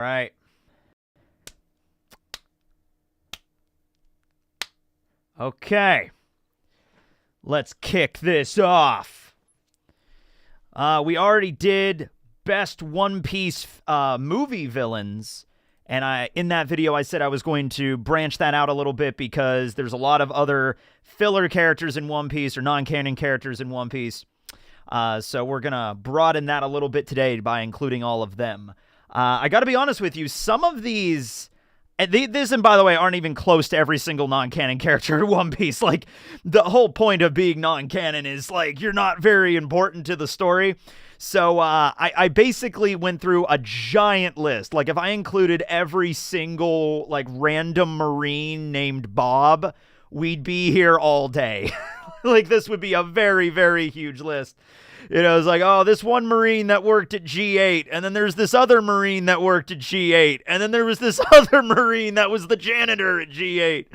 Right. Okay. Let's kick this off. We already did best One Piece movie villains. And in that video, I said I was going to branch that out a little bit because there's a lot of other filler characters in One Piece or non-canon characters in One Piece. So we're going to broaden that a little bit today by including all of them. I got to be honest with you, some of these, and by the way, aren't even close to every single non-canon character in One Piece. Like, the whole point of being non-canon is, like, you're not very important to the story. So I basically went through a giant list. Like, if I included every single, like, random Marine named Bob, we'd be here all day. Like, this would be a very, very huge list. You know, it's like, oh, this one Marine that worked at G8, and then there's this other Marine that worked at G8, and then there was this other Marine that was the janitor at G8.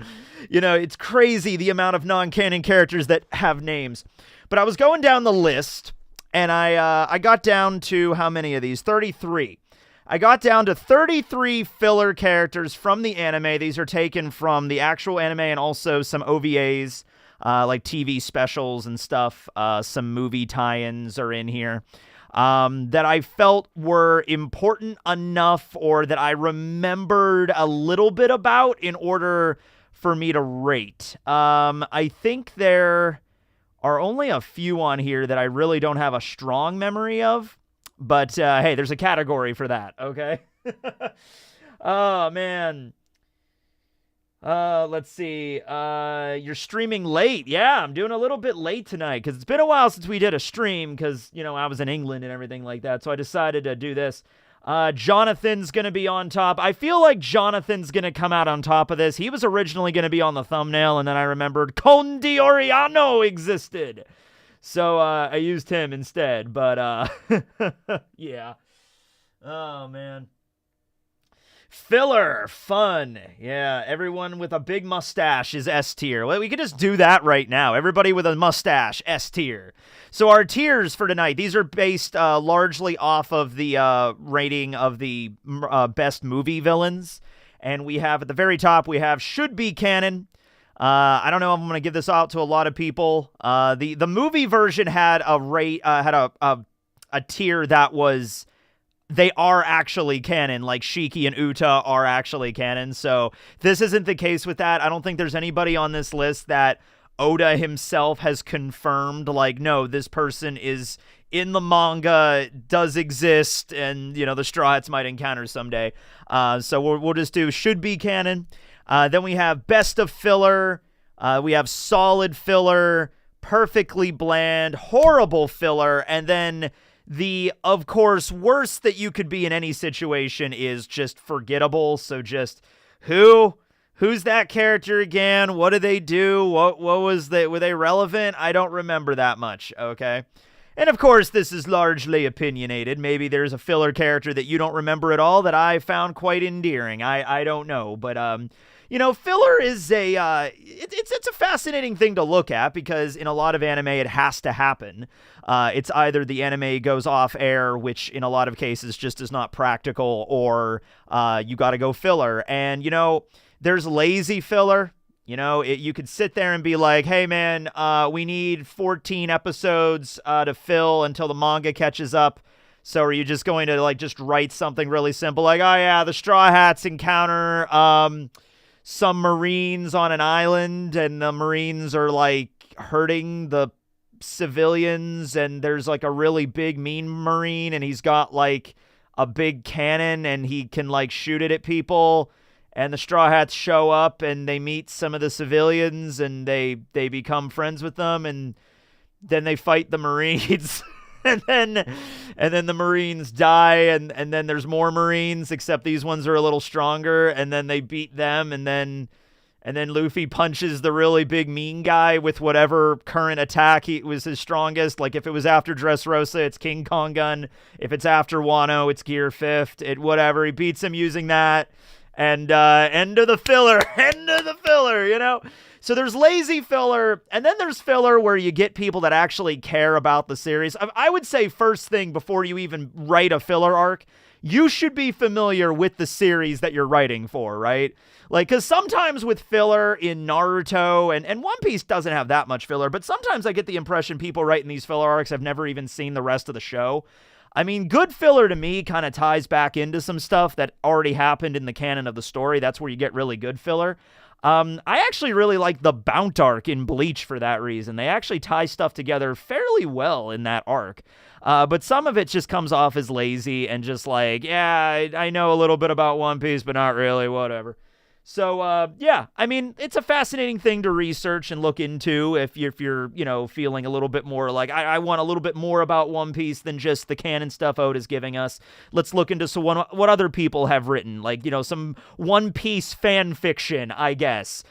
You know, it's crazy the amount of non-canon characters that have names. But I was going down the list, and I got down to how many of these? 33. I got down to 33 filler characters from the anime. These are taken from the actual anime and also some OVAs. Like TV specials and stuff. Some movie tie-ins are in here that I felt were important enough or that I remembered a little bit about in order for me to rate. I think there are only a few on here that I really don't have a strong memory of, but hey, there's a category for that, okay? Oh, man. Let's see. You're streaming late. Yeah, I'm doing a little bit late tonight because it's been a while since we did a stream because, you know, I was in England and everything like that. So I decided to do this. Jonathan's going to be on top. I feel like Jonathan's going to come out on top of this. He was originally going to be on the thumbnail, and then I remembered Conde Oriano existed. So, I used him instead, but, yeah. Oh, man. Filler, fun. Yeah, everyone with a big mustache is S tier. Well, we could just do that right now. Everybody with a mustache, S tier. So our tiers for tonight, these are based largely off of the rating of the best movie villains. And we have at the very top, we have should be canon. I don't know if I'm going to give this out to a lot of people. The movie version had a tier that was... They are actually canon, like Shiki and Uta are actually canon, so this isn't the case with that. I don't think there's anybody on this list that Oda himself has confirmed, like, no, this person is in the manga, does exist, and, you know, the Straw Hats might encounter someday. So we'll just do should be canon. Then we have best of filler. We have solid filler, perfectly bland, horrible filler, and then... The, of course, worst that you could be in any situation is just forgettable. So just who's that character again? What do they do? What was they? Were they relevant? I don't remember that much. Okay. And of course, this is largely opinionated. Maybe there's a filler character that you don't remember at all that I found quite endearing. I don't know, but you know, filler is it's a fascinating thing to look at because in a lot of anime it has to happen. It's either the anime goes off air, which in a lot of cases just is not practical, or you got to go filler. And you know, there's lazy filler. You know, you could sit there and be like, hey man, we need 14 episodes to fill until the manga catches up. So are you just going to like just write something really simple like, oh yeah, the Straw Hats encounter some Marines on an island, and the Marines are like hurting the civilians, and there's like a really big mean Marine, and he's got like a big cannon, and he can like shoot it at people, and the Straw Hats show up, and they meet some of the civilians, and they become friends with them, and then they fight the Marines. And then the Marines die, and then there's more Marines, except these ones are a little stronger, and then they beat them, and then Luffy punches the really big mean guy with whatever current attack was his strongest. Like if it was after Dressrosa, it's King Kong Gun. If it's after Wano, it's Gear Fifth. Whatever. He beats him using that. And end of the filler. End of the filler, you know? So there's lazy filler, and then there's filler where you get people that actually care about the series. I would say first thing before you even write a filler arc, you should be familiar with the series that you're writing for, right? Like, because sometimes with filler in Naruto, and One Piece doesn't have that much filler, but sometimes I get the impression people writing these filler arcs have never even seen the rest of the show. I mean, good filler to me kind of ties back into some stuff that already happened in the canon of the story. That's where you get really good filler. I actually really like the Bount arc in Bleach for that reason. They actually tie stuff together fairly well in that arc. But some of it just comes off as lazy and just like, yeah, I know a little bit about One Piece, but not really, whatever. So, yeah, I mean, it's a fascinating thing to research and look into if you're feeling a little bit more like, I want a little bit more about One Piece than just the canon stuff Oda's giving us. Let's look into what other people have written, like, some One Piece fan fiction, I guess.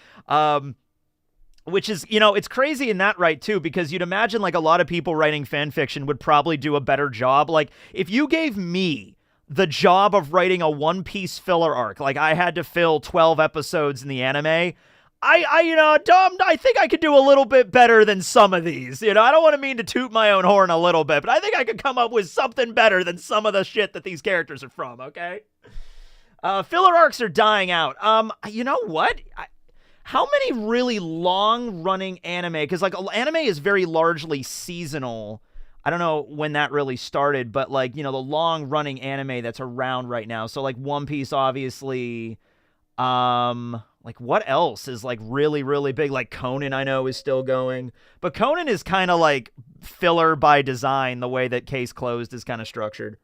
Which is, it's crazy in that right, too, because you'd imagine, like, a lot of people writing fan fiction would probably do a better job. Like, if you gave me the job of writing a One Piece filler arc, like I had to fill 12 episodes in the anime, I think I could do a little bit better than some of these. I don't want to mean to toot my own horn a little bit, but I think I could come up with something better than some of the shit that these characters are from, okay? Filler arcs are dying out. You know what? How many really long-running anime, because, like, anime is very largely seasonal. I don't know when that really started, but, like, the long-running anime that's around right now. So, like, One Piece, obviously. Like, what else is, like, really, really big? Like, Conan, I know, is still going. But Conan is kind of, like, filler by design, the way that Case Closed is kind of structured.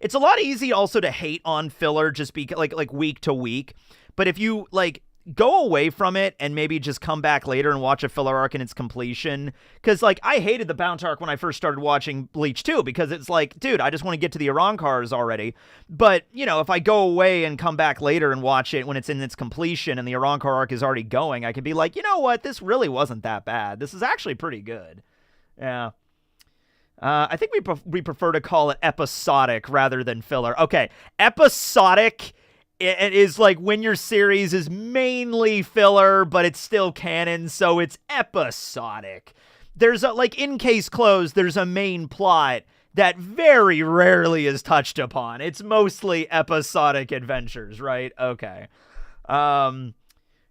It's a lot easy also to hate on filler just like week to week. But if you, like, go away from it and maybe just come back later and watch a filler arc in its completion. Because, like, I hated the Bount arc when I first started watching Bleach, too, because it's like, dude, I just want to get to the Arancars already. But, if I go away and come back later and watch it when it's in its completion and the Arankar arc is already going, I could be like, you know what? This really wasn't that bad. This is actually pretty good. Yeah. I think we prefer to call it episodic rather than filler. Okay, episodic. It is like when your series is mainly filler, but it's still canon, so it's episodic. There's like in Case Closed, there's a main plot that very rarely is touched upon. It's mostly episodic adventures, right? Okay.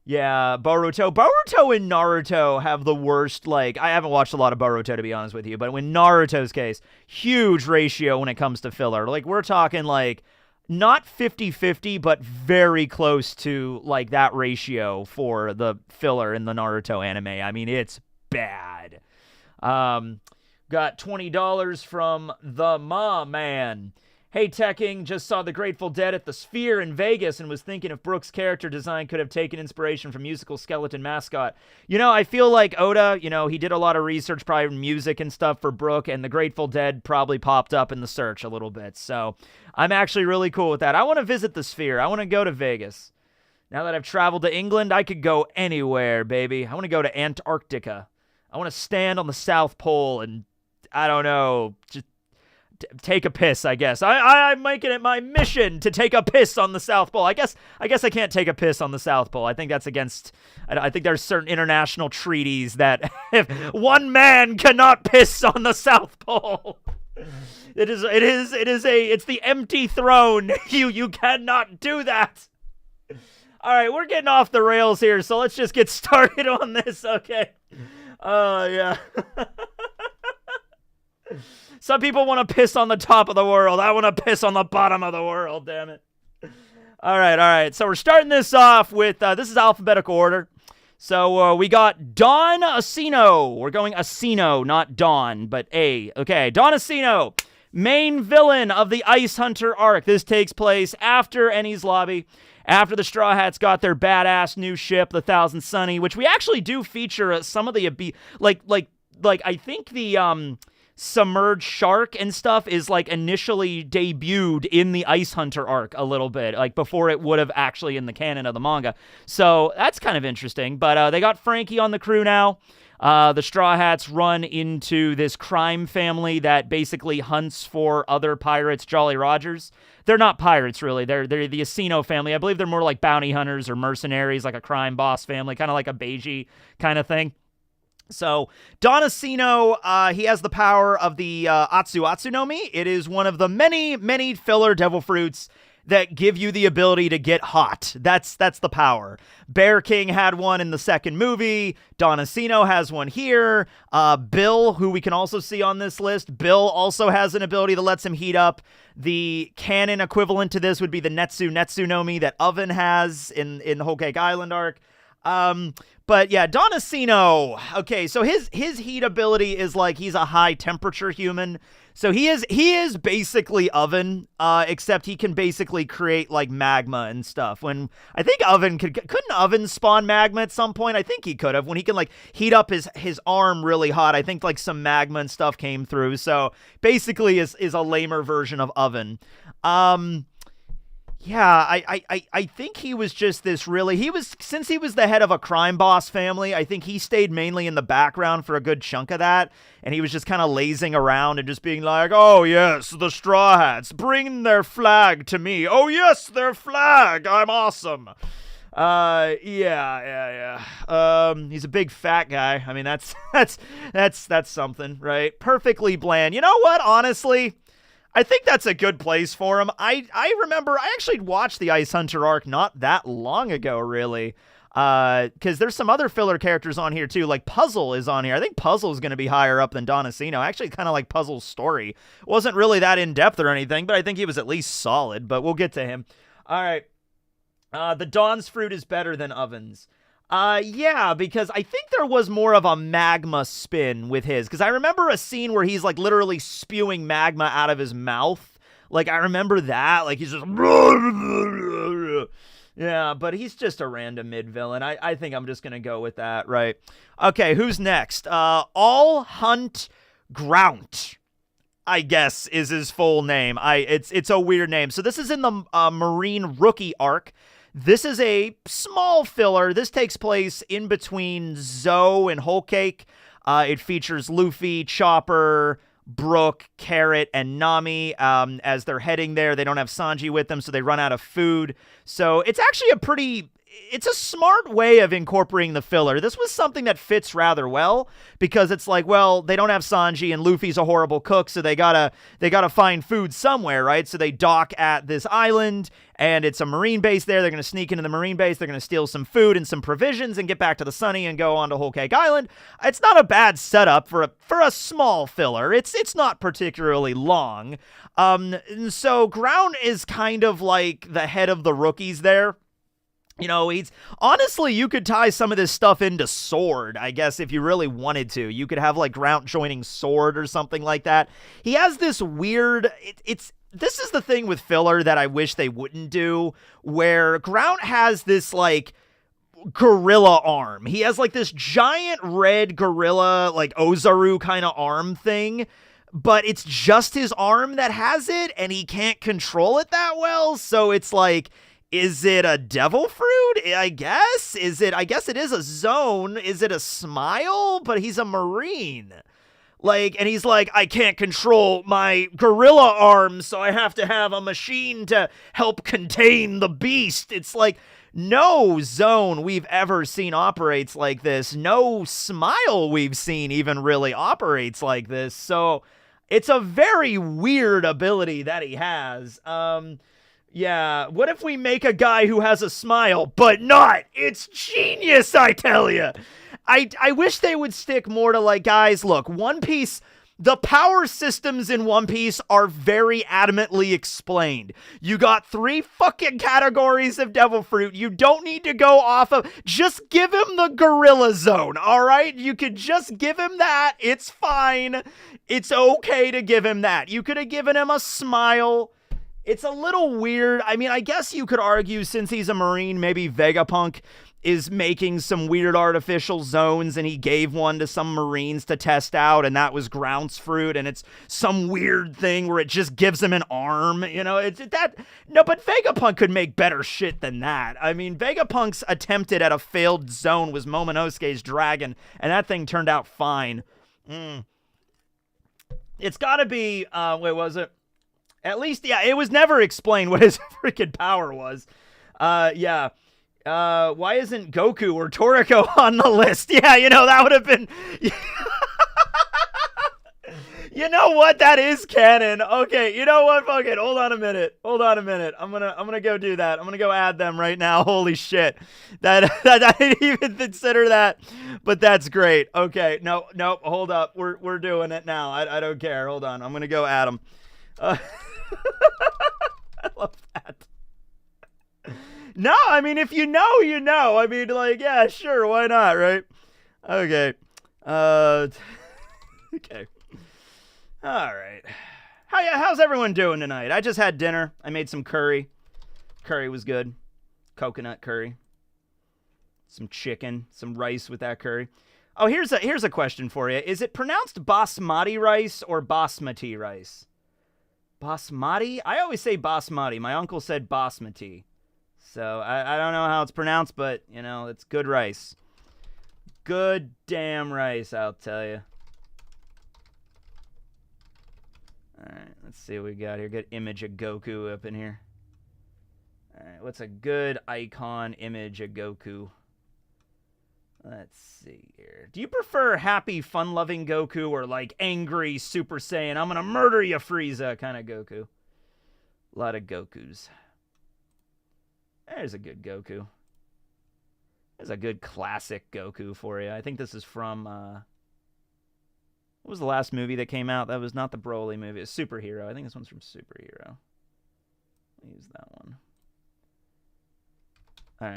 Yeah, Boruto and Naruto have the worst, like, I haven't watched a lot of Boruto, to be honest with you, but in Naruto's case, huge ratio when it comes to filler. Like, we're talking, like, not 50-50, but very close to, like, that ratio for the filler in the Naruto anime. I mean, it's bad. Got $20 from the Ma Man. Hey, Teching, just saw the Grateful Dead at the Sphere in Vegas and was thinking if Brooks' character design could have taken inspiration from musical skeleton mascot. I feel like Oda, he did a lot of research, probably music and stuff for Brooke, and the Grateful Dead probably popped up in the search a little bit. So I'm actually really cool with that. I want to visit the Sphere. I want to go to Vegas. Now that I've traveled to England, I could go anywhere, baby. I want to go to Antarctica. I want to stand on the South Pole and, I don't know, just take a piss, I guess. I'm making it my mission to take a piss on the South Pole. I guess I can't take a piss on the South Pole. I think that's against, I think there's certain international treaties that if one man cannot piss on the South Pole. It's the empty throne. You cannot do that. All right, we're getting off the rails here, so let's just get started on this, okay? Yeah. Some people want to piss on the top of the world. I want to piss on the bottom of the world, damn it. All right. So we're starting this off with, this is alphabetical order. So we got Don Asino. We're going Asino, not Don, but A. Okay, Don Asino, main villain of the Ice Hunter arc. This takes place after Enies Lobby, after the Straw Hats got their badass new ship, the Thousand Sunny, which we actually do feature some of the, like I think the, Submerged Shark and stuff is like initially debuted in the Ice Hunter arc a little bit, like before it would have actually in the canon of the manga. So that's kind of interesting. But they got Frankie on the crew now. The Straw Hats run into this crime family that basically hunts for other pirates, Jolly Rogers. They're not pirates, really. They're the Asino family. I believe they're more like bounty hunters or mercenaries, like a crime boss family, kind of like a Beiji kind of thing. So, Donacino, he has the power of the Atsu no Mi. It is one of the many, many filler devil fruits that give you the ability to get hot. That's the power. Bear King had one in the second movie. Donacino has one here. Bill, who we can also see on this list, Bill also has an ability that lets him heat up. The canon equivalent to this would be the Netsu no Mi that Oven has in the Whole Cake Island arc. But yeah, Donacino, okay, so his heat ability is like he's a high temperature human. So he is basically Oven, except he can basically create like magma and stuff. When I think Oven couldn't Oven spawn magma at some point? I think he could have, when he can like heat up his arm really hot. I think like some magma and stuff came through. So basically is a lamer version of Oven. Yeah, I think he was just this really, since he was the head of a crime boss family, I think he stayed mainly in the background for a good chunk of that, and he was just kind of lazing around and just being like, oh yes, the Straw Hats, bring their flag to me. Oh yes, their flag, I'm awesome. Yeah. He's a big fat guy. I mean, that's something, right? Perfectly bland. You know what, honestly? I think that's a good place for him. I remember I actually watched the Ice Hunter arc not that long ago, really. Because there's some other filler characters on here, too. Like, Puzzle is on here. I think Puzzle is going to be higher up than Donacino. I actually kind of like Puzzle's story. Wasn't really that in-depth or anything, but I think he was at least solid. But we'll get to him. All right. The Dawn's Fruit is better than Oven's. Yeah, because I think there was more of a magma spin with his. Because I remember a scene where he's, like, literally spewing magma out of his mouth. Like, I remember that. Like, he's just... Yeah, but he's just a random mid-villain. I think I'm just going to go with that, right? Okay, who's next? All Hunt Grount, I guess, is his full name. It's a weird name. So this is in the Marine Rookie arc. This is a small filler. This takes place in between Zoe and Whole Cake. It features Luffy, Chopper, Brook, Carrot, and Nami. As they're heading there, they don't have Sanji with them, so they run out of food. So it's actually it's a smart way of incorporating the filler. This was something that fits rather well, because it's like, well, they don't have Sanji and Luffy's a horrible cook, so they gotta find food somewhere, right? So they dock at this island, and it's a marine base there. They're gonna sneak into the marine base. They're gonna steal some food and some provisions and get back to the Sunny and go on to Whole Cake Island. It's not a bad setup for a small filler. It's not particularly long. So Ground is kind of like the head of the rookies there. You know, honestly, you could tie some of this stuff into Sword, I guess, if you really wanted to. You could have, like, Grount joining Sword or something like that. He has this weird, this is the thing with filler that I wish they wouldn't do, where Grount has this, like, gorilla arm. He has, like, this giant red gorilla, like, Ozaru kind of arm thing, but it's just his arm that has it, and he can't control it that well, so it's like... Is it a devil fruit? I guess. I guess it is a zone. Is it a smile? But he's a marine. Like, and he's like, I can't control my gorilla arms, so I have to have a machine to help contain the beast. It's like, no zone we've ever seen operates like this. No smile we've seen even really operates like this. So it's a very weird ability that he has. Yeah, what if we make a guy who has a smile, but not? It's genius, I tell you. I wish they would stick more to, like, guys, look, One Piece, the power systems in One Piece are very adamantly explained. You got 3 fucking categories of devil fruit. You don't need to go off of, just give him the gorilla zone, all right? You could just give him that. It's fine. It's okay to give him that. You could have given him a smile. It's a little weird. I mean, I guess you could argue, since he's a Marine, maybe Vegapunk is making some weird artificial zones, and he gave one to some Marines to test out, and that was Grount's fruit, and it's some weird thing where it just gives him an arm, you know? No, but Vegapunk could make better shit than that. I mean, Vegapunk's attempted at a failed zone was Momonosuke's dragon, and that thing turned out fine. It's gotta be, wait, was it? At least, yeah, it was never explained what his freaking power was. Yeah. Why isn't Goku or Toriko on the list? Yeah, that would have been... You know what? That is canon. Okay, you know what? Fuck it. Hold on a minute. I'm gonna go do that. I'm gonna go add them right now. Holy shit. That I didn't even consider that, but that's great. Okay, no, hold up. We're doing it now. I don't care. Hold on. I'm gonna go add them. I love that. No, I mean, if you know, you know. I mean, like, yeah, sure, why not, right? Okay. Okay. All right. How's everyone doing tonight? I just had dinner. I made some curry. Curry was good. Coconut curry. Some chicken, some rice with that curry. Oh, here's a question for you. Is it pronounced basmati rice or basmati rice? Basmati? I always say basmati. My uncle said basmati. So I don't know how it's pronounced, but, it's good rice. Good damn rice, I'll tell you. All right, let's see what we got here. Good image of Goku up in here. All right, what's a good icon image of Goku? Let's see here. Do you prefer happy, fun-loving Goku or like angry Super Saiyan, I'm gonna murder you, Frieza kind of Goku? A lot of Gokus. There's a good Goku. There's a good classic Goku for you. I think this is from... what was the last movie that came out? That was not the Broly movie. It's Superhero. I think this one's from Superhero. I'll use that one. All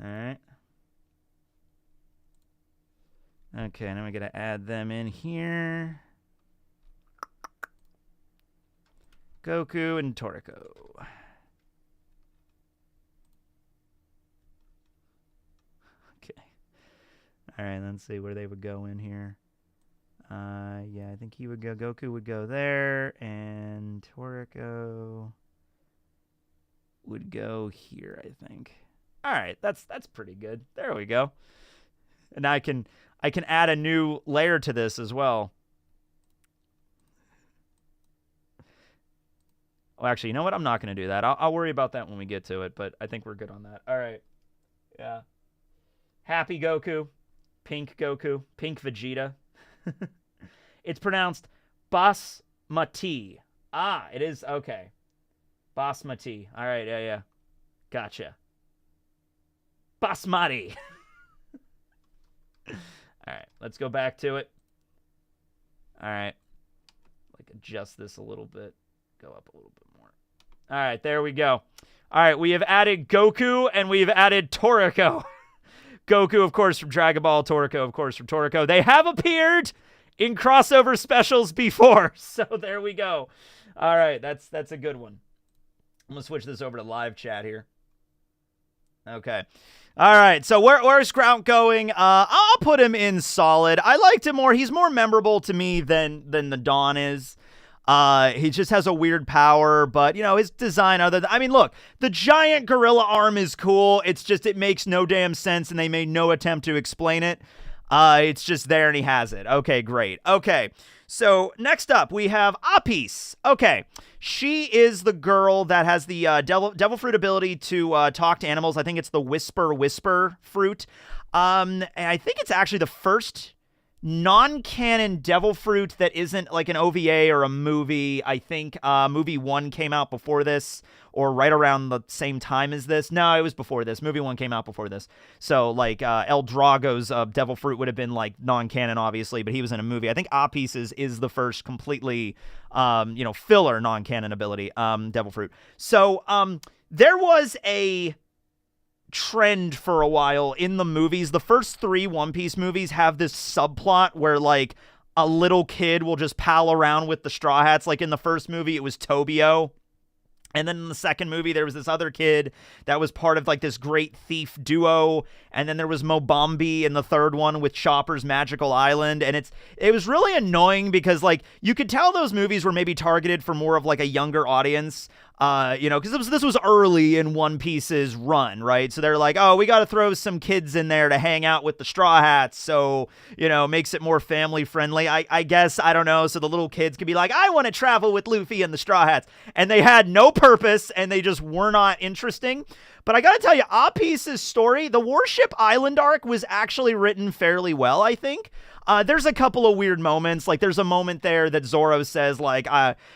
right. Okay, now we got to add them in here. Goku and Toriko. Okay. All right, let's see where they would go in here. Yeah, I think he would go. Goku would go there, and Toriko would go here, I think. All right, that's pretty good. There we go. And I can add a new layer to this as well. Oh, actually, you know what? I'm not going to do that. I'll worry about that when we get to it, but I think we're good on that. All right. Yeah. Happy Goku. Pink Goku. Pink Vegeta. It's pronounced basmati. Ah, it is. Okay. Basmati. All right. Yeah. Gotcha. Basmati. All right. Let's go back to it. All right. Like adjust this a little bit. Go up a little bit more. All right. There we go. All right. We have added Goku and we've added Toriko. Goku, of course, from Dragon Ball. Toriko, of course, from Toriko. They have appeared in crossover specials before. So there we go. All right. That's a good one. I'm going to switch this over to live chat here. Okay. All right. So where's Grout going? I'll put him in solid. I liked him more. He's more memorable to me than the Dawn is. He just has a weird power, but, his design look, the giant gorilla arm is cool. It's just, it makes no damn sense, and they made no attempt to explain it. It's just there, and he has it. Okay, great. Okay, so next up, we have Apis. Okay, she is the girl that has the devil fruit ability to talk to animals. I think it's the whisper fruit. And I think it's actually the first non-canon devil fruit that isn't like an OVA or a movie. I think movie 1 came out before this, or right around the same time as this. No, it was before this. Movie 1 came out before this. So like El Drago's devil fruit would have been like non-canon, obviously, but he was in a movie. I think Apis is the first completely filler non-canon ability devil fruit. So there was a trend for a while in the movies. The first 3 One Piece movies have this subplot where like a little kid will just pal around with the Straw Hats. Like in the first movie, it was Tobio. And then in the second movie, there was this other kid that was part of like this great thief duo. And then there was Mobambi in the third one with Chopper's Magical Island. And it was really annoying because like you could tell those movies were maybe targeted for more of like a younger audience. Because this was early in One Piece's run, right? So they're like, oh, we got to throw some kids in there to hang out with the Straw Hats, so, makes it more family friendly. I guess, I don't know, so the little kids could be like, I want to travel with Luffy and the Straw Hats. And they had no purpose, and they just were not interesting. But I gotta tell you, Appice's story, the Warship Island arc, was actually written fairly well, I think. There's a couple of weird moments. Like, there's a moment there that Zoro says, like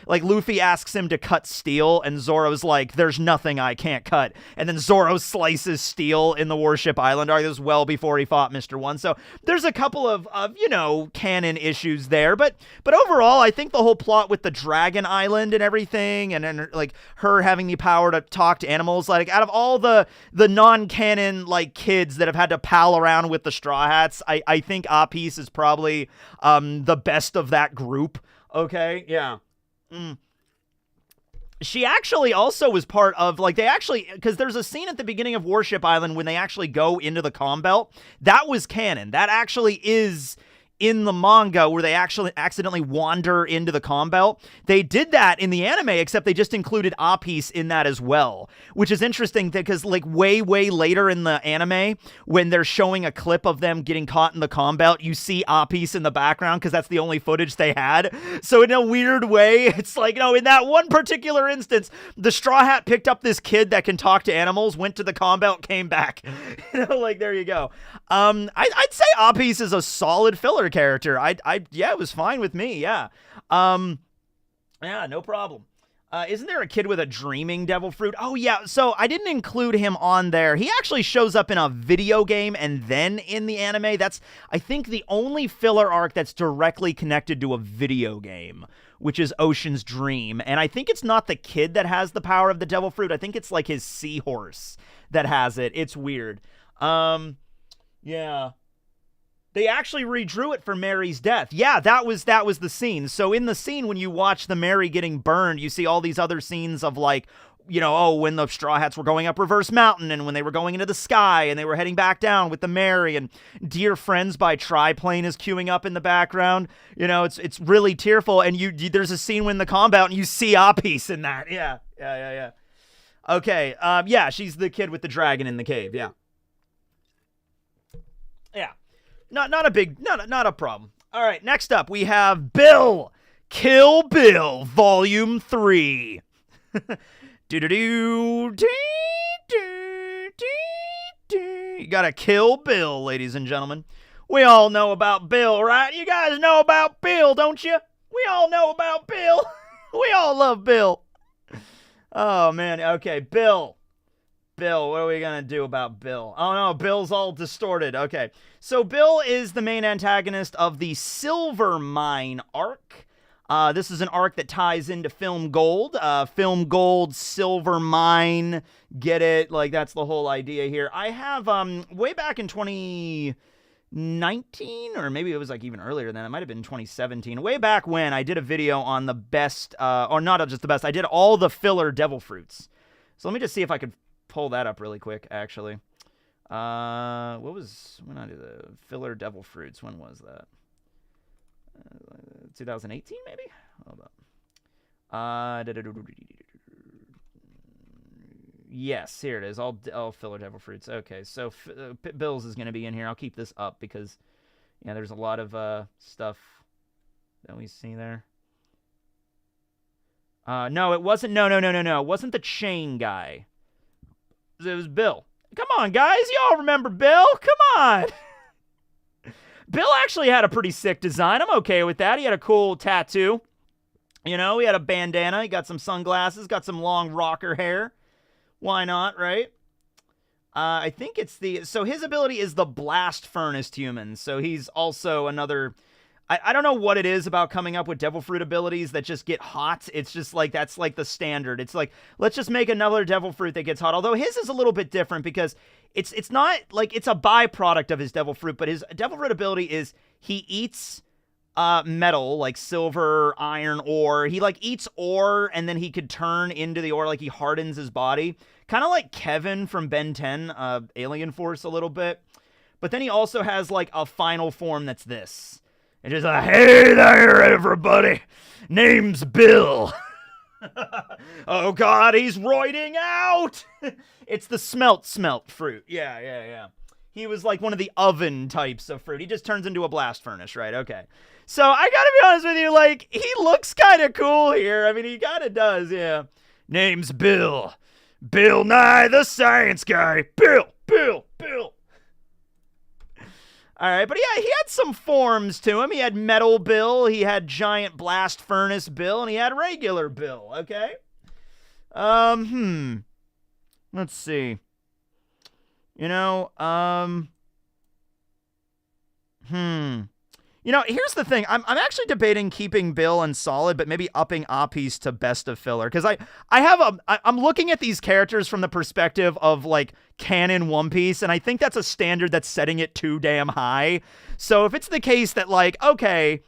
Luffy asks him to cut steel, and Zoro's like, there's nothing I can't cut. And then Zoro slices steel in the Warship Island arc. This was well before he fought Mr. One. So there's a couple of canon issues there. But overall, I think the whole plot with the Dragon Island and everything, and then, like, her having the power to talk to animals, like, out of all the non-canon, like, kids that have had to pal around with the Straw Hats, I think Appice is probably the best of that group. Okay, yeah. She actually also was part of, like, because there's a scene at the beginning of Warship Island when they actually go into the Calm Belt. That was canon. That actually is in the manga, where they actually accidentally wander into the Calm Belt. They did that in the anime, except they just included Appice in that as well, which is interesting because, like, way later in the anime, when they're showing a clip of them getting caught in the Calm Belt, you see Appice in the background because that's the only footage they had. So in a weird way, it's like, in that one particular instance, the Straw Hat picked up this kid that can talk to animals, went to the Calm Belt, came back. Like, there you go. I'd say Appice is a solid filler character. Yeah, it was fine with me. Yeah. Yeah, no problem. Isn't there a kid with a dreaming devil fruit? Oh, yeah. So I didn't include him on there. He actually shows up in a video game and then in the anime. That's, I think, the only filler arc that's directly connected to a video game, which is Ocean's Dream. And I think it's not the kid that has the power of the devil fruit. I think it's like his seahorse that has it. It's weird. Yeah. They actually redrew it for Mary's death. Yeah, that was the scene. So in the scene, when you watch the Mary getting burned, you see all these other scenes of, like, when the Straw Hats were going up Reverse Mountain, and when they were going into the sky, and they were heading back down with the Mary, and Dear Friends by Triplane is queuing up in the background. It's really tearful, and there's a scene when the combat, and you see Appice in that. Yeah. Okay, yeah, she's the kid with the dragon in the cave, yeah. Yeah. Not a problem. All right, next up we have Bill. Kill Bill, Volume 3. You gotta kill Bill, ladies and gentlemen. We all know about Bill, right? You guys know about Bill, don't you? We all know about Bill. We all love Bill. Oh, man. Okay, Bill, what are we going to do about Bill? Oh, no, Bill's all distorted. Okay, so Bill is the main antagonist of the Silver Mine arc. This is an arc that ties into Film Gold. Film Gold, Silver Mine, get it? Like, that's the whole idea here. I have, way back in 2019, or maybe it was, like, even earlier than that. It might have been 2017. Way back when I did a video on the best, or not just the best, I did all the filler devil fruits. So let me just see if I could pull that up really quick, actually. When I did the filler devil fruits, when was that? 2018, maybe? Hold up. Yes, here it is. All filler devil fruits. Okay, so Bill's is going to be in here. I'll keep this up because, yeah, there's a lot of stuff that we see there. No, it wasn't. No. It wasn't the chain guy. It was Bill. Come on, guys. Y'all remember Bill? Come on. Bill actually had a pretty sick design. I'm okay with that. He had a cool tattoo. He had a bandana. He got some sunglasses. Got some long rocker hair. Why not, right? I think it's so his ability is the Blast Furnace human. So he's also another... I don't know what it is about coming up with devil fruit abilities that just get hot. It's just like, that's like the standard. It's like, let's just make another devil fruit that gets hot. Although his is a little bit different because it's not like it's a byproduct of his devil fruit, but his devil fruit ability is he eats metal, like silver, iron, ore. He like eats ore and then he could turn into the ore, like he hardens his body. Kind of like Kevin from Ben 10, Alien Force a little bit. But then he also has like a final form that's this. It's just like, hey there, everybody. Name's Bill. Oh God, he's roiding out. It's the smelt fruit. Yeah. He was like one of the oven types of fruit. He just turns into a blast furnace, right? Okay. So I gotta be honest with you, like, he looks kind of cool here. I mean, he kind of does, yeah. Name's Bill. Bill Nye the Science Guy. Bill. All right, but yeah, he had some forms to him. He had Metal Bill, he had Giant Blast Furnace Bill, and he had Regular Bill, okay? Let's see. You know, You know, here's the thing. I'm actually debating keeping Bill and Solid, but maybe upping Apis to best of filler. Because I'm looking at these characters from the perspective of, like, canon One Piece, and I think that's a standard that's setting it too damn high. So if it's the case that, like, okay,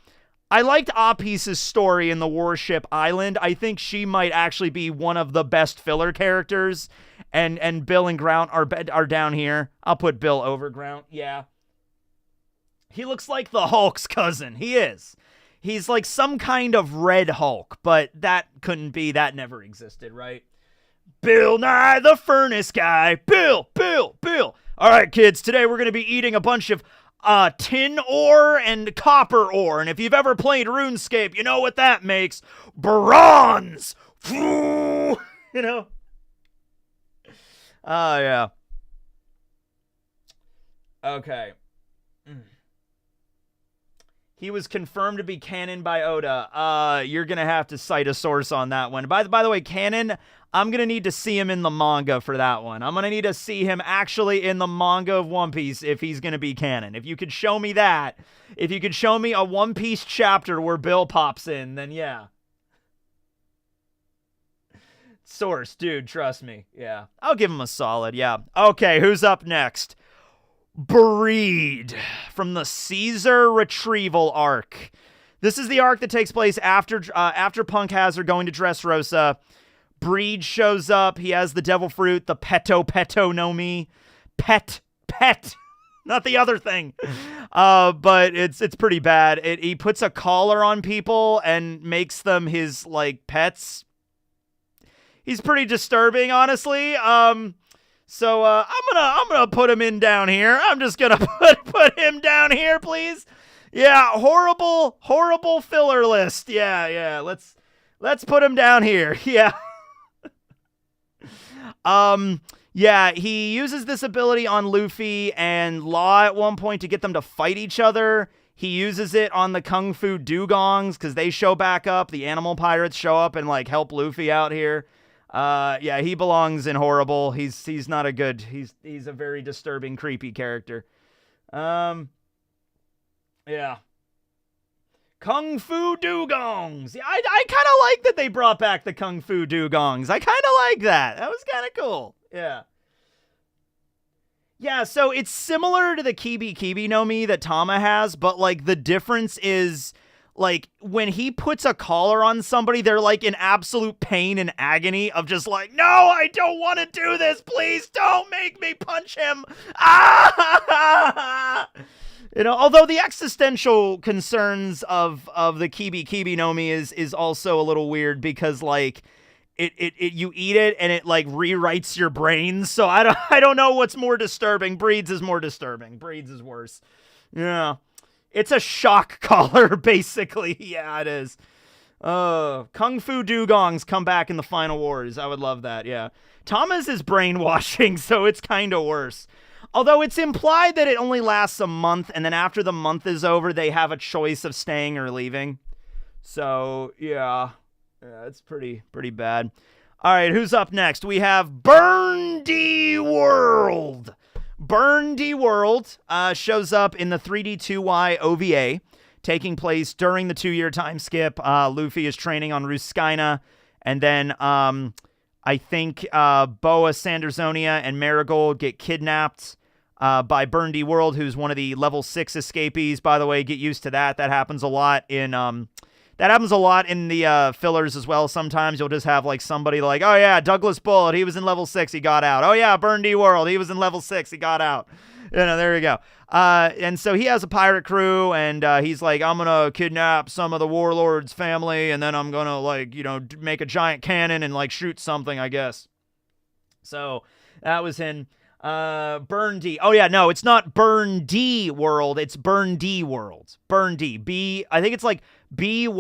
I liked Apis' story in the Warship Island, I think she might actually be one of the best filler characters, and Bill and Grout are down here. I'll put Bill over Grout, yeah. He looks like the Hulk's cousin. He is. He's like some kind of red Hulk, but that couldn't be. That never existed, right? Bill Nye the Furnace Guy. Bill. All right, kids, today we're going to be eating a bunch of tin ore and copper ore. And if you've ever played RuneScape, you know what that makes. Bronze. You know? Oh, yeah. Okay. He was confirmed to be canon by Oda. You're going to have to cite a source on that one. By the way, canon, I'm going to need to see him in the manga for that one. I'm going to need to see him actually in the manga of One Piece if he's going to be canon. If you could show me that, if you could show me a One Piece chapter where Bill pops in, then yeah. Source, dude, trust me. Yeah. I'll give him a solid, yeah. Okay, who's up next? Breed from the Caesar Retrieval arc. This is the arc that takes place after Punk Hazard going to Dressrosa. Breed shows up. He has the devil fruit, the Peto no Mi. Pet. Not the other thing. But it's pretty bad. He puts a collar on people and makes them his, like, pets. He's pretty disturbing, honestly. So I'm gonna put him in down here. I'm just gonna put him down here, please. Yeah, horrible filler list. Yeah. Let's put him down here. Yeah. Yeah, he uses this ability on Luffy and Law at one point to get them to fight each other. He uses it on the Kung Fu Dugongs because they show back up. The animal pirates show up and, like, help Luffy out here. Yeah, he belongs in horrible. He's not a good. He's a very disturbing, creepy character. Yeah. Kung Fu Dugongs. Yeah, I kind of like that they brought back the Kung Fu Dugongs. I kind of like that. That was kind of cool. Yeah. Yeah, so it's similar to the Kibi no Mi that Tama has, but, like, the difference is, like, when he puts a collar on somebody, they're, like, in absolute pain and agony of just like, no, I don't want to do this. Please don't make me punch him. Ah! You know, although the existential concerns of the Kibi no Mi is also a little weird because, like, you eat it and it, like, rewrites your brain. So I don't know what's more disturbing. Breeds is more disturbing. Breeds is worse. Yeah. It's a shock collar, basically. Yeah, it is. Kung Fu Dugongs come back in the Final Wars. I would love that, yeah. Thomas is brainwashing, so it's kind of worse. Although it's implied that it only lasts a month, and then after the month is over, they have a choice of staying or leaving. So, yeah. Yeah, it's pretty bad. All right, who's up next? We have Burn D World. Burn D World shows up in the 3D2Y OVA, taking place during the 2-year time skip. Luffy is training on Ruskaina, and then I think Boa Sandersonia and Marigold get kidnapped by Burn D World, who's one of the level 6 escapees. By the way, get used to that. That happens a lot in the fillers as well. Sometimes you'll just have, like, somebody like, oh yeah, Douglas Bullet, he was in level 6, he got out. Oh yeah, Burn D World, he was in level 6, he got out. There you go. And so he has a pirate crew, and he's like, I'm gonna kidnap some of the warlord's family, and then I'm gonna like, make a giant cannon and like shoot something, I guess. So that was in Burn D. Oh yeah, no, it's not Burn D World, it's Burn D World. Burn D. I think it's like Byrndi.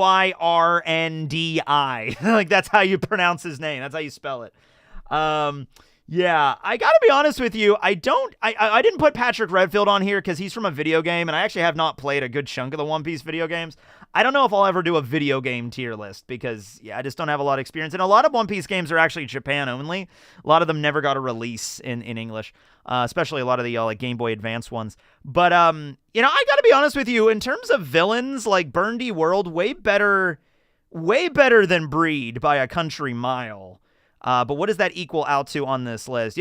Like that's how you pronounce his name. That's how you spell it. Yeah, I gotta be honest with you. I didn't put Patrick Redfield on here because he's from a video game, and I actually have not played a good chunk of the One Piece video games. I don't know if I'll ever do a video game tier list because, yeah, I just don't have a lot of experience. And a lot of One Piece games are actually Japan only. A lot of them never got a release in English, especially a lot of the like Game Boy Advance ones. But, I gotta be honest with you. In terms of villains, like Burn D World, way better than Breed by a country mile. But what does that equal out to on this list?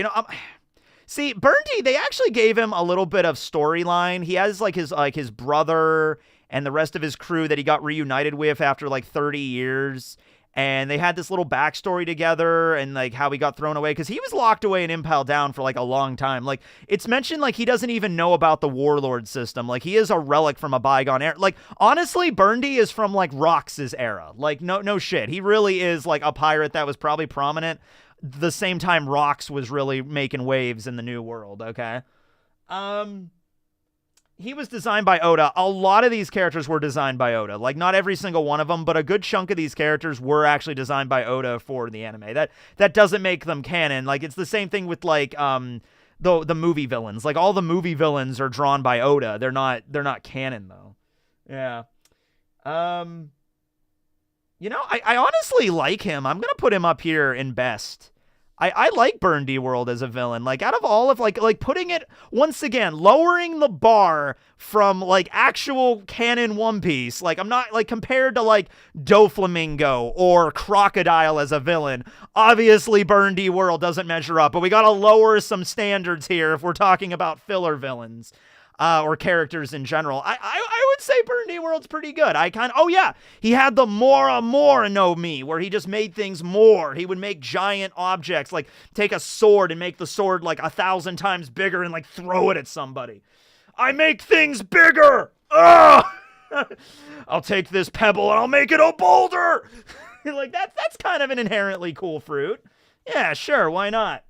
See, Burn D, they actually gave him a little bit of storyline. He has his brother and the rest of his crew that he got reunited with after like 30 years. And they had this little backstory together and like how he got thrown away because he was locked away in Impel Down for like a long time. Like it's mentioned like he doesn't even know about the warlord system. Like he is a relic from a bygone era. Like honestly, Burn D is from like Rox's era. Like no shit. He really is like a pirate that was probably prominent the same time Rox was really making waves in the New World. Okay. He was designed by Oda. A lot of these characters were designed by Oda. Like, not every single one of them, but a good chunk of these characters were actually designed by Oda for the anime. That doesn't make them canon. Like, it's the same thing with, like, the movie villains. Like, all the movie villains are drawn by Oda. They're not canon, though. Yeah. I honestly like him. I'm gonna put him up here in best. I like Burn D World as a villain. Like, out of all of, like putting it, once again, lowering the bar from, like, actual canon One Piece. Like, I'm not, like, compared to, like, Doflamingo or Crocodile as a villain. Obviously, Burn D World doesn't measure up, but we gotta lower some standards here if we're talking about filler villains. Or characters in general. I would say Burn D World's pretty good. He had the Mora no Mi, where he just made things more. He would make giant objects, like take a sword and make the sword like 1,000 times bigger and like throw it at somebody. I make things bigger! Ugh! I'll take this pebble and I'll make it a boulder! Like that's kind of an inherently cool fruit. Yeah, sure, why not?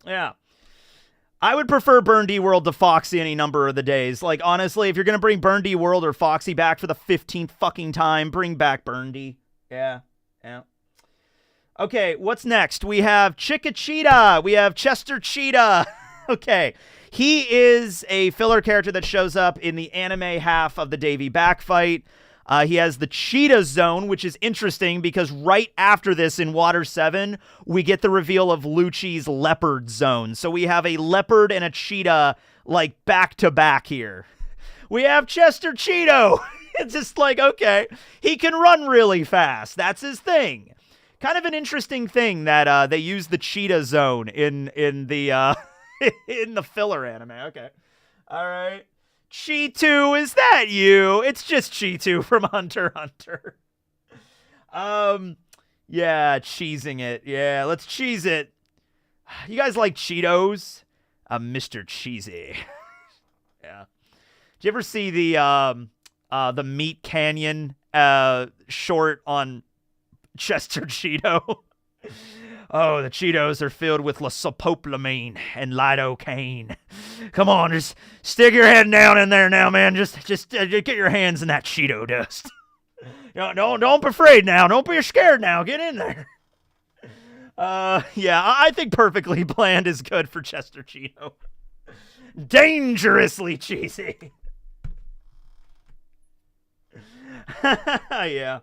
Yeah. I would prefer Burn D World to Foxy any number of the days. Like, honestly, if you're going to bring Burn D World or Foxy back for the 15th fucking time, bring back Burn D. Yeah. Okay, what's next? We have Chickachita. We have Chester Cheetah. Okay. He is a filler character that shows up in the anime half of the Davy Back fight. He has the Cheetah Zone, which is interesting because right after this in Water 7, we get the reveal of Lucci's Leopard Zone. So we have a leopard and a cheetah, like, back-to-back here. We have Chester Cheeto. It's just like, okay, he can run really fast. That's his thing. Kind of an interesting thing that they use the Cheetah Zone in the in the filler anime. Okay. All right. Cheetu, is that you? It's just Cheetu from Hunter x Hunter. Yeah, cheesing it. Yeah, let's cheese it. You guys like Cheetos? Mr. Cheesy. Yeah. Did you ever see the Meat Canyon short on Chester Cheeto? Oh, the Cheetos are filled with lisopoplamine and lidocaine. Come on, just stick your head down in there now, man. Just get your hands in that Cheeto dust. Don't be afraid now. Don't be scared now. Get in there. Yeah, I think perfectly bland is good for Chester Cheeto. Dangerously cheesy. Yeah.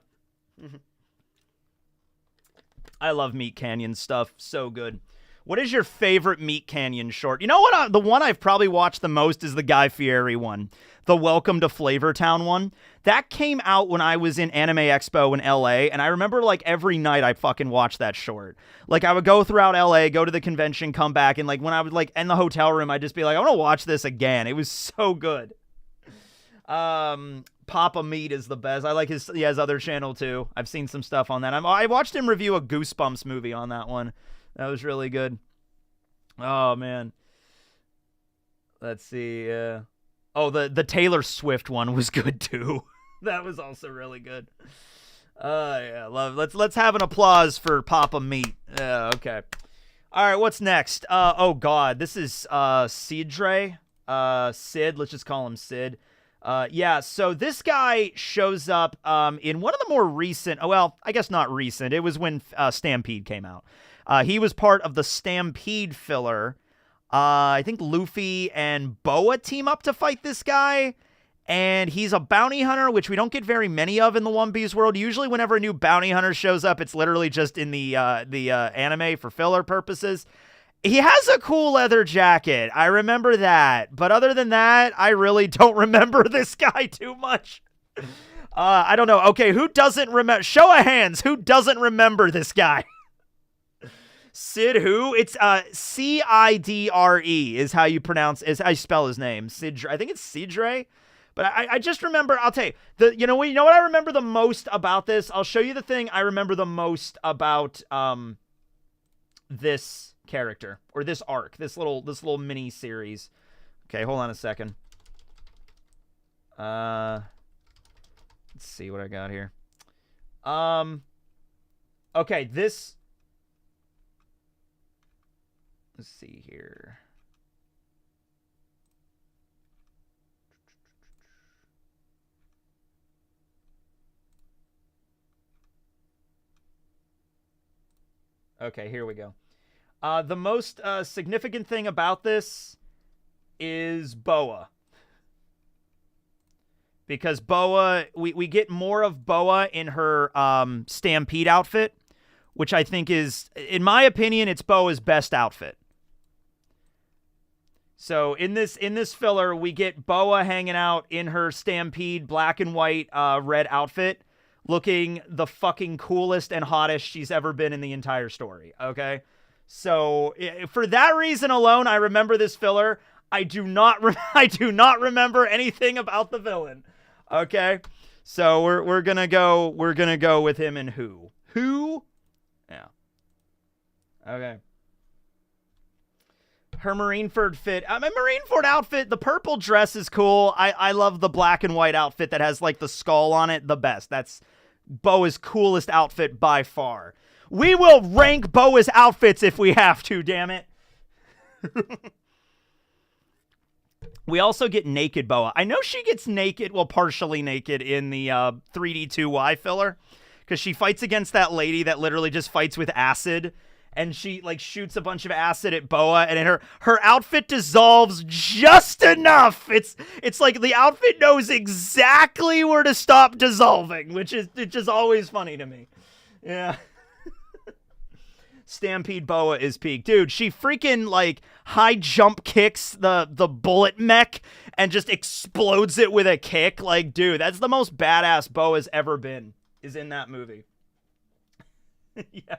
I love Meat Canyon stuff. So good. What is your favorite Meat Canyon short? You know what? The one I've probably watched the most is the Guy Fieri one. The Welcome to Flavortown one. That came out when I was in Anime Expo in LA, and I remember like every night I fucking watched that short. Like I would go throughout LA, go to the convention, come back, and like when I would like in the hotel room, I'd just be like, I want to watch this again. It was so good. Papa Meat is the best. I like he has other channel too. I've seen some stuff on that. I watched him review a Goosebumps movie on that one. That was really good. Oh man. Let's see. Oh, the Taylor Swift one was good too. That was also really good. Yeah, love. Let's have an applause for Papa Meat. Okay. All right, what's next? Oh God, this is Sid. Let's just call him Sid. Yeah, so this guy shows up in one of the more recent, well, I guess not recent. It was when Stampede came out. He was part of the Stampede filler. I think Luffy and Boa team up to fight this guy. And he's a bounty hunter, which we don't get very many of in the One Piece world. Usually whenever a new bounty hunter shows up, it's literally just in the anime for filler purposes. He has a cool leather jacket. I remember that. But other than that, I really don't remember this guy too much. I don't know. Okay, who doesn't remember? Show of hands. Who doesn't remember this guy? Sid who? It's Cidre is how you pronounce, is how you spell his name. Cidre. I think it's Cidre. But I just remember, I'll tell you, you know what I remember the most about this? I'll show you the thing I remember the most about this character, or this arc, this little mini series. Okay, hold on a second. Let's see what I got here. Okay, let's see here. Okay, here we go. The most significant thing about this is Boa. Because Boa, we get more of Boa in her Stampede outfit, which I think is, in my opinion, it's Boa's best outfit. So in this filler, we get Boa hanging out in her Stampede black and white red outfit, looking the fucking coolest and hottest she's ever been in the entire story, okay? So for that reason alone, I remember this filler. I do not remember anything about the villain, okay? So we're gonna go with him and who? Yeah. Okay. Her Marineford fit. My Marineford outfit, the purple dress is cool. I love the black and white outfit that has like the skull on it. The best. That's Boa's coolest outfit by far. We will rank Boa's outfits if we have to, damn it. We also get naked Boa. I know she gets naked, well, partially naked in the 3D2Y filler, because she fights against that lady that literally just fights with acid. And she like shoots a bunch of acid at Boa, and her outfit dissolves just enough. It's like the outfit knows exactly where to stop dissolving, which is always funny to me. Yeah. Stampede Boa is peak. Dude, she freaking like high jump kicks the bullet mech and just explodes it with a kick. Like, dude, that's the most badass Boa's ever been, is in that movie. Yeah.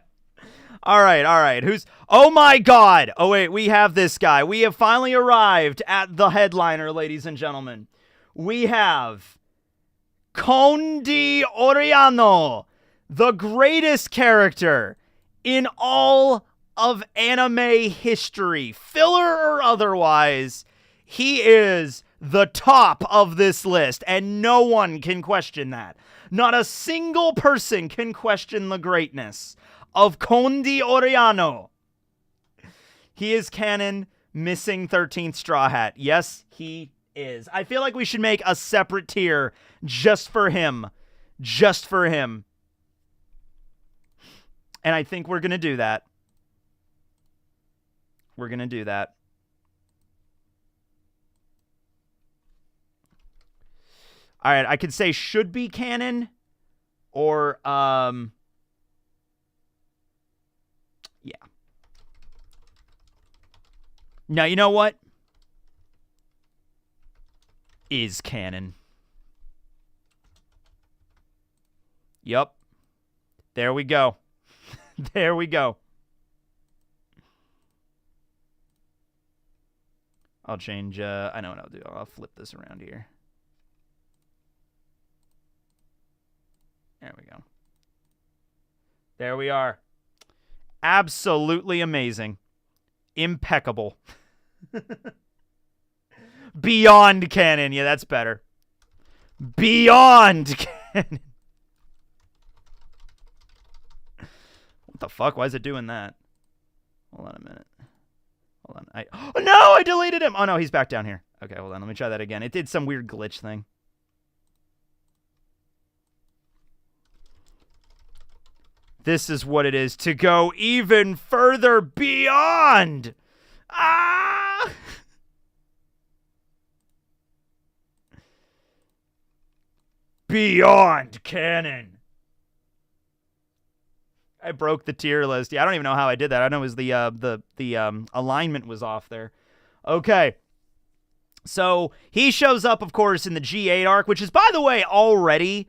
All right. Oh my God. Oh wait, we have this guy. We have finally arrived at the headliner, ladies and gentlemen. We have Conde Oriano, the greatest character in all of anime history, filler or otherwise. He is the top of this list, and no one can question that. Not a single person can question the greatness of Conde Oriano. He is canon, missing 13th Straw Hat. Yes, he is. I feel like we should make a separate tier just for him. Just for him. And I think we're going to do that. We're going to do that. All right, I could say should be canon, or yeah. Now, you know what? Is canon. Yup. There we go. There we go. I'll change, I know what I'll do. I'll flip this around here. There we go. There we are. Absolutely amazing. Impeccable. Beyond canon. Yeah, that's better. Beyond canon. What the fuck? Why is it doing that? Hold on a minute. Hold on. Oh, no, I deleted him. Oh, no, he's back down here. Okay, hold on. Let me try that again. It did some weird glitch thing. This is what it is to go even further beyond. Ah! Beyond canon. I broke the tier list. Yeah, I don't even know how I did that. I know it was the alignment was off there. Okay. So he shows up, of course, in the G8 arc, which is, by the way, already,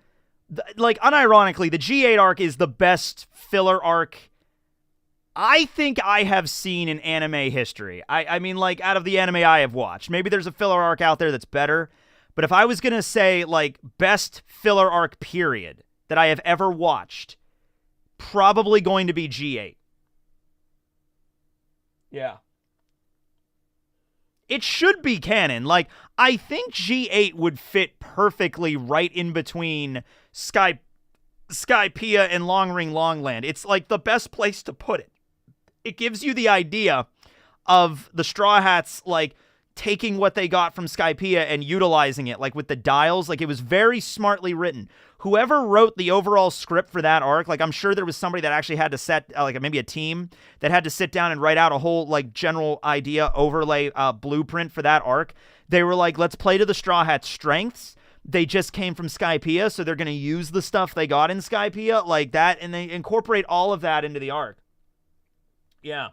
like, unironically, the G8 arc is the best filler arc I think I have seen in anime history. I mean, like, out of the anime I have watched. Maybe there's a filler arc out there that's better. But if I was going to say, like, best filler arc period that I have ever watched, probably going to be G8. Yeah. It should be canon. Like, I think G8 would fit perfectly right in between Skypiea and Long Ring Longland. It's, like, the best place to put it. It gives you the idea of the Straw Hats, like, taking what they got from Skypiea and utilizing it, like, with the dials. Like, it was very smartly written. Whoever wrote the overall script for that arc, like, I'm sure there was somebody that actually had to set, like, maybe a team that had to sit down and write out a whole, like, general idea, overlay, blueprint for that arc. They were like, let's play to the Straw Hats' strengths. They just came from Skypiea, so they're going to use the stuff they got in Skypiea, like that, and they incorporate all of that into the arc. Yeah.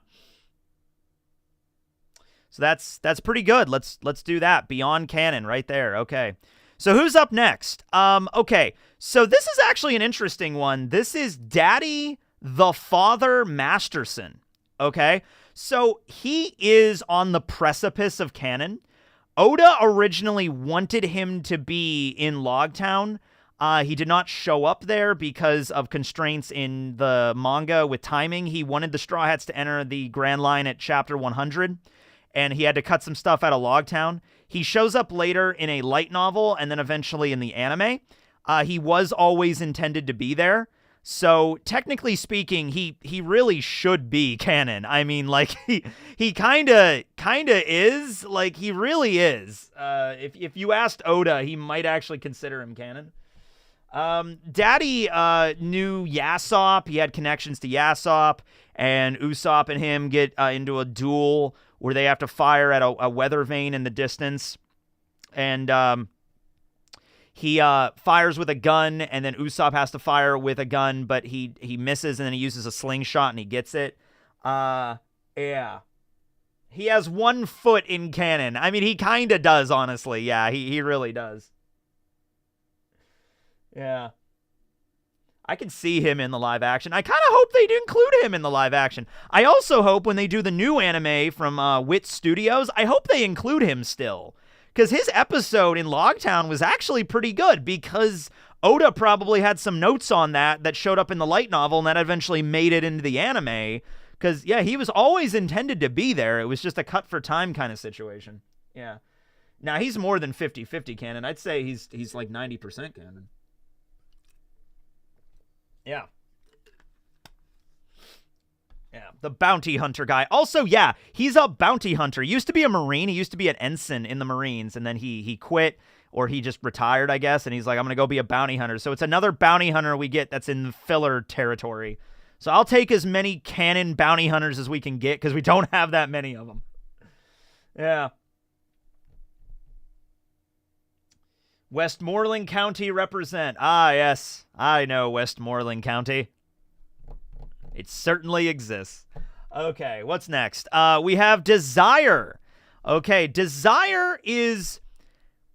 So that's pretty good. Let's do that. Beyond canon right there. Okay. So who's up next? Okay. So this is actually an interesting one. This is Daddy the Father Masterson. Okay. So he is on the precipice of canon. Oda originally wanted him to be in Logtown. He did not show up there because of constraints in the manga with timing. He wanted the Straw Hats to enter the Grand Line at chapter 100, and he had to cut some stuff out of Logtown. He shows up later in a light novel and then eventually in the anime. He was always intended to be there. So technically speaking, he really should be canon. I mean, like, he kind of is. Like, he really is. If you asked Oda, he might actually consider him canon. Daddy knew Yasop. He had connections to Yasop, and Usopp and him get into a duel where they have to fire at a weather vane in the distance. And he fires with a gun, and then Usopp has to fire with a gun, but he misses, and then he uses a slingshot, and he gets it. Yeah. He has one foot in canon. I mean, he kind of does, honestly. Yeah, he really does. Yeah. I can see him in the live action. I kind of hope they include him in the live action. I also hope when they do the new anime from Wit Studios, I hope they include him still. Because his episode in Logtown was actually pretty good, because Oda probably had some notes on that showed up in the light novel, and that eventually made it into the anime. Because, yeah, he was always intended to be there. It was just a cut for time kind of situation. Yeah. Now, he's more than 50-50 canon. I'd say he's like 90% canon. Yeah. Yeah, the bounty hunter guy. Also, yeah, he's a bounty hunter. He used to be a Marine. He used to be an ensign in the Marines, and then he quit, or he just retired, I guess, and he's like, I'm going to go be a bounty hunter. So it's another bounty hunter we get that's in the filler territory. So I'll take as many canon bounty hunters as we can get, because we don't have that many of them. Yeah. Westmoreland County represent. Ah, yes. I know Westmoreland County. It certainly exists. Okay, what's next? We have Desire. Okay, Desire is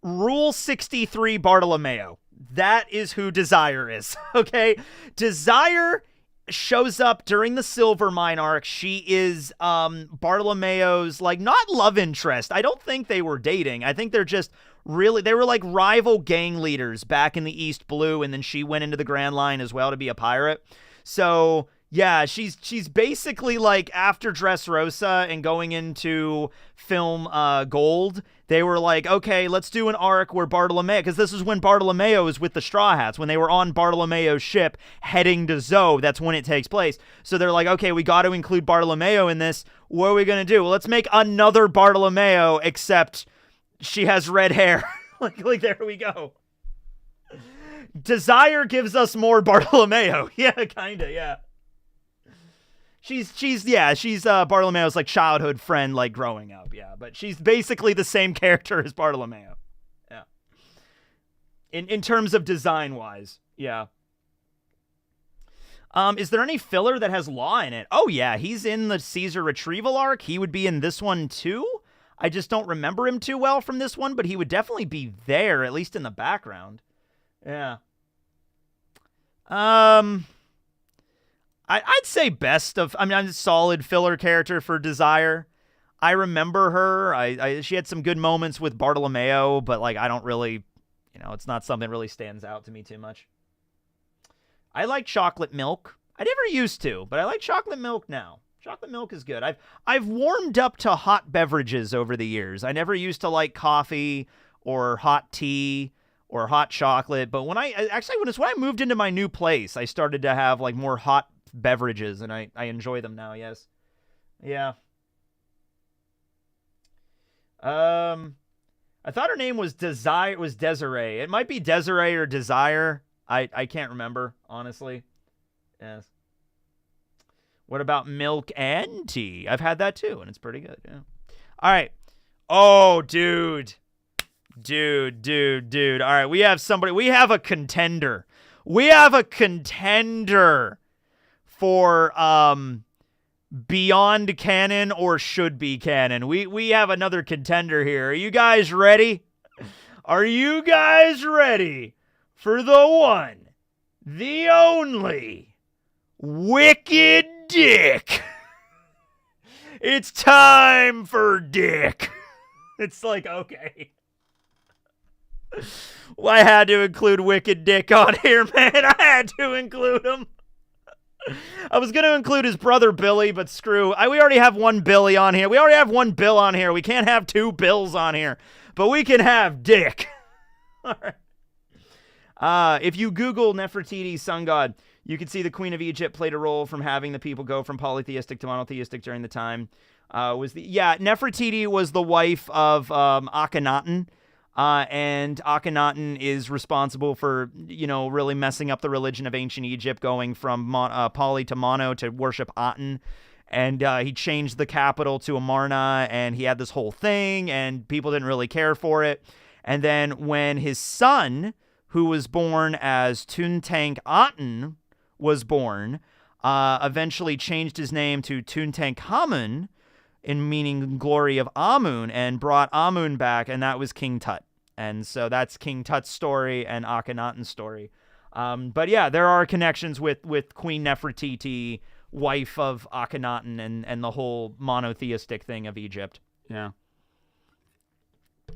Rule 63 Bartolomeo. That is who Desire is. Okay? Desire shows up during the Silver Mine arc. She is Bartolomeo's, like, not love interest. I don't think they were dating. I think they're just really, they were like rival gang leaders back in the East Blue, and then she went into the Grand Line as well to be a pirate. So Yeah, she's basically like after Dressrosa and going into film Gold, they were like, okay, let's do an arc where Bartolomeo, because this is when Bartolomeo is with the Straw Hats, when they were on Bartolomeo's ship heading to Zoe, that's when it takes place. So they're like, okay, we got to include Bartolomeo in this. What are we going to do? Well, let's make another Bartolomeo, except she has red hair. like there we go. Desire gives us more Bartolomeo. Yeah, kind of, yeah. She's Bartolomeo's like childhood friend, like growing up, yeah. But she's basically the same character as Bartolomeo, yeah. In terms of design wise, yeah. Is there any filler that has Law in it? Oh yeah, he's in the Caesar retrieval arc. He would be in this one too. I just don't remember him too well from this one, but he would definitely be there, at least in the background. Yeah. I'd say best of, I'm a solid filler character for Desire. I remember her. She had some good moments with Bartolomeo, but like I don't really, it's not something that really stands out to me too much. I like chocolate milk. I never used to, but I like chocolate milk now. Chocolate milk is good. I've warmed up to hot beverages over the years. I never used to like coffee or hot tea or hot chocolate, but when I moved into my new place, I started to have like more hot beverages, and I enjoy them now. Yes. Yeah. I thought her name was Desiree. It might be Desiree or Desire. I can't remember, honestly. Yes. What about milk and tea? I've had that too, and it's pretty good. Yeah. All right. Oh, dude. All right, we have a contender. We have a contender for beyond canon or should be canon. We have another contender here. Are you guys ready? Are you guys ready for the one, the only, Wicked Dick? It's time for Dick. It's like, okay. Well, I had to include Wicked Dick on here, man. I had to include him. I was going to include his brother Billy, but screw. We already have one Billy on here. We already have one Bill on here. We can't have two Bills on here. But we can have Dick. All right. If you Google Nefertiti, sun god, you can see the Queen of Egypt played a role from having the people go from polytheistic to monotheistic during the time. Nefertiti was the wife of Akhenaten. And Akhenaten is responsible for, really messing up the religion of ancient Egypt, going from poly to mono to worship Aten. And he changed the capital to Amarna, and he had this whole thing, and people didn't really care for it. And then when his son, who was born as Tutankhamun, was born, eventually changed his name to Tutankhamun, in meaning glory of Amun, and brought Amun back, and that was King Tut. And so that's King Tut's story and Akhenaten's story. But yeah, there are connections with Queen Nefertiti, wife of Akhenaten, and the whole monotheistic thing of Egypt. Yeah.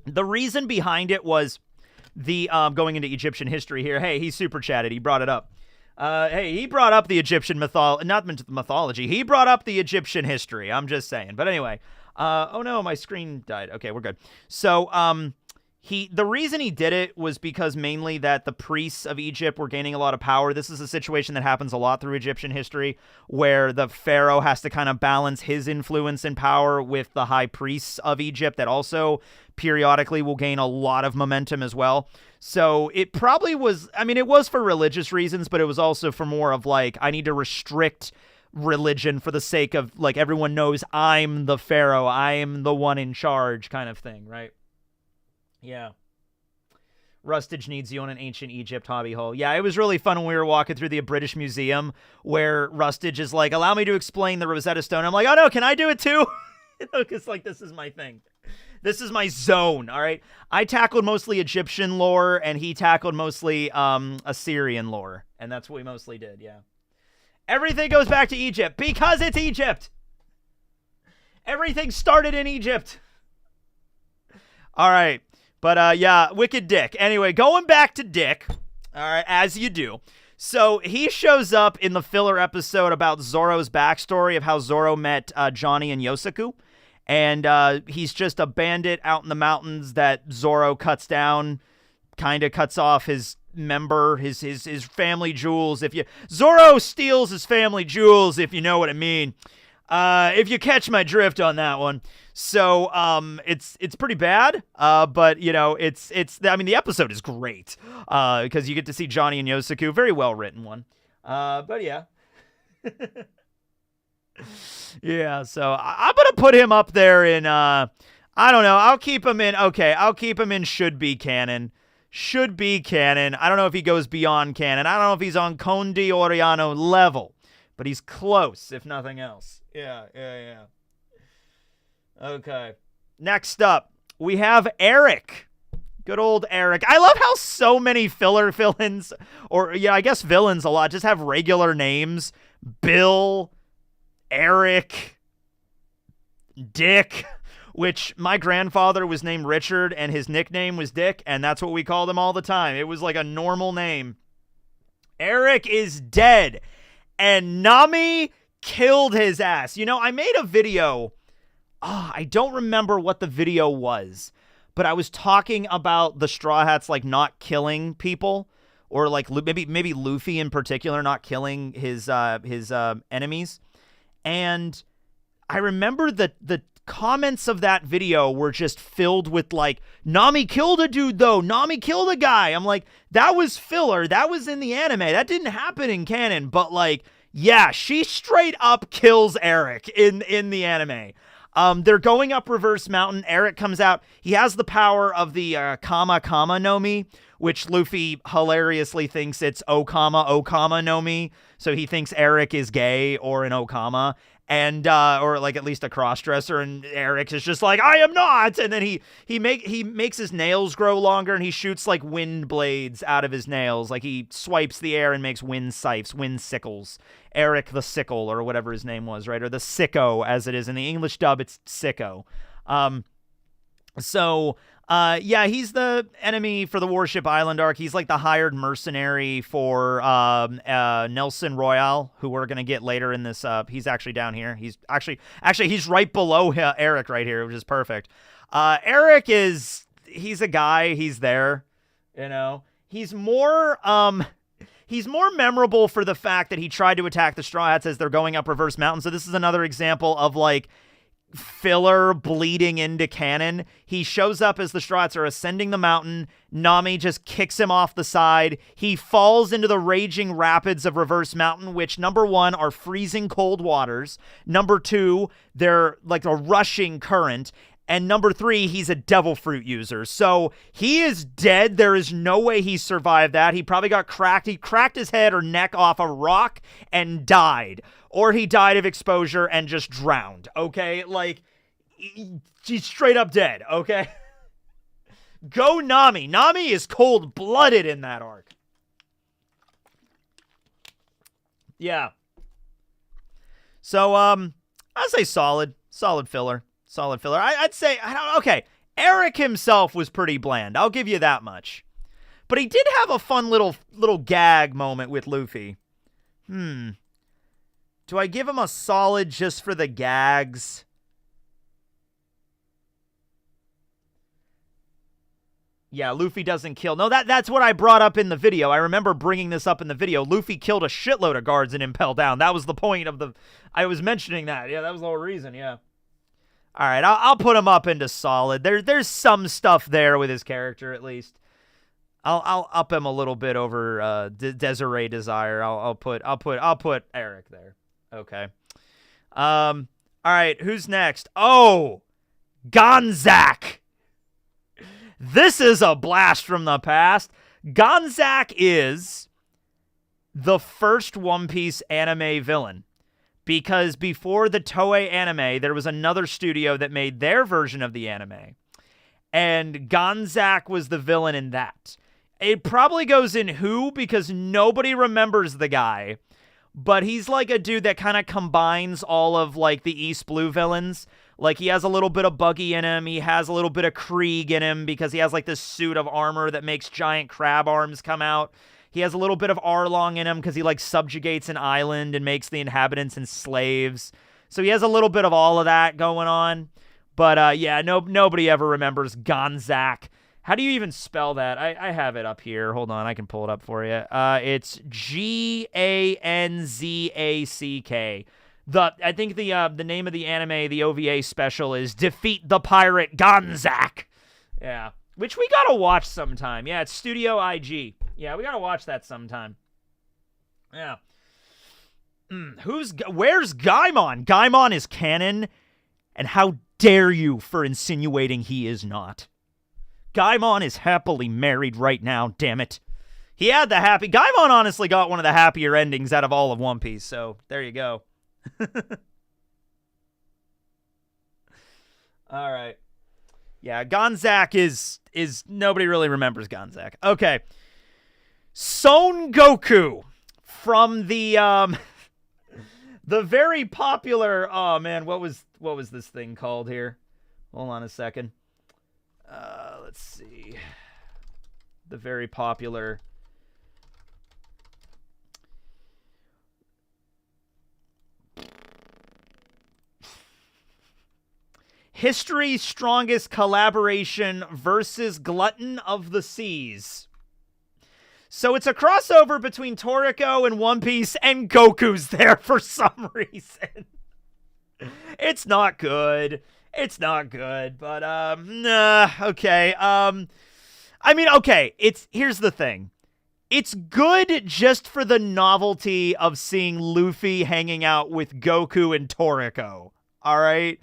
The reason behind it was the going into Egyptian history here. Hey, he super chatted. He brought it up. He brought up the Egyptian mythology. He brought up the Egyptian history. I'm just saying. But anyway, oh no, my screen died. Okay, we're good. So, the reason he did it was because mainly that the priests of Egypt were gaining a lot of power. This is a situation that happens a lot through Egyptian history, where the pharaoh has to kind of balance his influence and power with the high priests of Egypt that also periodically will gain a lot of momentum as well. So it probably was, it was for religious reasons, but it was also for more of like, I need to restrict religion for the sake of like, everyone knows I'm the pharaoh, I am the one in charge kind of thing, right? Yeah. Rustage needs you on an ancient Egypt hobby hole. Yeah, it was really fun when we were walking through the British Museum where Rustage is like, allow me to explain the Rosetta Stone. I'm like, oh no, can I do it too? Because like, this is my thing. This is my zone, all right? I tackled mostly Egyptian lore, and he tackled mostly Assyrian lore. And that's what we mostly did, yeah. Everything goes back to Egypt because it's Egypt. Everything started in Egypt. All right. But, yeah, Wicked Dick. Anyway, going back to Dick, all right, as you do. So he shows up in the filler episode about Zoro's backstory of how Zoro met Johnny and Yosaku. And he's just a bandit out in the mountains that Zoro cuts down, kind of cuts off his member, his family jewels. Zoro steals his family jewels, if you know what I mean. If you catch my drift on that one. So it's pretty bad. But you know, the episode is great. Because you get to see Johnny and Yosaku, very well written one. But yeah. Yeah, so I'm gonna put him up there in I don't know, I'll keep him in should be canon. Should be canon. I don't know if he goes beyond canon. I don't know if he's on Condi Oriano level, but he's close, if nothing else. Yeah. Okay. Next up, we have Eric. Good old Eric. I love how so many filler villains, or yeah, I guess villains a lot, just have regular names. Bill, Eric, Dick, which my grandfather was named Richard and his nickname was Dick, and that's what we called him all the time. It was like a normal name. Eric is dead, and Nami killed his ass. You know, I made a video. I don't remember what the video was, but I was talking about the Straw Hats like not killing people, or like maybe Luffy in particular not killing his enemies. And I remember the comments of that video were just filled with like, Nami killed a dude though, Nami killed a guy. I'm like, that was filler, that was in the anime, that didn't happen in canon. But like, yeah, she straight up kills Eric in the anime. They're going up Reverse Mountain. Eric comes out. He has the power of the Kama Kama no Mi, which Luffy hilariously thinks it's Okama no Mi. So he thinks Eric is gay or an Okama, and or like at least a crossdresser. And Eric is just like, I am not. And then he makes his nails grow longer, and he shoots like wind blades out of his nails. Like he swipes the air and makes wind scythes, wind sickles. Eric the Sickle, or whatever his name was, right? Or the Sicko, as it is in the English dub, it's Sicko. Yeah, he's the enemy for the Warship Island arc. He's like the hired mercenary for Nelson Royale, who we're gonna get later in this. He's actually down here. He's actually he's right below Eric right here, which is perfect. Eric he's a guy. He's there, you know. He's more memorable for the fact that he tried to attack the Straw Hats as they're going up Reverse Mountain. So this is another example of like filler bleeding into canon. He shows up as the Straw Hats are ascending the mountain. Nami just kicks him off the side. He falls into the raging rapids of Reverse Mountain, which, number one, are freezing cold waters. Number two, they're like a rushing current. And number three, he's a devil fruit user. So he is dead. There is no way he survived that. He probably got cracked. He cracked his head or neck off a rock and died. Or he died of exposure and just drowned, okay? Like, he's straight up dead, okay? Go Nami. Nami is cold-blooded in that arc. Yeah. So, I'd say solid. Solid filler. Solid filler. I'd say, okay, Eric himself was pretty bland. I'll give you that much. But he did have a fun little gag moment with Luffy. Do I give him a solid just for the gags? Yeah, Luffy doesn't kill. No, that's what I brought up in the video. I remember bringing this up in the video. Luffy killed a shitload of guards and Impel Down. That was the point of I was mentioning that. Yeah, that was the whole reason, yeah. All right, I'll put him up into solid. There's some stuff there with his character, at least. I'll up him a little bit over Desiree Desire. I'll put Eric there. Okay. All right, who's next? Oh, Gonzack. This is a blast from the past. Gonzack is the first One Piece anime villain. Because before the Toei anime, there was another studio that made their version of the anime. And Gonzack was the villain in that. It probably goes in Who because nobody remembers the guy. But he's like a dude that kind of combines all of like the East Blue villains. Like he has a little bit of Buggy in him. He has a little bit of Krieg in him because he has like this suit of armor that makes giant crab arms come out. He has a little bit of Arlong in him because he like subjugates an island and makes the inhabitants and slaves. So he has a little bit of all of that going on. But yeah, nobody ever remembers Ganzak. How do you even spell that? I have it up here. Hold on, I can pull it up for you. It's Ganzak. I think the name of the anime, the OVA special, is Defeat the Pirate Ganzak. Yeah, which we gotta watch sometime. Yeah, it's Studio IG. Yeah, we gotta watch that sometime. Yeah. Where's Gaimon? Gaimon is canon, and how dare you for insinuating he is not? Gaimon is happily married right now, damn it. He had the happy... Gaimon honestly got one of the happier endings out of all of One Piece, so there you go. All right. Yeah, Ganzak is... Nobody really remembers Ganzak. Okay. Son Goku from the... the very popular... Oh, man, what was this thing called here? Hold on a second. Let's see. The very popular... History's Strongest Collaboration versus Glutton of the Seas. So it's a crossover between Toriko and One Piece, and Goku's there for some reason. It's not good. It's not good, but, nah, okay. I mean, okay, here's the thing. It's good just for the novelty of seeing Luffy hanging out with Goku and Toriko, all right?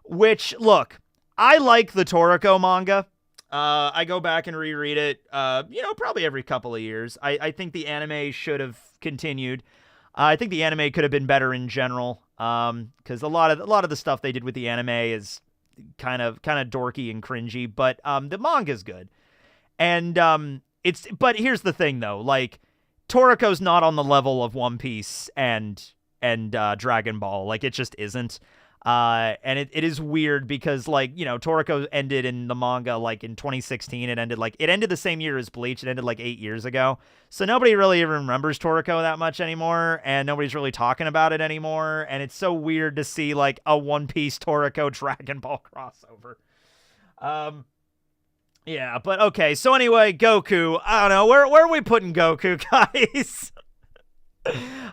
Which, look, I like the Toriko manga. I go back and reread it, probably every couple of years. I think the anime should have continued. I think the anime could have been better in general. Because a lot of the stuff they did with the anime is kind of dorky and cringy, but the manga's good. And but here's the thing though, like Toriko's not on the level of One Piece and Dragon Ball. Like it just isn't. And it is weird because Toriko ended in the manga like in 2016. It ended the same year as Bleach. It ended like 8 years ago. So nobody really even remembers Toriko that much anymore, and nobody's really talking about it anymore. And it's so weird to see like a One Piece Toriko Dragon Ball crossover. Yeah, but okay. So anyway, Goku. I don't know where are we putting Goku, guys.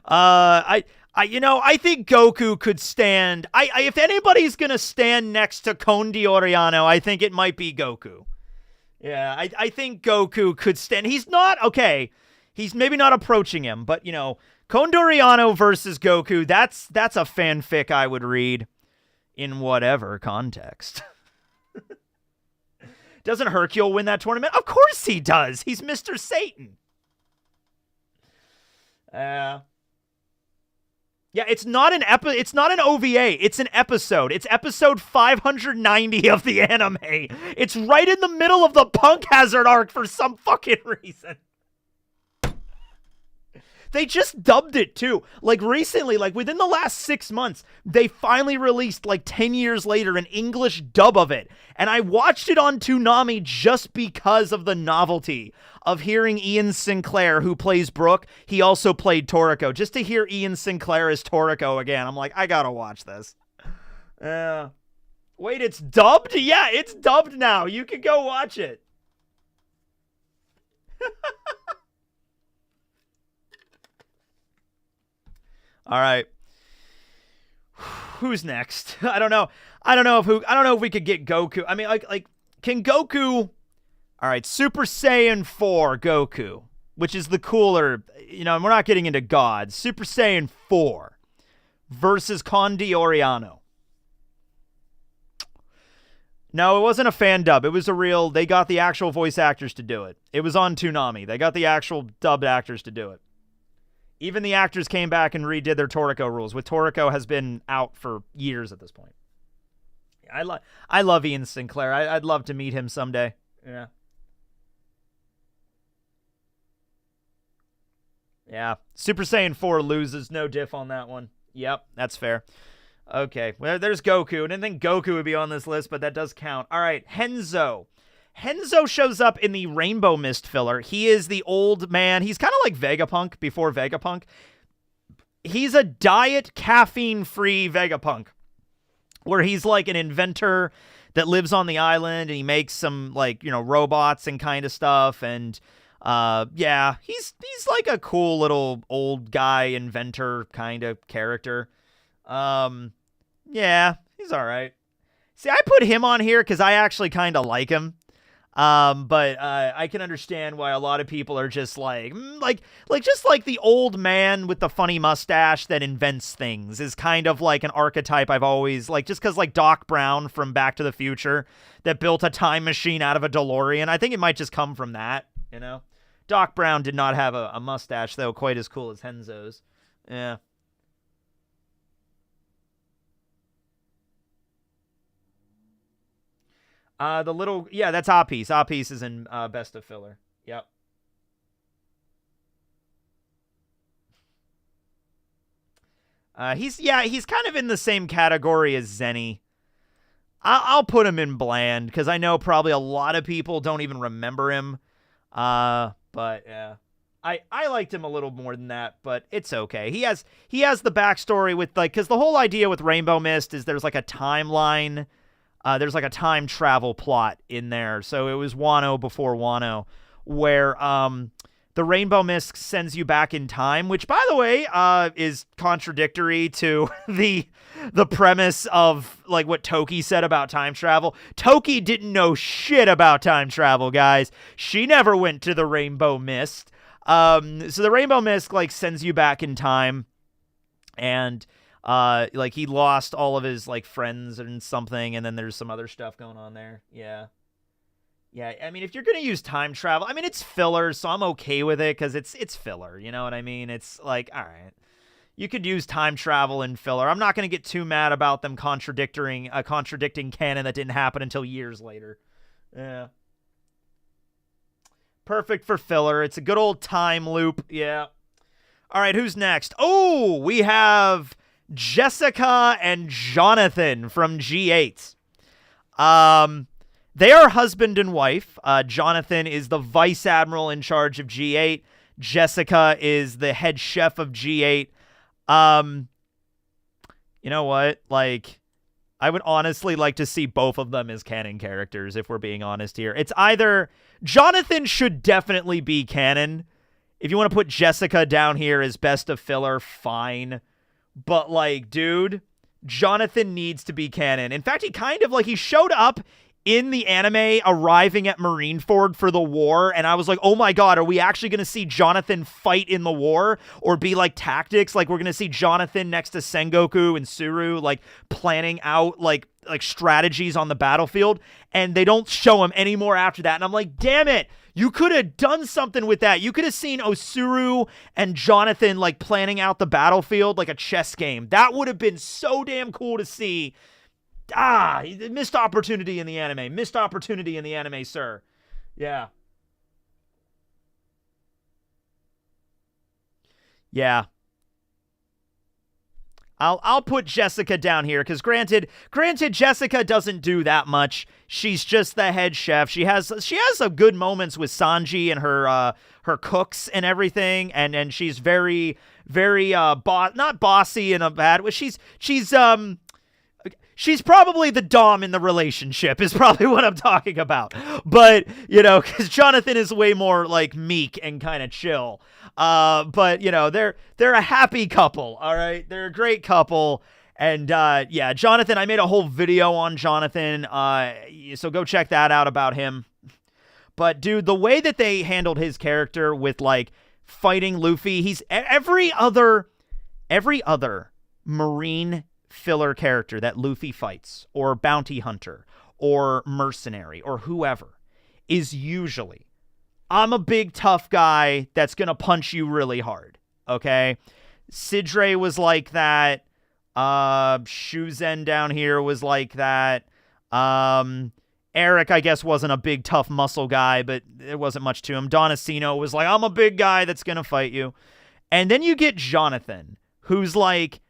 I think Goku could stand. If anybody's gonna stand next to Condi Oriano, I think it might be Goku. Yeah, I think Goku could stand. He's not okay. He's maybe not approaching him, but Condi Oriano versus Goku. That's a fanfic I would read in whatever context. Doesn't Hercule win that tournament? Of course he does. He's Mr. Satan. Yeah, it's not an OVA. It's an episode. It's episode 590 of the anime. It's right in the middle of the Punk Hazard arc for some fucking reason. They just dubbed it too. Like recently, like within the last 6 months, they finally released like 10 years later an English dub of it. And I watched it on Toonami just because of the novelty of hearing Ian Sinclair, who plays Brook. He also played Toriko. Just to hear Ian Sinclair as Toriko again, I'm like, I gotta watch this. Wait, it's dubbed? Yeah, it's dubbed now. You can go watch it. All right. Who's next? I don't know. I don't know if we could get Goku. I mean, like can Goku? All right, Super Saiyan 4 Goku, which is the cooler. We're not getting into gods. Super Saiyan 4 versus Condi Oriano. No, it wasn't a fan dub. It was a real. They got the actual voice actors to do it. It was on Toonami. They got the actual dubbed actors to do it. Even the actors came back and redid their Toriko rules, which Toriko has been out for years at this point. I love Ian Sinclair. I'd love to meet him someday. Yeah. Yeah. Super Saiyan 4 loses. No diff on that one. Yep, that's fair. Okay. Well, there's Goku. I didn't think Goku would be on this list, but that does count. All right. Henzo. Henzo shows up in the Rainbow Mist filler. He is the old man. He's kind of like Vegapunk before Vegapunk. He's a diet caffeine-free Vegapunk, where he's like an inventor that lives on the island, and he makes some, like, you know, robots and kind of stuff. And yeah, he's like a cool little old guy inventor kind of character. Yeah, he's all right. See, I put him on here because I actually kind of like him. But I can understand why a lot of people are just like just like the old man with the funny mustache that invents things is kind of like an archetype I've always like, just because like Doc Brown from Back to the Future that built a time machine out of a DeLorean. I think it might just come from that, you know? Doc Brown did not have a mustache, though, quite as cool as Henzo's. Yeah. That's Apis. Apis is in Best of Filler. Yep. He's kind of in the same category as Zenny. I'll put him in bland because I know probably a lot of people don't even remember him. But yeah, I liked him a little more than that, but it's okay. He has the backstory with, like, because the whole idea with Rainbow Mist is there's like a timeline. There's like a time travel plot in there. So it was Wano before Wano, where the Rainbow Mist sends you back in time, which, by the way, is contradictory to the premise of like what Toki said about time travel. Toki didn't know shit about time travel, guys. She never went to the Rainbow Mist. So the Rainbow Mist like sends you back in time, and like he lost all of his like friends and something, and then there's some other stuff going on there. Yeah. I mean, if you're gonna use time travel, I mean, it's filler, so I'm okay with it because it's filler. You know what I mean? It's like, all right, you could use time travel in filler. I'm not gonna get too mad about them contradicting canon that didn't happen until years later. Yeah. Perfect for filler. It's a good old time loop. Yeah. All right, who's next? Oh, we have Jessica and Jonathan from G8. They are husband and wife. Jonathan is the vice admiral in charge of G8. Jessica is the head chef of G8. You know what? Like, I would honestly like to see both of them as canon characters, if we're being honest here. It's either Jonathan should definitely be canon. If you want to put Jessica down here as best of filler, fine. But, like, dude, Jonathan needs to be canon. In fact, he showed up in the anime arriving at Marineford for the war, and I was like, oh my god, are we actually going to see Jonathan fight in the war? Or be like tactics? Like, we're going to see Jonathan next to Sengoku and Suru, like, planning out, like strategies on the battlefield, and they don't show him anymore after that, and I'm like, damn it! You could have done something with that. You could have seen Osuru and Jonathan, like, planning out the battlefield like a chess game. That would have been so damn cool to see. Missed opportunity in the anime. Missed opportunity in the anime, sir. Yeah. Yeah. I'll put Jessica down here because granted Jessica doesn't do that much. She's just the head chef. She has some good moments with Sanji and her cooks and everything, and she's very not bossy in a bad way. She's probably the dom in the relationship is probably what I'm talking about. But, you know, because Jonathan is way more, like, meek and kind of chill. But, you know, they're a happy couple, all right? They're a great couple. And, yeah, Jonathan, I made a whole video on Jonathan. So go check that out about him. But, dude, the way that they handled his character with, like, fighting Luffy, he's every other Marine filler character that Luffy fights, or bounty hunter, or mercenary, or whoever, is usually, I'm a big tough guy that's gonna punch you really hard, okay? Sidre was like that. Shuzen down here was like that. Eric, I guess, wasn't a big tough muscle guy, but there wasn't much to him. Donacino was like, I'm a big guy that's gonna fight you. And then you get Jonathan, who's like,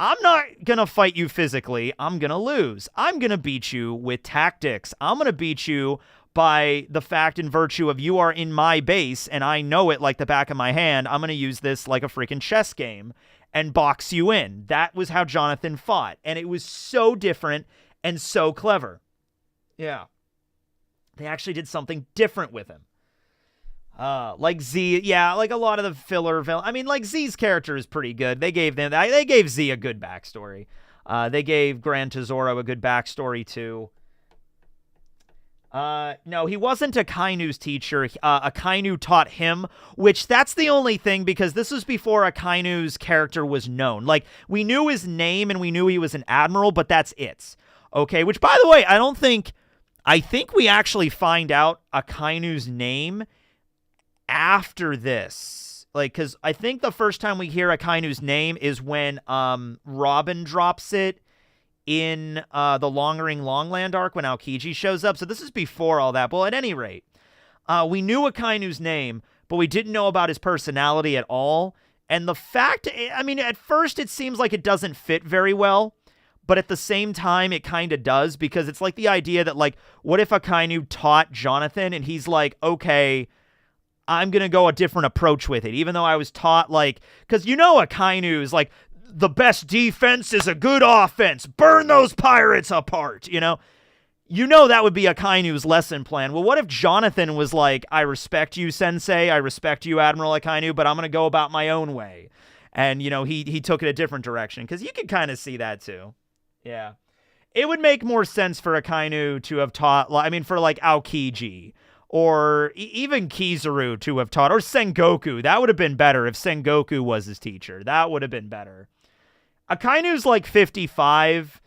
I'm not going to fight you physically. I'm going to lose. I'm going to beat you with tactics. I'm going to beat you by the fact and virtue of you are in my base and I know it like the back of my hand. I'm going to use this like a freaking chess game and box you in. That was how Jonathan fought. And it was so different and so clever. Yeah. They actually did something different with him. Like Z, yeah, like a lot of the filler villain. I mean, like Z's character is pretty good. They gave Z a good backstory. They gave Gran Tesoro a good backstory too. No, he wasn't Akainu's teacher. Akainu taught him, which that's the only thing, because this was before Akainu's character was known. Like, we knew his name and we knew he was an admiral, but that's it. Okay, which, by the way, I think we actually find out Akainu's name after this. Like, because I think the first time we hear Akainu's name is when Robin drops it in the Long Ring Longland arc when Aokiji shows up. So this is before all that. Well, at any rate, we knew Akainu's name, but we didn't know about his personality at all. And the fact, I mean, at first it seems like it doesn't fit very well, but at the same time it kind of does, because it's like the idea that, like, what if Akainu taught Jonathan and he's like, okay, I'm going to go a different approach with it, even though I was taught, like, because you know Akainu is like, the best defense is a good offense. Burn those pirates apart, you know? You know that would be Akainu's lesson plan. Well, what if Jonathan was like, I respect you, Sensei, I respect you, Admiral Akainu, but I'm going to go about my own way. And, you know, he took it a different direction, because you can kind of see that too. Yeah. It would make more sense for Akainu to have taught, I mean, for like Aokiji, or even Kizaru to have taught, or Sengoku. That would have been better if Sengoku was his teacher. That would have been better. Akainu's like 55.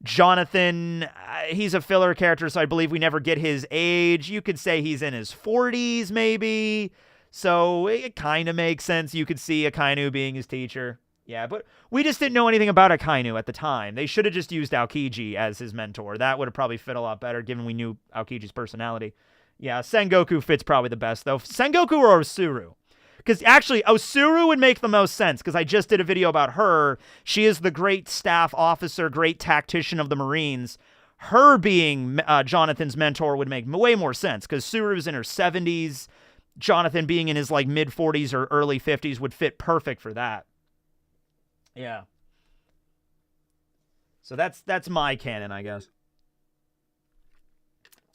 Jonathan, he's a filler character, so I believe we never get his age. You could say he's in his 40s, maybe. So it kind of makes sense. You could see Akainu being his teacher. Yeah, but we just didn't know anything about Akainu at the time. They should have just used Aokiji as his mentor. That would have probably fit a lot better, given we knew Aokiji's personality. Yeah, Sengoku fits probably the best, though. Sengoku or Osuru? Because actually, Osuru would make the most sense, because I just did a video about her. She is the great staff officer, great tactician of the Marines. Her being Jonathan's mentor would make way more sense, because Suru's in her 70s. Jonathan being in his like mid-40s or early 50s would fit perfect for that. Yeah. So that's my canon, I guess.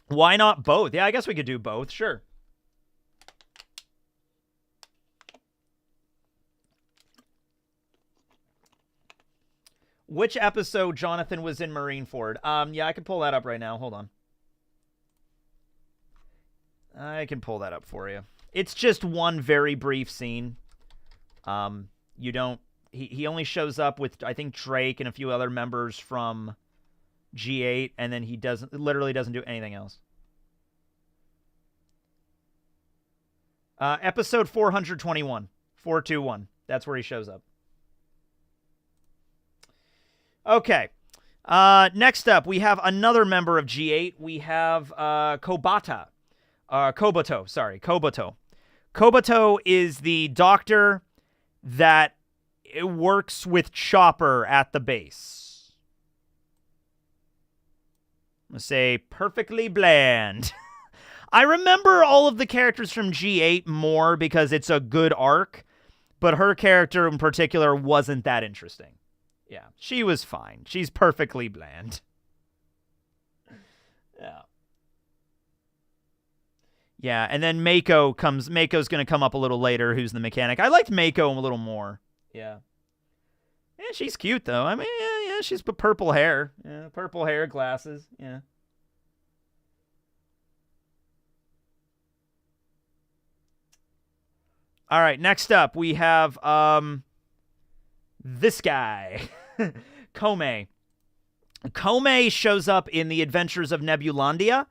Why not both? Yeah, I guess we could do both. Sure. Which episode Jonathan was in Marineford? Yeah, I can pull that up right now. Hold on. I can pull that up for you. It's just one very brief scene. You don't... He only shows up with, I think, Drake and a few other members from G8, and then he literally doesn't do anything else. Episode 421. 421. That's where he shows up. Okay. Next up, we have another member of G8. We have Kobato. Kobato is the doctor that works with Chopper at the base. I'm going to say perfectly bland. I remember all of the characters from G8 more because it's a good arc, but her character in particular wasn't that interesting. Yeah, she was fine. She's perfectly bland. Yeah. Yeah, and then Mako's going to come up a little later, who's the mechanic. I liked Mako a little more. Yeah. Yeah, she's cute, though. I mean, yeah, she's purple hair. Yeah, purple hair, glasses. Yeah. All right, next up, we have this guy, Kome. Kome shows up in The Adventures of Nebulandia,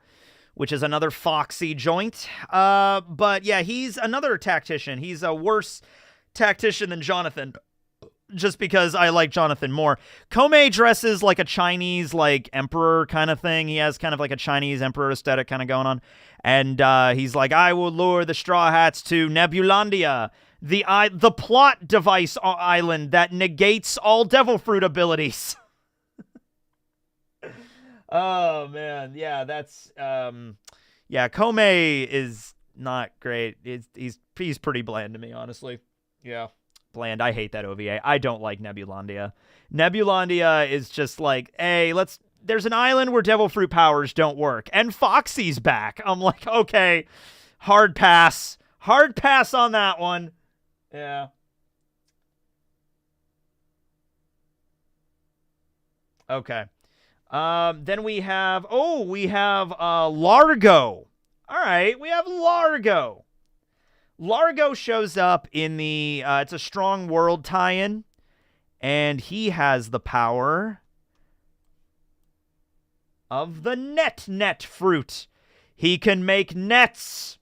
which is another Foxy joint. But yeah, he's another tactician. He's a worse tactician than Jonathan, just because I like Jonathan more. Kome dresses like a Chinese, like, emperor kind of thing. He has kind of like a Chinese emperor aesthetic kind of going on. And he's like, I will lure the Straw Hats to Nebulandia, the plot device island that negates all devil fruit abilities. Oh, man. Yeah, that's... Yeah, Kome is not great. He's pretty bland to me, honestly. Yeah, bland. I hate that OVA. I don't like Nebulandia. Nebulandia is just like, hey, there's an island where devil fruit powers don't work, and Foxy's back. I'm like, okay, hard pass. Hard pass on that one. Yeah. Okay. Then we have Largo. All right, we have Largo. Largo shows up in the it's a Strong World tie-in, and he has the power of the net fruit. He can make nets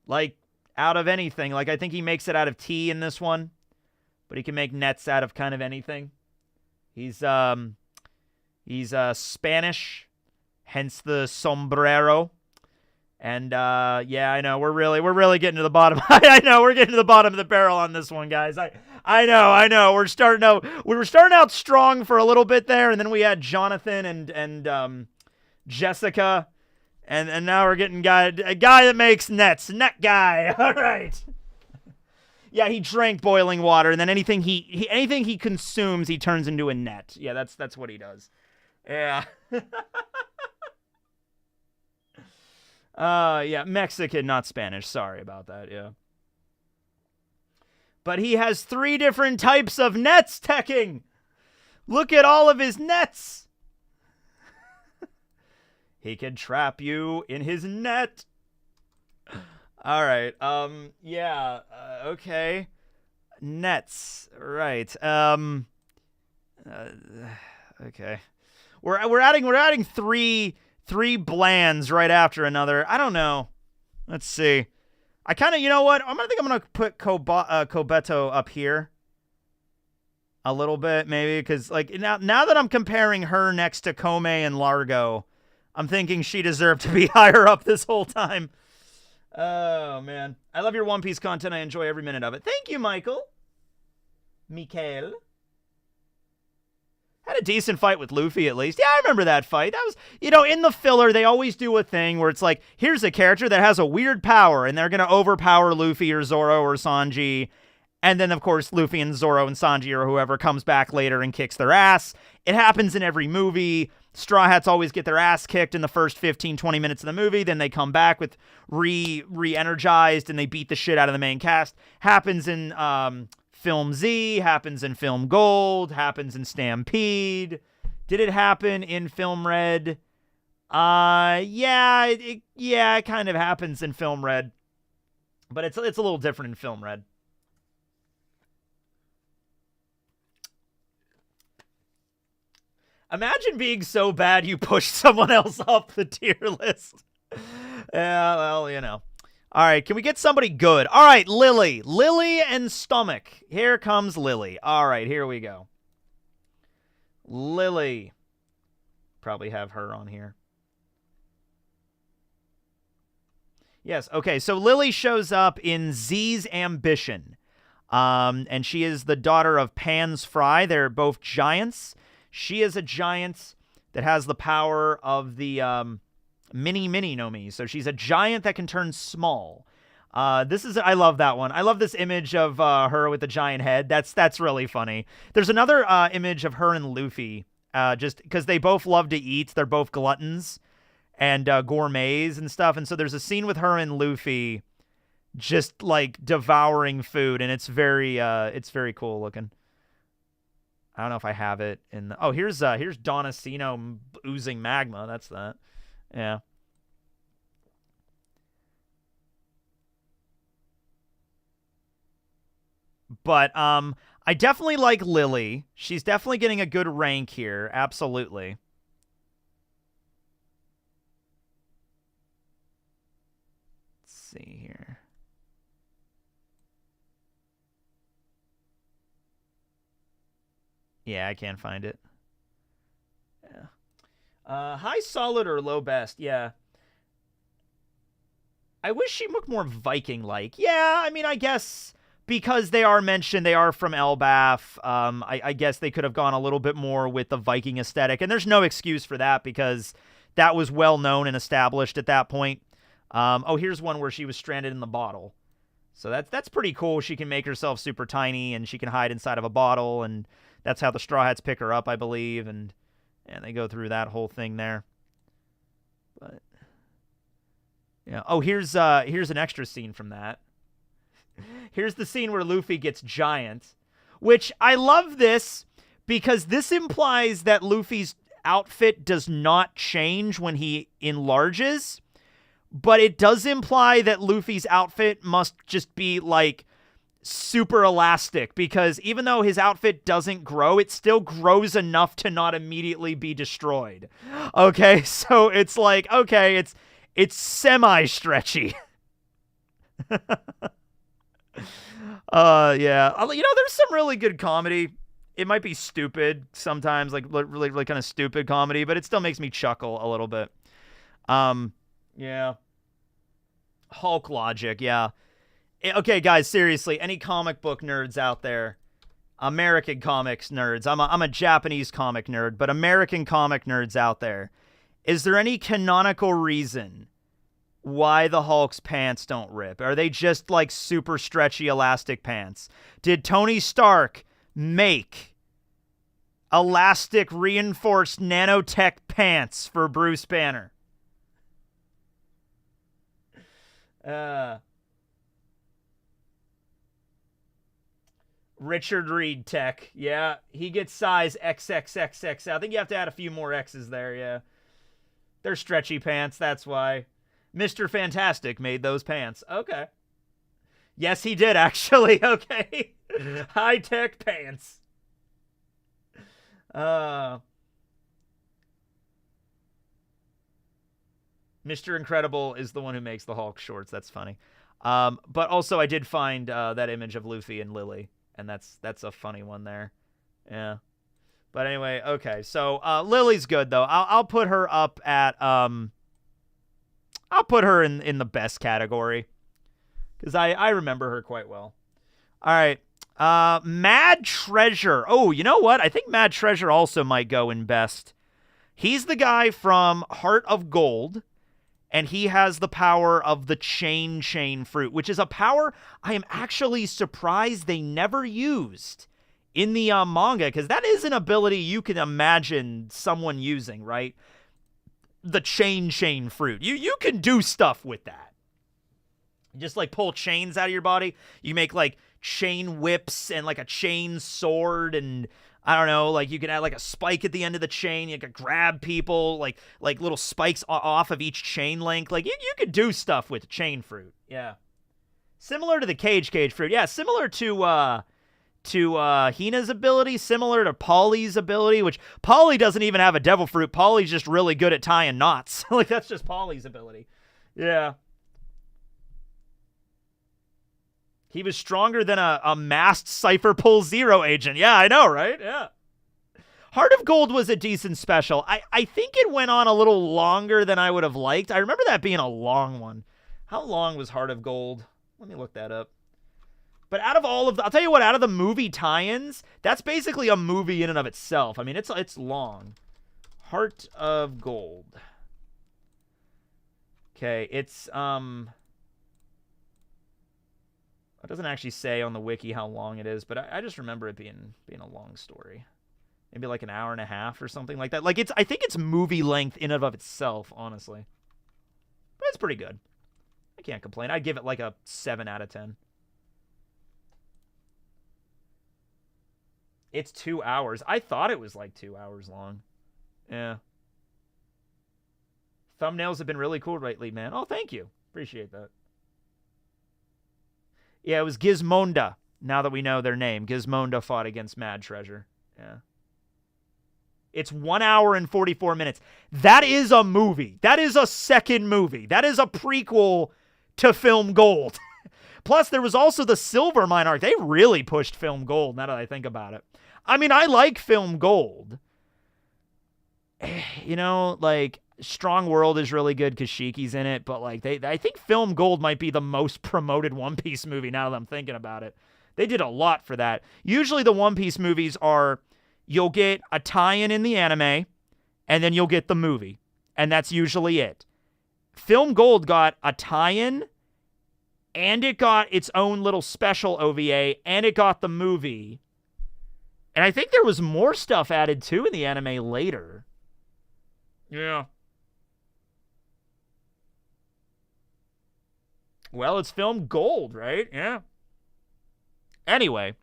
like out of anything. Like I think he makes it out of tea in this one, but he can make nets out of kind of anything. He's Spanish, hence the sombrero. And yeah, I know we're really getting to the bottom. I know we're getting to the bottom of the barrel on this one, guys. I know. We were starting out strong for a little bit there, and then we had Jonathan and Jessica, and now we're getting a guy that makes nets, net guy. All right. Yeah, he drank boiling water, and then anything he consumes, he turns into a net. Yeah, that's what he does. Yeah. Yeah, Mexican, not Spanish. Sorry about that, yeah. But he has 3 different types of nets, Tekking. Look at all of his nets. He can trap you in his net. All right, yeah, okay. Nets, right. Okay. We're adding three blands right after another. I don't know. Let's see. I kind of, you know what? I'm gonna put Kobeto up here a little bit, maybe, because like now that I'm comparing her next to Kome and Largo, I'm thinking she deserved to be higher up this whole time. Oh man, I love your One Piece content. I enjoy every minute of it. Thank you, Michael. Had a decent fight with Luffy, at least. Yeah, I remember that fight. That was, in the filler, they always do a thing where it's like, here's a character that has a weird power, and they're going to overpower Luffy or Zoro or Sanji. And then, of course, Luffy and Zoro and Sanji or whoever comes back later and kicks their ass. It happens in every movie. Straw Hats always get their ass kicked in the first 15, 20 minutes of the movie. Then they come back with re-energized, and they beat the shit out of the main cast. Happens in Film Z, happens in Film Gold, happens in Stampede. Did it happen in Film Red? Yeah, it kind of happens in Film Red. But it's a little different in Film Red. Imagine being so bad you pushed someone else up the tier list. Yeah, well, All right, can we get somebody good? All right, Lily. Lily and Stomach. Here comes Lily. All right, here we go. Lily. Probably have her on here. Yes, okay, so Lily shows up in Z's Ambition. And she is the daughter of Pan's Fry. They're both giants. She is a giant that has the power of the mini no mi. So she's a giant that can turn small. I love that one. I love this image of her with the giant head. That's really funny. There's another image of her and Luffy, just because they both love to eat. They're both gluttons and gourmets and stuff. And so there's a scene with her and Luffy just like devouring food, and it's very cool looking. I don't know if I have it in the... Oh, here's Donacino oozing magma. That's that. Yeah. But I definitely like Lily. She's definitely getting a good rank here. Absolutely. Let's see here. Yeah, I can't find it. Yeah. High solid or low best? Yeah. I wish she looked more Viking-like. Yeah, I mean, I guess because they are mentioned, they are from Elbaf. I guess they could have gone a little bit more with the Viking aesthetic, and there's no excuse for that because that was well known and established at that point. Oh, here's one where she was stranded in the bottle. So that's pretty cool. She can make herself super tiny, and she can hide inside of a bottle, and that's how the Straw Hats pick her up, I believe, and they go through that whole thing there. But yeah. Oh, here's an extra scene from that. Here's the scene where Luffy gets giant, which I love this because this implies that Luffy's outfit does not change when he enlarges. But it does imply that Luffy's outfit must just be, like, super elastic, because even though his outfit doesn't grow, it still grows enough to not immediately be destroyed. Okay, so it's like, okay, it's semi-stretchy. Yeah. You know, there's some really good comedy. It might be stupid sometimes, like, really, really kind of stupid comedy, but it still makes me chuckle a little bit. Yeah. Hulk logic, yeah. Okay, guys, seriously, any comic book nerds out there, American comics nerds, I'm a Japanese comic nerd, but American comic nerds out there, is there any canonical reason why the Hulk's pants don't rip? Are they just, like, super stretchy elastic pants? Did Tony Stark make elastic reinforced nanotech pants for Bruce Banner? Richard Reed tech. Yeah, he gets size XXXX. I think you have to add a few more X's there, yeah. They're stretchy pants, that's why. Mr. Fantastic made those pants. Okay. Yes, he did, actually. Okay. High-tech pants. Mr. Incredible is the one who makes the Hulk shorts. That's funny. But also, I did find that image of Luffy and Lily, and that's a funny one there. Yeah. But anyway, okay. So Lily's good though. I'll put her up at I'll put her in the best category because I remember her quite well. All right. Mad Treasure. Oh, you know what? I think Mad Treasure also might go in best. He's the guy from Heart of Gold. And he has the power of the chain fruit, which is a power I am actually surprised they never used in the manga, because that is an ability you can imagine someone using, right? The chain fruit. You can do stuff with that. Just like pull chains out of your body. You make like chain whips and like a chain sword, and I don't know, like you can add like a spike at the end of the chain. You could grab people, like little spikes off of each chain link. Like you could do stuff with chain fruit. Yeah. Similar to the cage fruit. Yeah, similar to Hina's ability, similar to Polly's ability, which Polly doesn't even have a devil fruit. Polly's just really good at tying knots. Like that's just Polly's ability. Yeah. He was stronger than a masked Cypher Pull Zero agent. Yeah, I know, right? Yeah. Heart of Gold was a decent special. I think it went on a little longer than I would have liked. I remember that being a long one. How long was Heart of Gold? Let me look that up. But out of all of the, I'll tell you what, out of the movie tie-ins, that's basically a movie in and of itself. I mean, it's long. Heart of Gold. Okay, it's it doesn't actually say on the wiki how long it is, but I just remember it being a long story. Maybe like an hour and a half or something like that. Like I think it's movie length in and of itself, honestly. But it's pretty good. I can't complain. I'd give it like a 7 out of 10. It's 2 hours. I thought it was like 2 hours long. Yeah. Thumbnails have been really cool lately, man. Oh, thank you. Appreciate that. Yeah, it was Gizmonda, now that we know their name. Gizmonda fought against Mad Treasure. Yeah. It's 1 hour and 44 minutes. That is a movie. That is a second movie. That is a prequel to Film Gold. Plus, there was also the Silver Mine arc. They really pushed Film Gold, now that I think about it. I mean, I like Film Gold. You know, like, Strong World is really good because Shiki's in it, but like I think Film Gold might be the most promoted One Piece movie now that I'm thinking about it. They did a lot for that. Usually the One Piece movies are, you'll get a tie-in in the anime, and then you'll get the movie. and that's usually it. Film Gold got a tie-in, and it got its own little special OVA, and it got the movie. And I think there was more stuff added too in the anime later. Yeah. Well, it's Film Gold, right? Yeah. Anyway,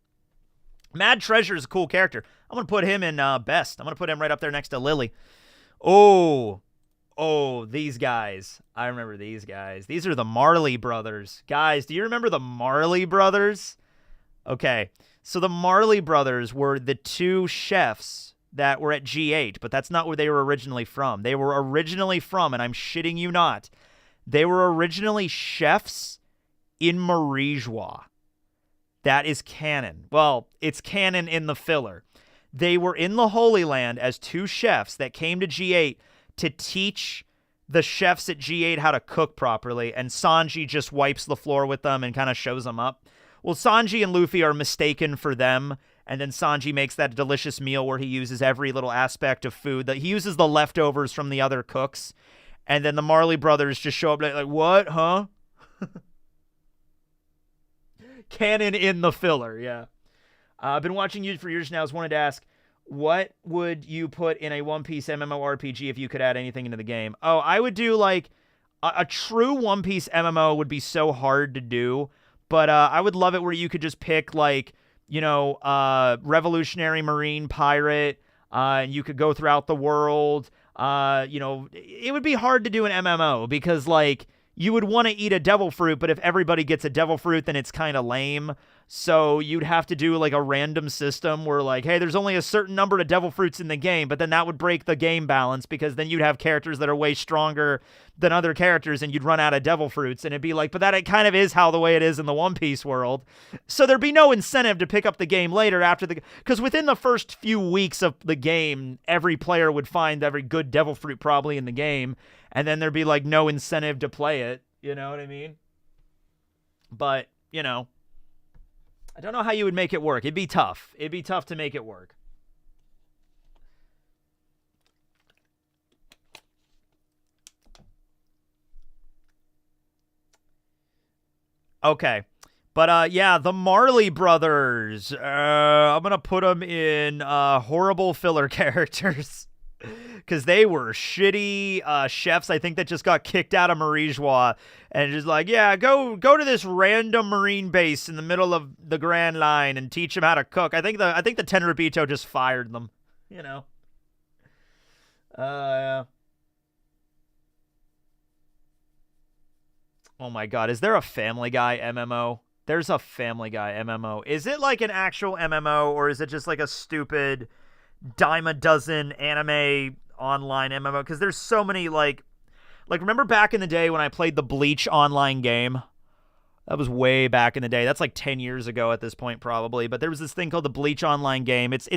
Mad Treasure is a cool character. I'm going to put him in best. I'm going to put him right up there next to Lily. Oh, these guys. I remember these guys. These are the Marley brothers. Guys, do you remember the Marley brothers? Okay, so the Marley brothers were the two chefs that were at G8, but that's not where they were originally from. They were originally from, and I'm shitting you not, they were originally chefs in Marijois. That is canon. Well, it's canon in the filler. They were in the Holy Land as two chefs that came to G8 to teach the chefs at G8 how to cook properly, and Sanji just wipes the floor with them and kind of shows them up. Well, Sanji and Luffy are mistaken for them, and then Sanji makes that delicious meal where he uses every little aspect of food. He uses the leftovers from the other cooks, and then the Marley brothers just show up like, what, huh? Canon in the filler, yeah. I've been watching you for years now. I was wanted to ask, what would you put in a One Piece MMORPG if you could add anything into the game? Oh, I would do like a true One Piece MMO would be so hard to do, but I would love it where you could just pick like, Revolutionary Marine Pirate, and you could go throughout the world. It would be hard to do an MMO because like you would want to eat a devil fruit, but if everybody gets a devil fruit, then it's kind of lame. So you'd have to do like a random system where like, hey, there's only a certain number of devil fruits in the game, but then that would break the game balance because then you'd have characters that are way stronger than other characters and you'd run out of devil fruits. And it'd be like, but that it kind of is how the way it is in the One Piece world. So there'd be no incentive to pick up the game later because within the first few weeks of the game, every player would find every good devil fruit probably in the game. And then there'd be like no incentive to play it. You know what I mean? But, I don't know how you would make it work. It'd be tough. It'd be tough to make it work. Okay. But, yeah, the Marley brothers. I'm going to put them in horrible filler characters. Because they were shitty chefs, I think, that just got kicked out of Marijois and just like, yeah, go to this random marine base in the middle of the Grand Line and teach them how to cook. I think the Tenryubito just fired them, Yeah. Oh my God, is there a Family Guy MMO? There's a Family Guy MMO. Is it like an actual MMO or is it just like a stupid dime a dozen anime online MMO? Because there's so many like remember back in the day when I played the Bleach online game? That was way back in the day. That's like 10 years ago at this point probably. But there was this thing called the Bleach online game. It's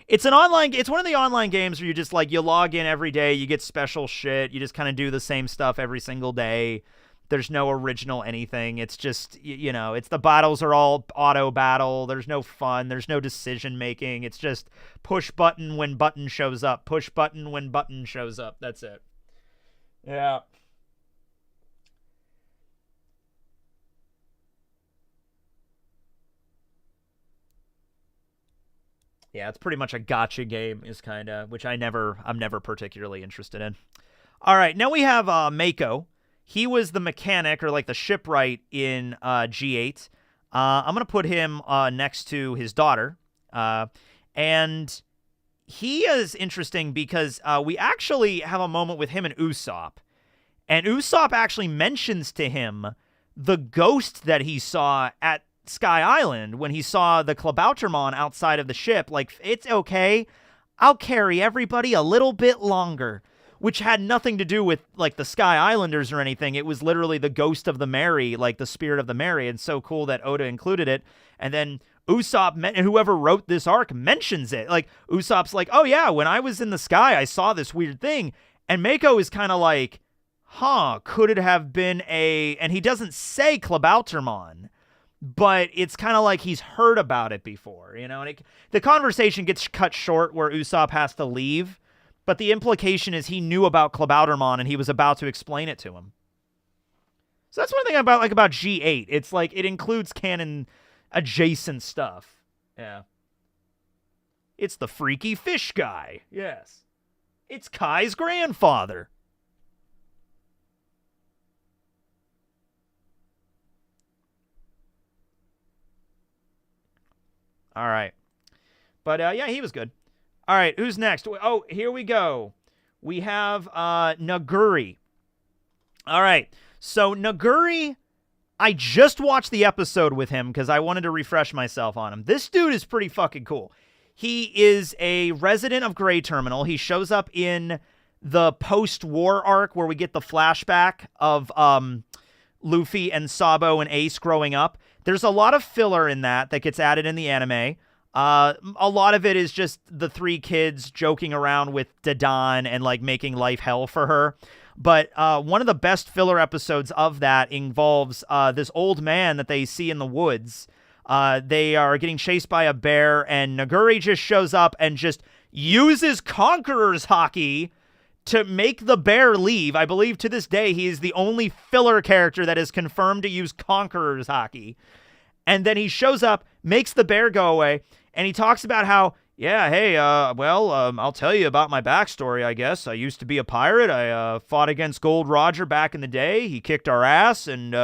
an online. It's one of the online games where you just like you log in every day, you get special shit, you just kind of do the same stuff every single day. There's no original anything. It's just, it's the battles are all auto battle. There's no fun. There's no decision making. It's just push button when button shows up. Push button when button shows up. That's it. Yeah. Yeah, it's pretty much a gotcha game is kind of, which I'm never particularly interested in. All right, now we have Mako. He was the mechanic or like the shipwright in G8. I'm going to put him next to his daughter. And he is interesting because we actually have a moment with him and Usopp. And Usopp actually mentions to him the ghost that he saw at Sky Island when he saw the Klabautermon outside of the ship. Like, it's okay. I'll carry everybody a little bit longer. Which had nothing to do with, like, the Sky Islanders or anything. It was literally the ghost of the Mary, like, the spirit of the Mary. And so cool that Oda included it. And then Usopp, and whoever wrote this arc, mentions it. Like, Usopp's like, oh, yeah, when I was in the sky, I saw this weird thing. And Mako is kind of like, could it have been a... And he doesn't say Klabautermon, but it's kind of like he's heard about it before, And the conversation gets cut short where Usopp has to leave. But the implication is he knew about Klabautermann and he was about to explain it to him. So that's one thing about G8. It's like it includes canon adjacent stuff. Yeah. It's the freaky fish guy. Yes. It's Kai's grandfather. All right. But yeah, he was good. All right, who's next? Oh, here we go. We have Naguri. All right. So Naguri, I just watched the episode with him because I wanted to refresh myself on him. This dude is pretty fucking cool. He is a resident of Grey Terminal. He shows up in the post-war arc where we get the flashback of Luffy and Sabo and Ace growing up. There's a lot of filler in that gets added in the anime. A lot of it is just the three kids joking around with Dadan and like making life hell for her. But one of the best filler episodes of that involves this old man that they see in the woods. They are getting chased by a bear, and Naguri just shows up and just uses Conqueror's Hockey to make the bear leave. I believe to this day he is the only filler character that is confirmed to use Conqueror's Hockey. And then he shows up, makes the bear go away, and he talks about how, yeah, hey, I'll tell you about my backstory, I guess. I used to be a pirate. I fought against Gold Roger back in the day. He kicked our ass, and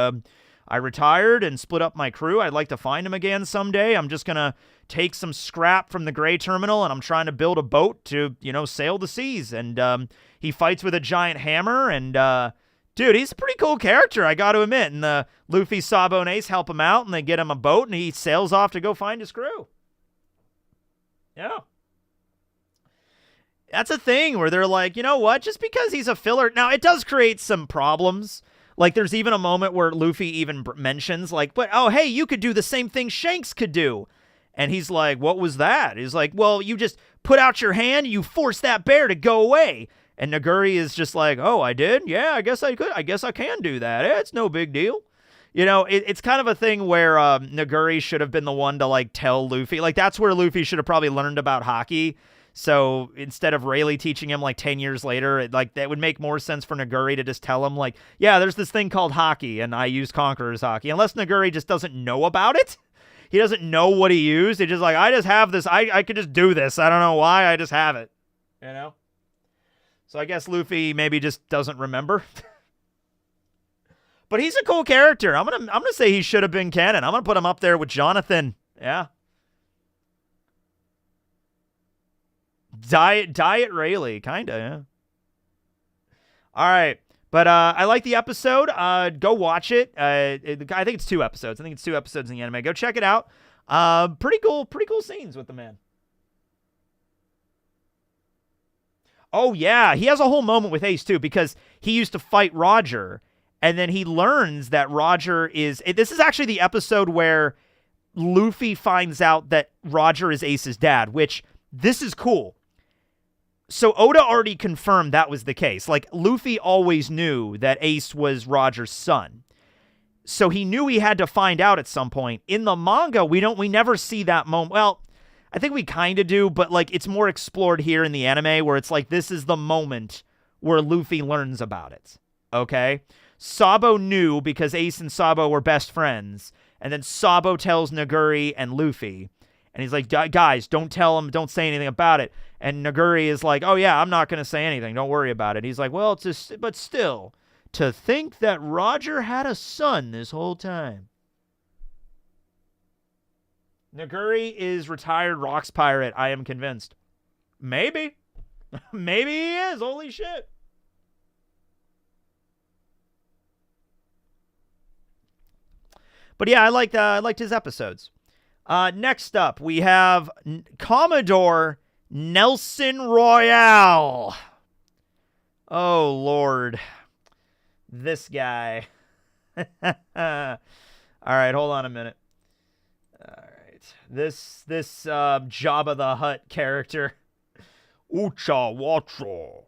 I retired and split up my crew. I'd like to find him again someday. I'm just going to take some scrap from the Grey Terminal, and I'm trying to build a boat to, sail the seas. And he fights with a giant hammer, and dude, he's a pretty cool character, I got to admit. And Luffy, Sabo, and Ace help him out, and they get him a boat, and he sails off to go find his crew. Yeah. That's a thing where they're like, you know what? Just because he's a filler. Now, it does create some problems. Like, there's even a moment where Luffy even mentions, like, but, oh, hey, you could do the same thing Shanks could do. And he's like, what was that? He's like, well, you just put out your hand, you force that bear to go away. And Naguri is just like, oh, I did? Yeah, I guess I could. I guess I can do that. It's no big deal. It's kind of a thing where Naguri should have been the one to, like, tell Luffy. Like, that's where Luffy should have probably learned about hockey. So instead of Rayleigh teaching him, like, 10 years later, that would make more sense for Naguri to just tell him, like, yeah, there's this thing called hockey, and I use Conqueror's Hockey. Unless Naguri just doesn't know about it. He doesn't know what he used. He's just like, I just have this. I could just do this. I don't know why. I just have it. So I guess Luffy maybe just doesn't remember. But he's a cool character. I'm gonna say he should have been canon. I'm gonna put him up there with Jonathan. Yeah. Diet Rayleigh, kinda, yeah. All right. But I like the episode. Go watch it. I think it's 2 episodes. I think it's 2 episodes in the anime. Go check it out. Pretty cool scenes with the man. Oh, yeah. He has a whole moment with Ace, too, because he used to fight Roger, and then he learns that Roger is... This is actually the episode where Luffy finds out that Roger is Ace's dad, which, this is cool. So Oda already confirmed that was the case. Like, Luffy always knew that Ace was Roger's son. So he knew he had to find out at some point. In the manga, we never see that moment. Well, I think we kind of do, but like it's more explored here in the anime where it's like this is the moment where Luffy learns about it. Okay? Sabo knew because Ace and Sabo were best friends. And then Sabo tells Naguri and Luffy. And he's like, guys, don't tell him, don't say anything about it. And Naguri is like, oh yeah, I'm not going to say anything. Don't worry about it. He's like, well, but still, to think that Roger had a son this whole time. Naguri is retired rocks pirate, I am convinced. Maybe. Maybe he is. Holy shit. But yeah, I liked his episodes. Next up, we have Commodore Nelson Royale. Oh, Lord. This guy. All right, hold on a minute. All right. This Jabba the Hutt character. Ucha Wacho.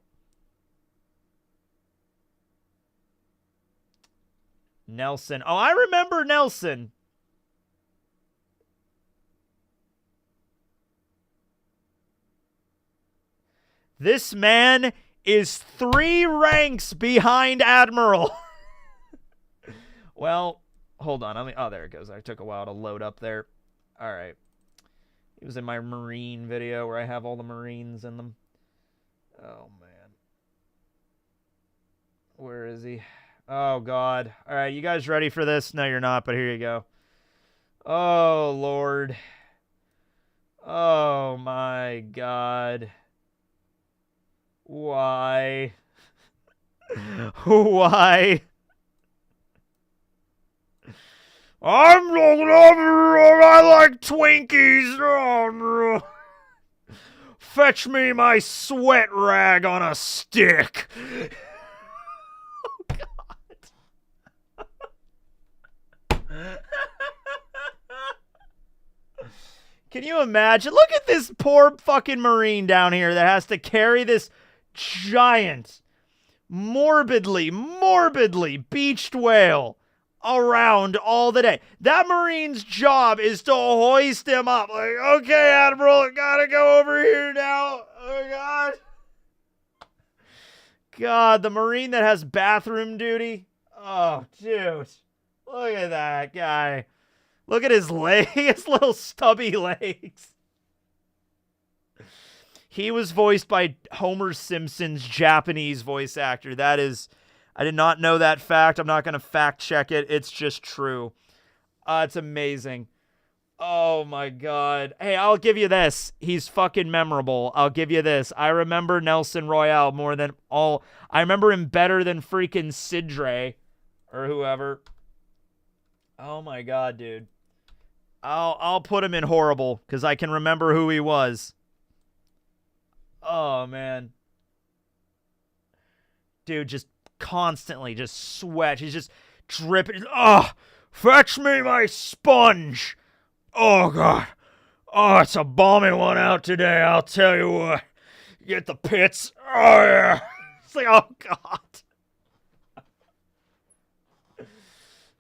Nelson. Oh, I remember Nelson. This man is 3 ranks behind Admiral. Well, hold on. Oh, there it goes. I took a while to load up there. All right. He was in my Marine video where I have all the Marines in them. Oh, man. Where is he? Oh, God. All right, you guys ready for this? No, you're not, but here you go. Oh, Lord. Oh, my God. Why? Why? I like Twinkies. Oh, fetch me my sweat rag on a stick. Oh, God. Can you imagine? Look at this poor fucking Marine down here that has to carry this giant, morbidly beached whale around all the day. That Marine's job is to hoist him up. Like, okay, Admiral, I gotta go over here now. Oh, God. God, the Marine that has bathroom duty. Oh, dude. Look at that guy. Look at his legs, his little stubby legs. He was voiced by Homer Simpson's Japanese voice actor. That is... I did not know that fact. I'm not going to fact check it. It's just true. It's amazing. Oh, my God. Hey, I'll give you this. He's fucking memorable. I'll give you this. I remember Nelson Royale more than all. I remember him better than freaking Sidre or whoever. Oh, my God, dude. I'll put him in horrible because I can remember who he was. Oh, man. Dude, just constantly just sweat. He's just dripping. Oh, fetch me my sponge. Oh, God. Oh, it's a balmy one out today, I'll tell you what. Get the pits. Oh, yeah. It's like, oh, God.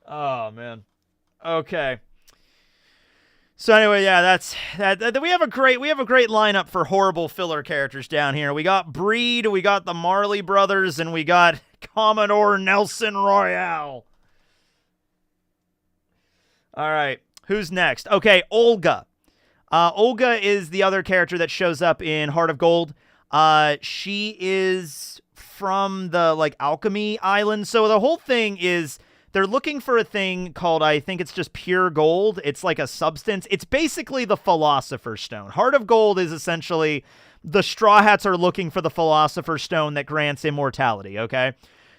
Oh, man. Okay. So anyway, yeah, that's that. We have a great lineup for horrible filler characters down here. We got Breed, we got the Marley Brothers, and we got Commodore Nelson Royale. All right, who's next? Okay, Olga. Olga is the other character that shows up in Heart of Gold. She is from the alchemy island. So the whole thing is they're looking for a thing called, I think it's just pure gold. It's like a substance. It's basically the Philosopher's Stone. Heart of Gold is essentially the Straw Hats are looking for the Philosopher's Stone that grants immortality, okay?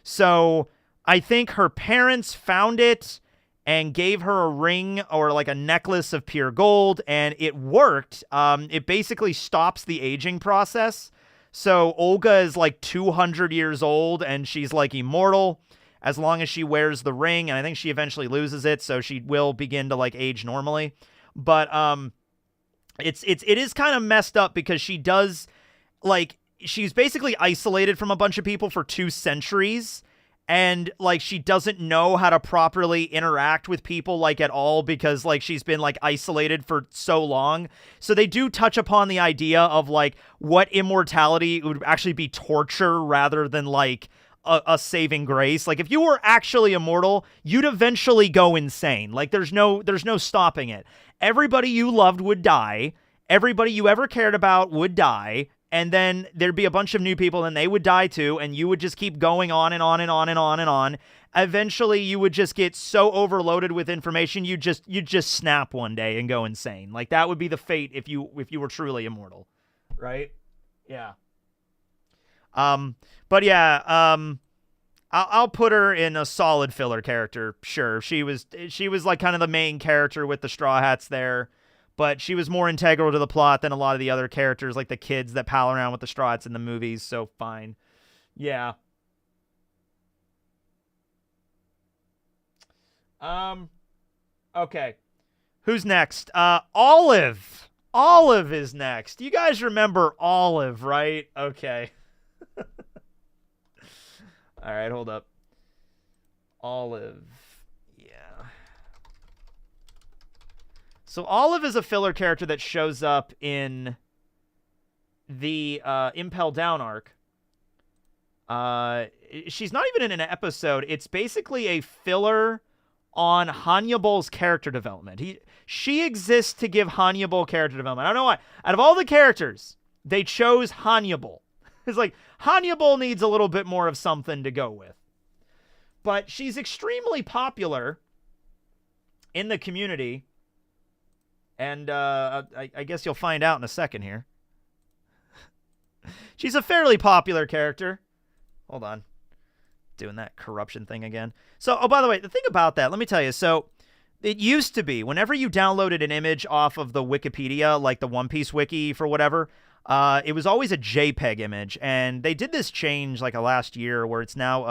So I think her parents found it and gave her a ring or a necklace of pure gold, and it worked. It basically stops the aging process. So Olga is 200 years old, and she's immortal as long as she wears the ring, and I think she eventually loses it, so she will begin to age normally. But it is kind of messed up because she does she's basically isolated from a bunch of people for 2 centuries, and she doesn't know how to properly interact with people at all because she's been isolated for so long. So they do touch upon the idea of what immortality would actually be torture rather than a saving grace. If you were actually immortal, you'd eventually go insane. There's no stopping it. Everybody you loved would die. Everybody you ever cared about would die. And then there'd be a bunch of new people and they would die too. And you would just keep going on and on and on and on and on. Eventually you would just get so overloaded with information. You'd just snap one day and go insane. That would be the fate if you were truly immortal. Right? Yeah. But yeah, I'll put her in a solid filler character. Sure. She was kind of the main character with the Straw Hats there, but she was more integral to the plot than a lot of the other characters, the kids that pal around with the Straw Hats in the movies. So fine. Yeah. Okay. Who's next? Olive. Olive is next. You guys remember Olive, right? Okay. All right, hold up. Olive. Yeah. So Olive is a filler character that shows up in the Impel Down arc. She's not even in an episode. It's basically a filler on Hannibal's character development. She exists to give Hannibal character development. I don't know why. Out of all the characters, they chose Hannibal. It's like, Hannibal needs a little bit more of something to go with. But she's extremely popular in the community. And I guess you'll find out in a second here. She's a fairly popular character. Hold on. Doing that corruption thing again. So, oh, by the way, the thing about that, let me tell you. So, it used to be, whenever you downloaded an image off of the Wikipedia, like the One Piece wiki for whatever, it was always a JPEG image. And they did this change like last year where it's now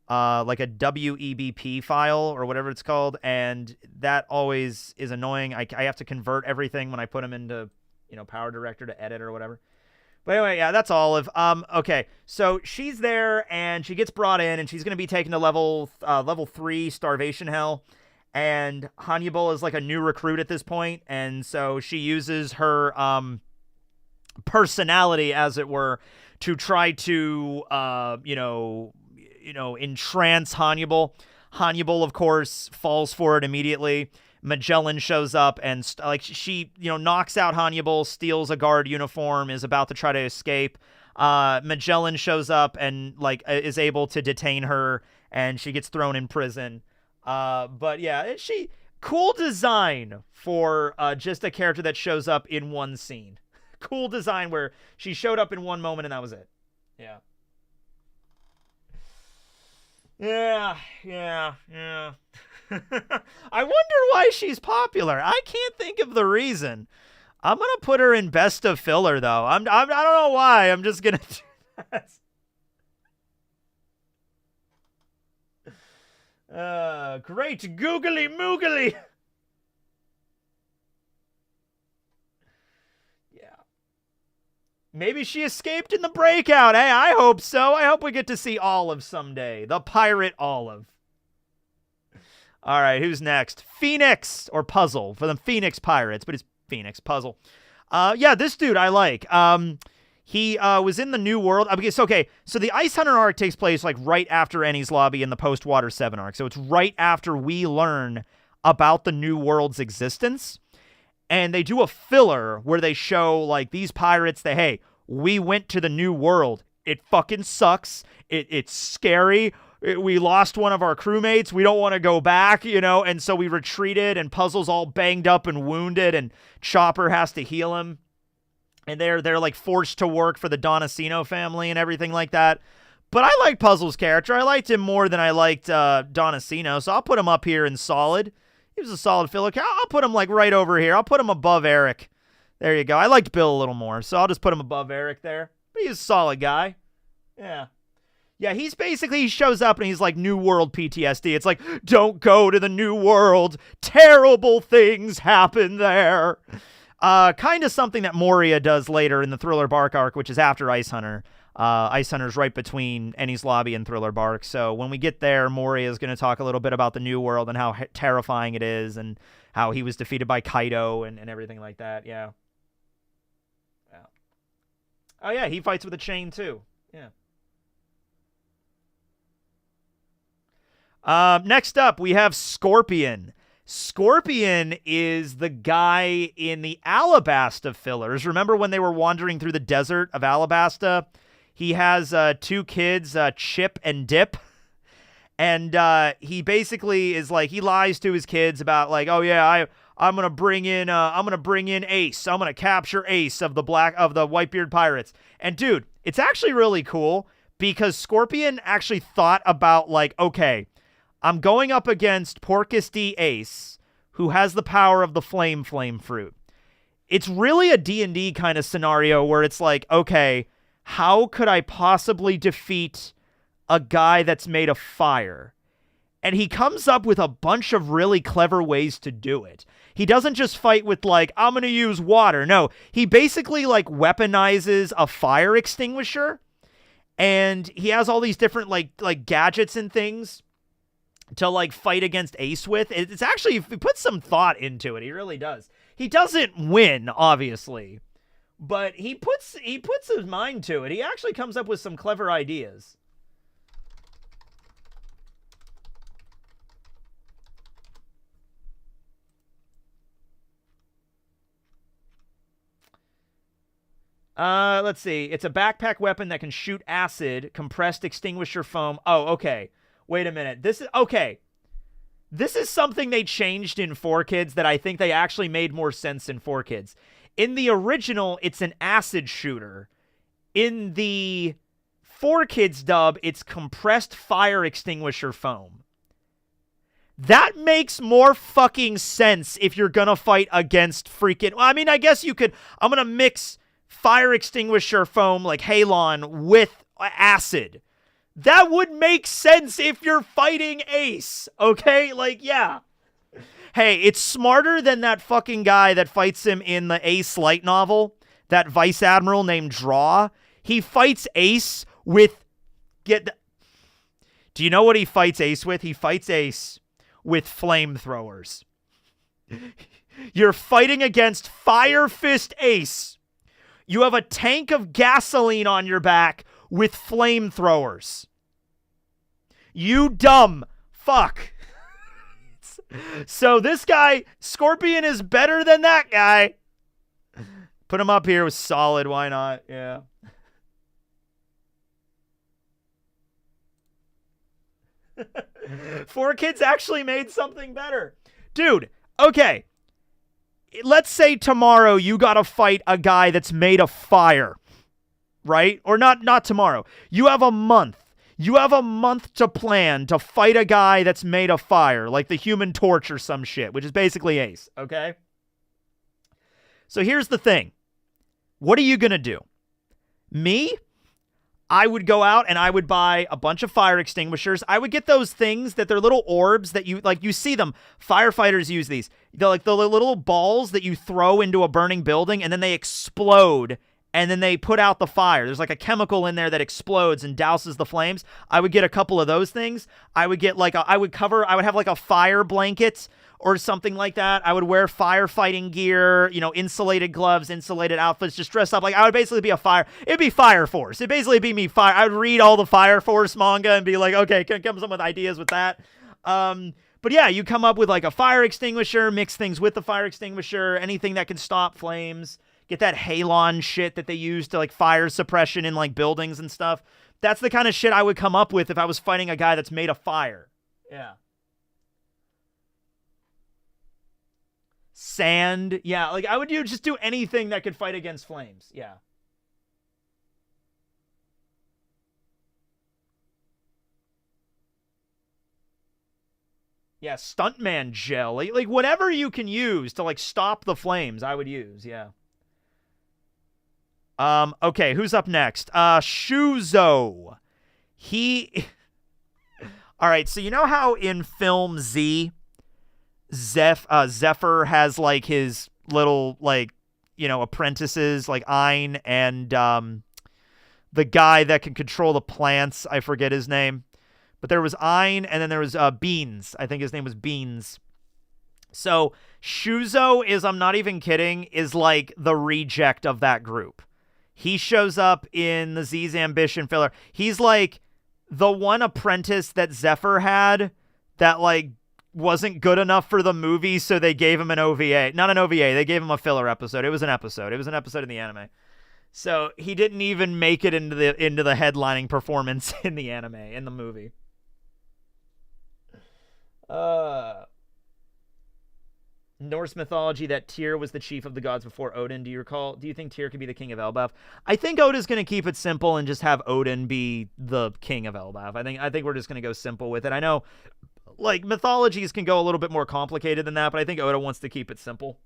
like a WEBP file or whatever it's called. And that always is annoying. I have to convert everything when I put them into, Power Director to edit or whatever. But anyway, yeah, that's Olive. Okay, so she's there, and she gets brought in, and she's going to be taken to level 3 Starvation Hell. And Hannibal is like a new recruit at this point, and so she uses her personality, as it were, to try to, entrance Hannibal. Hannibal, of course, falls for it immediately. Magellan shows up and she knocks out Hannibal, steals a guard uniform, is about to try to escape. Magellan shows up and is able to detain her, and she gets thrown in prison. But yeah, cool design for just a character that shows up in one scene. Cool design where she showed up in one moment and that was it. Yeah. Yeah. I wonder why she's popular. I can't think of the reason. I'm gonna put her in best of filler though. I don't know why. I'm just gonna do that. Great googly moogly. Yeah. Maybe she escaped in the breakout. Hey, I hope so. I hope we get to see Olive someday. The pirate Olive. All right, who's next? Phoenix, or Puzzle, for the Phoenix Pirates, but it's Phoenix, Puzzle. Yeah, this dude I like. He was in the New World. Okay, so the Ice Hunter arc takes place right after Enies Lobby in the post-Water 7 arc. So it's right after we learn about the New World's existence. And they do a filler where they show, these pirates that, hey, we went to the New World. It fucking sucks. It's scary. We lost one of our crewmates. We don't want to go back, and so we retreated, and Puzzle's all banged up and wounded, and Chopper has to heal him. And they're forced to work for the Donacino family and everything like that. But I like Puzzle's character. I liked him more than I liked Donacino, so I'll put him up here in solid. He was a solid filler. I'll put him right over here. I'll put him above Eric. There you go. I liked Bill a little more, so I'll just put him above Eric there. But he's a solid guy. Yeah. Yeah, he shows up and he's like New World PTSD. It's like, don't go to the New World. Terrible things happen there. Kind of something that Moria does later in the Thriller Bark arc, which is after Ice Hunter. Ice Hunter's right between Enies Lobby and Thriller Bark. So when we get there, Moria is going to talk a little bit about the New World and how terrifying it is and how he was defeated by Kaido and everything like that. Yeah. Oh, yeah, he fights with a chain, too. Yeah. Next up, we have Scorpion. Scorpion is the guy in the Alabasta fillers. Remember when they were wandering through the desert of Alabasta? He has 2 kids, Chip and Dip. And he basically is he lies to his kids about oh yeah, I'm gonna bring in Ace. I'm gonna capture Ace of the Whitebeard Pirates. And dude, it's actually really cool because Scorpion actually thought about okay, I'm going up against Porcus D. Ace, who has the power of the flame fruit. It's really a D&D kind of scenario where it's okay, how could I possibly defeat a guy that's made of fire? And he comes up with a bunch of really clever ways to do it. He doesn't just fight with I'm going to use water. No, he basically weaponizes a fire extinguisher. And he has all these different gadgets and things to fight against Ace with. It's actually, he puts some thought into it. He really does. He doesn't win, obviously, But he puts his mind to it. He actually comes up with some clever ideas. Let's see. It's a backpack weapon that can shoot acid, compressed extinguisher foam. Oh, okay. Wait a minute. This is okay. This is something they changed in 4Kids that I think they actually made more sense in 4Kids. In the original, it's an acid shooter. In the 4Kids dub, it's compressed fire extinguisher foam. That makes more fucking sense if you're gonna fight against freaking... Well, I mean, I guess you could... I'm gonna mix fire extinguisher foam like Halon with acid. That would make sense if you're fighting Ace, okay? Like, yeah. Hey, it's smarter than that fucking guy that fights him in the Ace light novel, that vice admiral named Draw. He fights Ace with... Do you know what he fights Ace with? He fights Ace with flamethrowers. You're fighting against Fire Fist Ace. You have a tank of gasoline on your back with flamethrowers. You dumb fuck. So this guy, Scorpion, is better than that guy. Put him up here with solid. Why not? Yeah. Four Kids actually made something better. Dude, okay. Let's say tomorrow you gotta fight a guy that's made of fire, right? Or not tomorrow. You have a month. You have a month to plan to fight a guy that's made of fire, like the Human Torch or some shit, which is basically Ace, okay? So here's the thing. What are you gonna do? Me? I would go out and I would buy a bunch of fire extinguishers. I would get those things that they're little orbs that you see them. Firefighters use these. They're like the little balls that you throw into a burning building and then they explode and then they put out the fire. There's like a chemical in there that explodes and douses the flames. I would get a couple of those things. I would get like I would have like a fire blanket or something like that. I would wear firefighting gear, insulated gloves, insulated outfits, just dress up. Like, I would basically be it'd be Fire Force. It'd basically be me, I would read all the Fire Force manga and be like, okay, come up with ideas with that. But yeah, you come up with like a fire extinguisher, mix things with the fire extinguisher, anything that can stop flames. Get that halon shit that they use to like fire suppression in like buildings and stuff. That's the kind of shit I would come up with if I was fighting a guy that's made of fire. Yeah. Sand. Yeah, like I would just do anything that could fight against flames. Yeah. Yeah, stuntman gel. Like whatever you can use to like stop the flames, I would use. Yeah. Okay, who's up next? Shuzo. All right, so you know how in film Z, Zephyr has like his little apprentices like Ein and the guy that can control the plants, I forget his name. But there was Ein and then there was Beans. I think his name was Beans. So Shuzo is, I'm not even kidding, is like the reject of that group. He shows up in the Z's Ambition filler. He's like the one apprentice that Zephyr had that like wasn't good enough for the movie, so they gave him an OVA. Not an OVA, they gave him a filler episode. It was an episode. It was an episode in the anime. So he didn't even make it into the headlining performance in the anime, in the movie. Norse mythology that Tyr was the chief of the gods before Odin. Do you think Tyr could be the king of Elbaf? I think Odin's going to keep it simple and just have Odin be the king of Elbaf. I think we're just going to go simple with it. I know like mythologies can go a little bit more complicated than that, but I think Oda wants to keep it simple.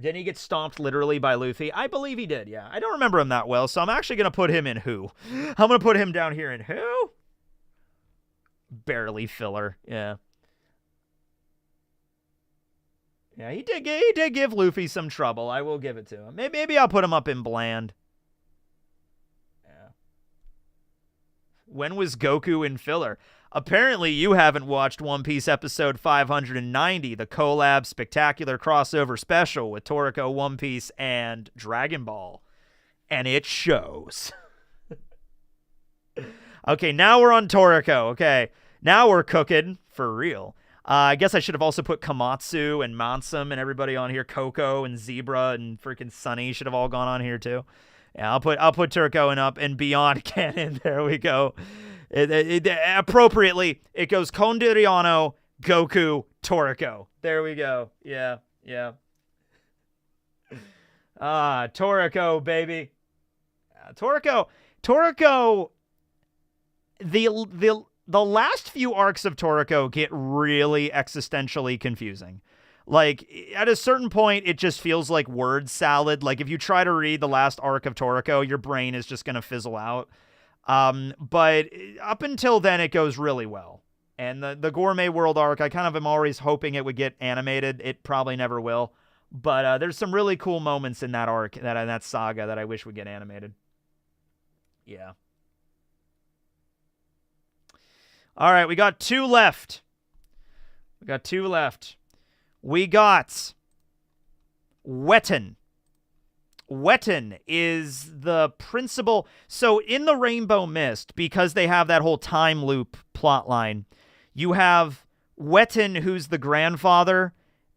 Didn't he get stomped literally by Luffy? I believe he did, yeah. I don't remember him that well, so I'm actually going to put him in who? I'm going to put him down here in who? Barely filler, yeah. Yeah, he did give Luffy some trouble. I will give it to him. Maybe I'll put him up in bland. Yeah. When was Goku in filler? Apparently, you haven't watched One Piece episode 590, the collab spectacular crossover special with Toriko, One Piece, and Dragon Ball. And it shows. Okay, now we're on Toriko. Okay, now we're cooking for real. I guess I should have also put Komatsu and Mansum and everybody on here. Coco and Zebra and freaking Sunny should have all gone on here too. Yeah, I'll put Turco and up and beyond canon. There we go. Appropriately, it goes Konde Oriano, Goku, Toriko. There we go. Yeah. Toriko, baby. Toriko. The last few arcs of Toriko get really existentially confusing. Like, at a certain point, it just feels like word salad. Like, if you try to read the last arc of Toriko, your brain is just going to fizzle out. But up until then, it goes really well. And the Gourmet World arc, I kind of am always hoping it would get animated. It probably never will. But there's some really cool moments in that arc, that saga, that I wish would get animated. Yeah. All right, we got two left. We got Wetten. Wetten is the principal. So in the Rainbow Mist, because they have that whole time loop plotline, you have Wetten, who's the grandfather,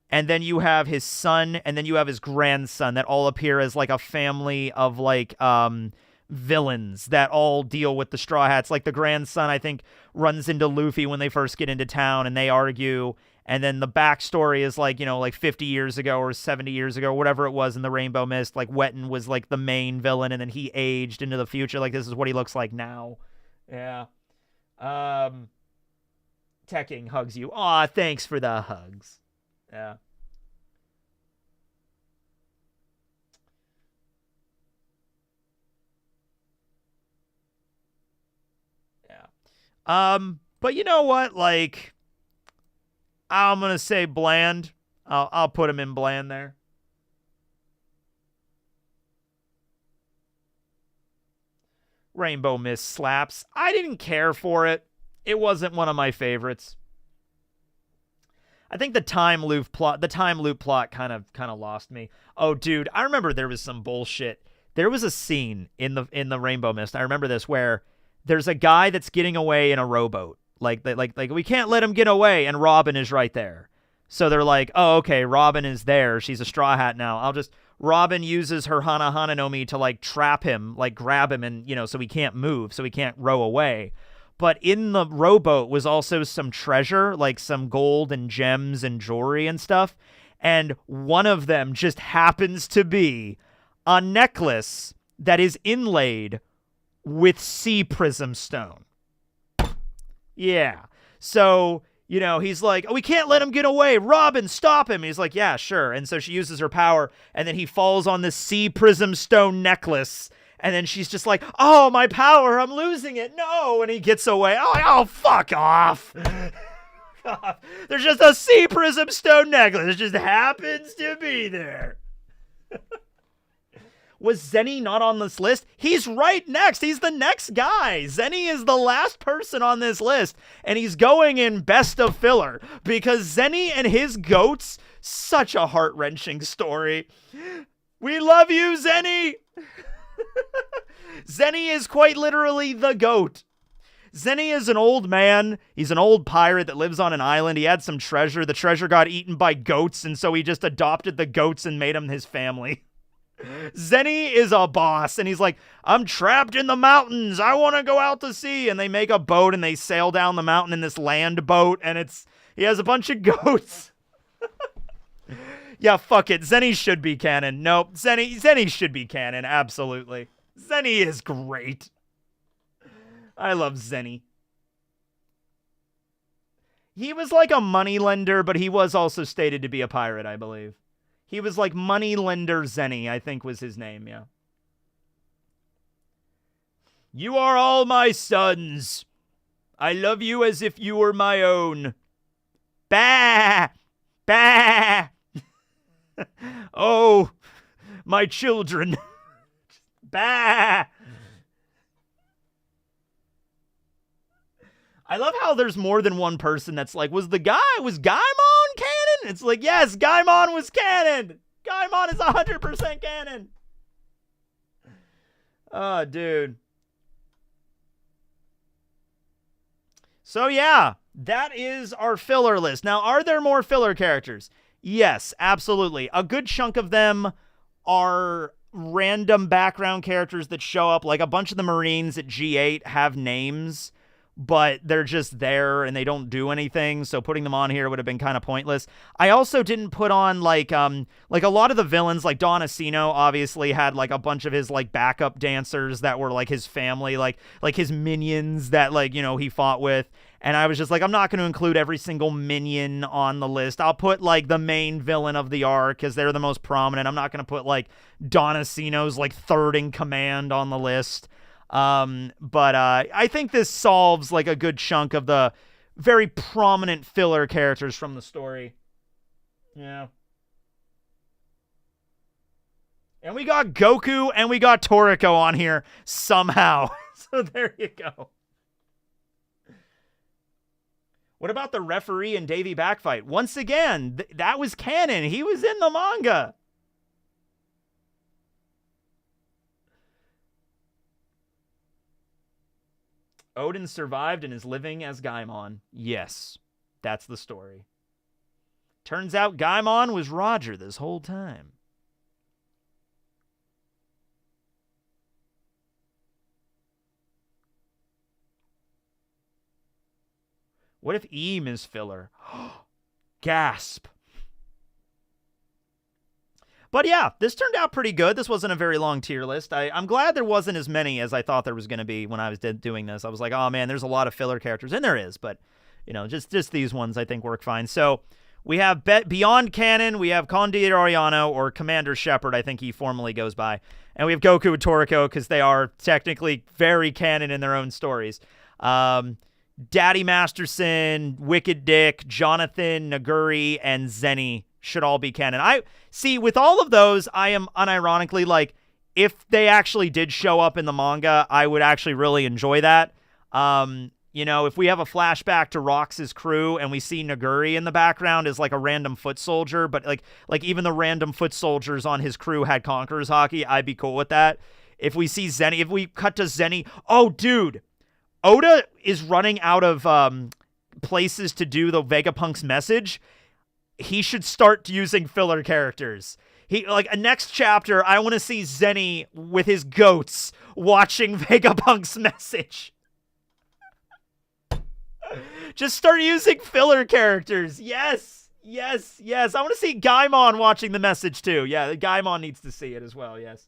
and then you have his son, and then you have his grandson that all appear as like a family of like villains that all deal with the Straw Hats. Like the grandson, I think, runs into Luffy when they first get into town and they argue. And then the backstory is like, like 50 years ago or 70 years ago, whatever it was in the Rainbow Mist, like Wetten was like the main villain and then he aged into the future. Like this is what he looks like now. Yeah. Tekking hugs you. Aw, thanks for the hugs. Yeah. But you know what? Like, I'm going to say bland. I'll put him in bland there. Rainbow Mist slaps. I didn't care for it. It wasn't one of my favorites. I think the time loop plot kind of lost me. Oh, dude, I remember there was some bullshit. There was a scene in the Rainbow Mist. I remember this where there's a guy that's getting away in a rowboat. Like we can't let him get away, and Robin is right there. So they're like, oh, okay, Robin is there. She's a Straw Hat now. Robin uses her Hana no Mi to like trap him, like grab him, and so he can't move, so he can't row away. But in the rowboat was also some treasure, like some gold and gems and jewelry and stuff. And one of them just happens to be a necklace that is inlaid with sea prism stone. Yeah. So, he's like, oh, we can't let him get away. Robin, stop him. And he's like, yeah, sure. And so she uses her power, and then he falls on this sea prism stone necklace. And then she's just like, oh, my power, I'm losing it. No. And he gets away. Oh, fuck off. There's just a sea prism stone necklace. It just happens to be there. Was Zenny not on this list? He's right next. He's the next guy. Zenny is the last person on this list, and he's going in best of filler because Zenny and his goats, such a heart-wrenching story. We love you, Zenny. Zenny is quite literally the goat. Zenny is an old man. He's an old pirate that lives on an island. He had some treasure. The treasure got eaten by goats, and so he just adopted the goats and made them his family. Zenny is a boss, and he's like, I'm trapped in the mountains. I want to go out to sea. And they make a boat, and they sail down the mountain in this land boat, and he has a bunch of goats. Yeah, fuck it. Zenny should be canon. Nope, Zenny should be canon, absolutely. Zenny is great. I love Zenny. He was like a moneylender, but he was also stated to be a pirate, I believe. He was like Moneylender Zenny, I think was his name, yeah. You are all my sons. I love you as if you were my own. Bah! Bah! Oh, my children. Bah! I love how there's more than one person that's like, was Gaimon canon? It's like, yes, Gaimon was canon. Gaimon is 100% canon. Oh, dude. So, yeah, that is our filler list. Now, are there more filler characters? Yes, absolutely. A good chunk of them are random background characters that show up. Like a bunch of the Marines at G8 have names, but they're just there and they don't do anything, so putting them on here would have been kind of pointless. I also didn't put on like a lot of the villains, like Don Asino obviously had like a bunch of his like backup dancers that were like his family, like his minions that like, you know, he fought with. And I was just like, I'm not going to include every single minion on the list. I'll put like the main villain of the arc because they're the most prominent. I'm not going to put like Don Asino's like third in command on the list. But I think this solves like a good chunk of the very prominent filler characters from the story. Yeah. And we got Goku and we got Toriko on here somehow. So there you go. What about the referee and Davy backfight? Once again, that was canon. He was in the manga. Odin survived and is living as Gaimon. Yes, that's the story. Turns out Gaimon was Roger this whole time. What if Eam is filler? Gasp. But yeah, this turned out pretty good. This wasn't a very long tier list. I'm glad there wasn't as many as I thought there was going to be when I was doing this. I was like, oh man, there's a lot of filler characters. And there is, but you know, just these ones I think work fine. So we have Beyond Canon. We have Condita Oriano, or Commander Shepard, I think he formally goes by. And we have Goku and Toriko because they are technically very canon in their own stories. Daddy Masterson, Wicked Dick, Jonathan, Naguri, and Zenny should all be canon. I see with all of those, I am unironically like, if they actually did show up in the manga, I would actually really enjoy that. You know, if we have a flashback to Rox's crew and we see Naguri in the background as like a random foot soldier, but like even the random foot soldiers on his crew had Conqueror's Haki, I'd be cool with that. If we see Zenny, if we cut to Zenny, oh dude, Oda is running out of places to do the Vegapunk's message. He should start using filler characters. He like a next chapter, I want to see Zenny with his goats watching Vegapunk's message. Just start using filler characters. Yes. Yes. Yes. I want to see Gaimon watching the message too. Yeah, Gaimon needs to see it as well. Yes.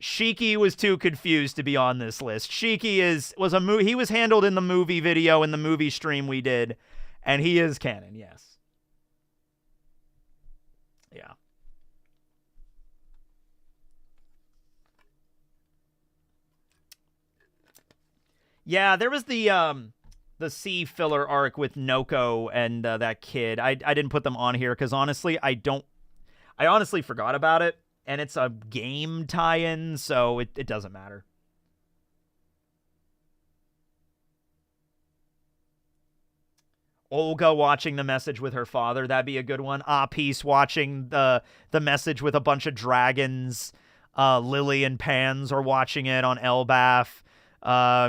Shiki was too confused to be on this list. Shiki he was handled in the movie video in the movie stream we did, and he is canon, yes. Yeah. Yeah, there was the C filler arc with Noko and that kid. I didn't put them on here because honestly, I honestly forgot about it. And it's a game tie-in, so it doesn't matter. Olga watching the message with her father, that'd be a good one. Apis watching the message with a bunch of dragons. Lily and Pans are watching it on Elbaf.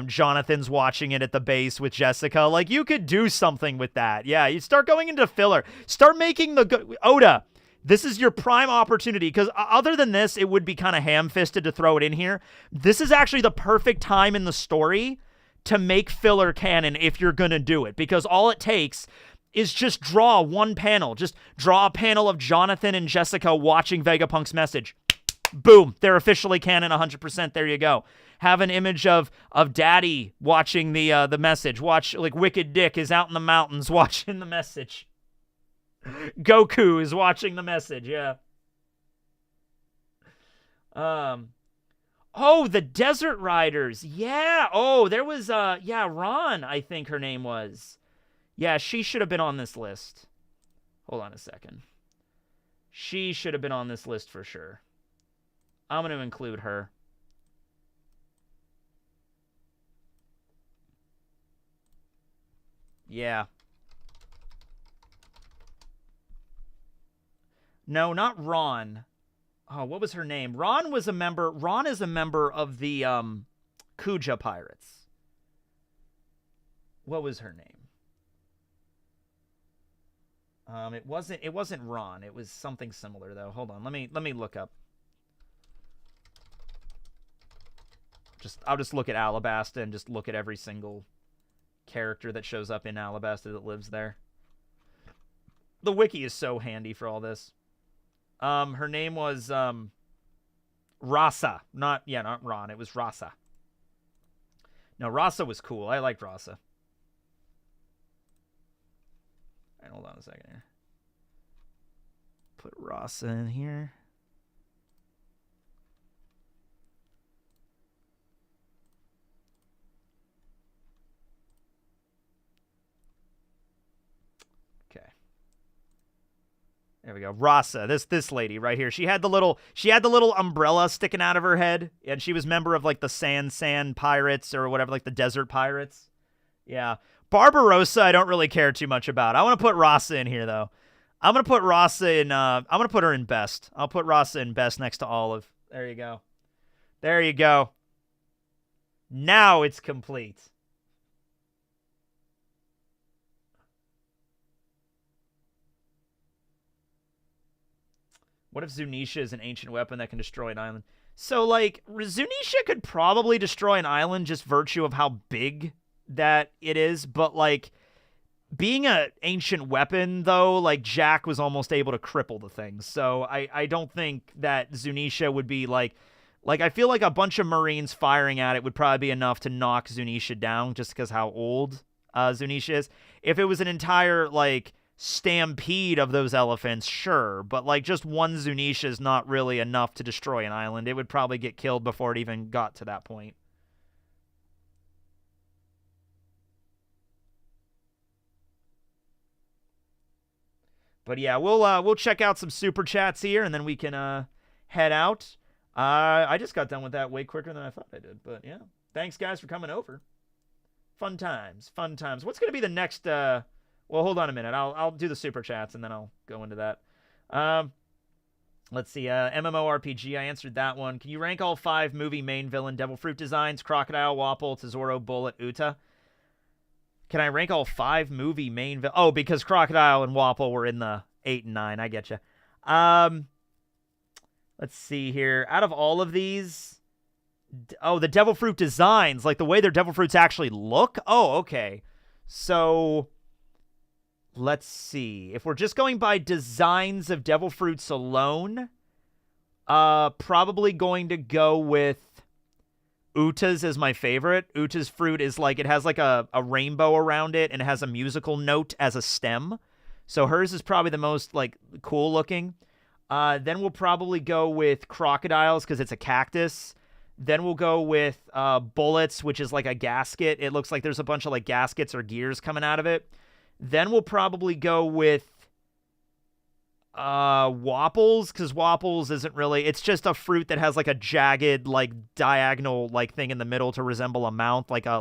Jonathan's watching it at the base with Jessica. Like, you could do something with that. Yeah, you start going into filler. Start making Oda, this is your prime opportunity, because other than this, it would be kind of ham-fisted to throw it in here. This is actually the perfect time in the story to make filler canon if you're going to do it, because all it takes is just draw one panel. Just draw a panel of Jonathan and Jessica watching Vegapunk's message. Boom, they're officially canon 100%. There you go. Have an image of Daddy watching the message. Watch, like, Wicked Dick is out in the mountains watching the message. Goku is watching the message, yeah. Oh, the Desert Riders. Yeah. Oh, there was Ron, I think her name was. Yeah, she should have been on this list. Hold on a second. She should have been on this list for sure. I'm going to include her. Yeah. No, not Ron. Oh, what was her name? Ron is a member of the Kuja Pirates. What was her name? It wasn't Ron. It was something similar though. Hold on. Let me look up. I'll just look at Alabasta and just look at every single character that shows up in Alabasta that lives there. The wiki is so handy for all this. Her name was Rasa. Not Ron. It was Rasa. No, Rasa was cool. I liked Rasa. All right, hold on a second here. Put Rasa in here. Okay. There we go. Rasa, this lady right here. She had the little umbrella sticking out of her head, and she was member of like the sand pirates or whatever, like the desert pirates. Yeah. Barbarossa, I don't really care too much about. I want to put Rasa in here though. I'm gonna put Rasa in. I'm gonna put her in best. I'll put Rasa in best next to Olive. There you go. There you go. Now it's complete. What if Zunisha is an ancient weapon that can destroy an island? So, like, Zunisha could probably destroy an island just virtue of how big that it is, but, like, being an ancient weapon, though, like, Jack was almost able to cripple the thing. So, I don't think that Zunisha would be, like, I feel like a bunch of Marines firing at it would probably be enough to knock Zunisha down just because how old Zunisha is. If it was an entire, like, stampede of those elephants, sure, but like just one Zunisha is not really enough to destroy an island. It would probably get killed before it even got to that point. But yeah, we'll check out some super chats here and then we can head out. I just got done with that way quicker than I thought I did, but yeah. Thanks guys for coming over. Fun times. What's going to be the next well, hold on a minute. I'll do the super chats and then I'll go into that. Let's see. MMORPG. I answered that one. Can you rank all 5 movie main villain Devil Fruit designs? Crocodile, Wapol, Tesoro, Bullet, Uta. Can I rank all 5 movie main villain? Oh, because Crocodile and Wapol were in the 8 and 9. I get you. Let's see here. Out of all of these, the Devil Fruit designs, like the way their Devil Fruits actually look. Oh, okay. So let's see. If we're just going by designs of Devil Fruits alone, probably going to go with Uta's as my favorite. Uta's fruit is like, it has like a rainbow around it and it has a musical note as a stem. So hers is probably the most like cool looking. Then we'll probably go with Crocodiles because it's a cactus. Then we'll go with Bullets, which is like a gasket. It looks like there's a bunch of like gaskets or gears coming out of it. Then we'll probably go with Wapples, because Wapples isn't really, it's just a fruit that has like a jagged, like diagonal like thing in the middle to resemble a mouth, like a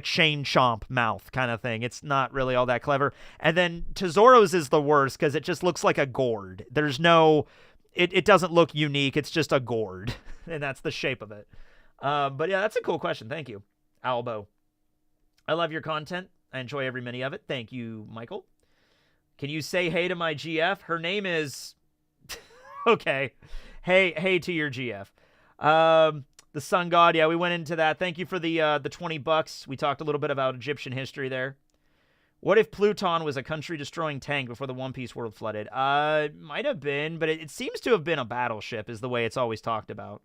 chain chomp mouth kind of thing. It's not really all that clever. And then Tesoro's is the worst because it just looks like a gourd. There's no, it doesn't look unique. It's just a gourd, and that's the shape of it. But yeah, that's a cool question. Thank you, Albo. I love your content. I enjoy every minute of it. Thank you, Michael. Can you say hey to my GF? Her name is... okay. Hey to your GF. The Sun God. Yeah, we went into that. Thank you for the $20. We talked a little bit about Egyptian history there. What if Pluton was a country-destroying tank before the One Piece world flooded? Might have been, but it seems to have been a battleship is the way it's always talked about.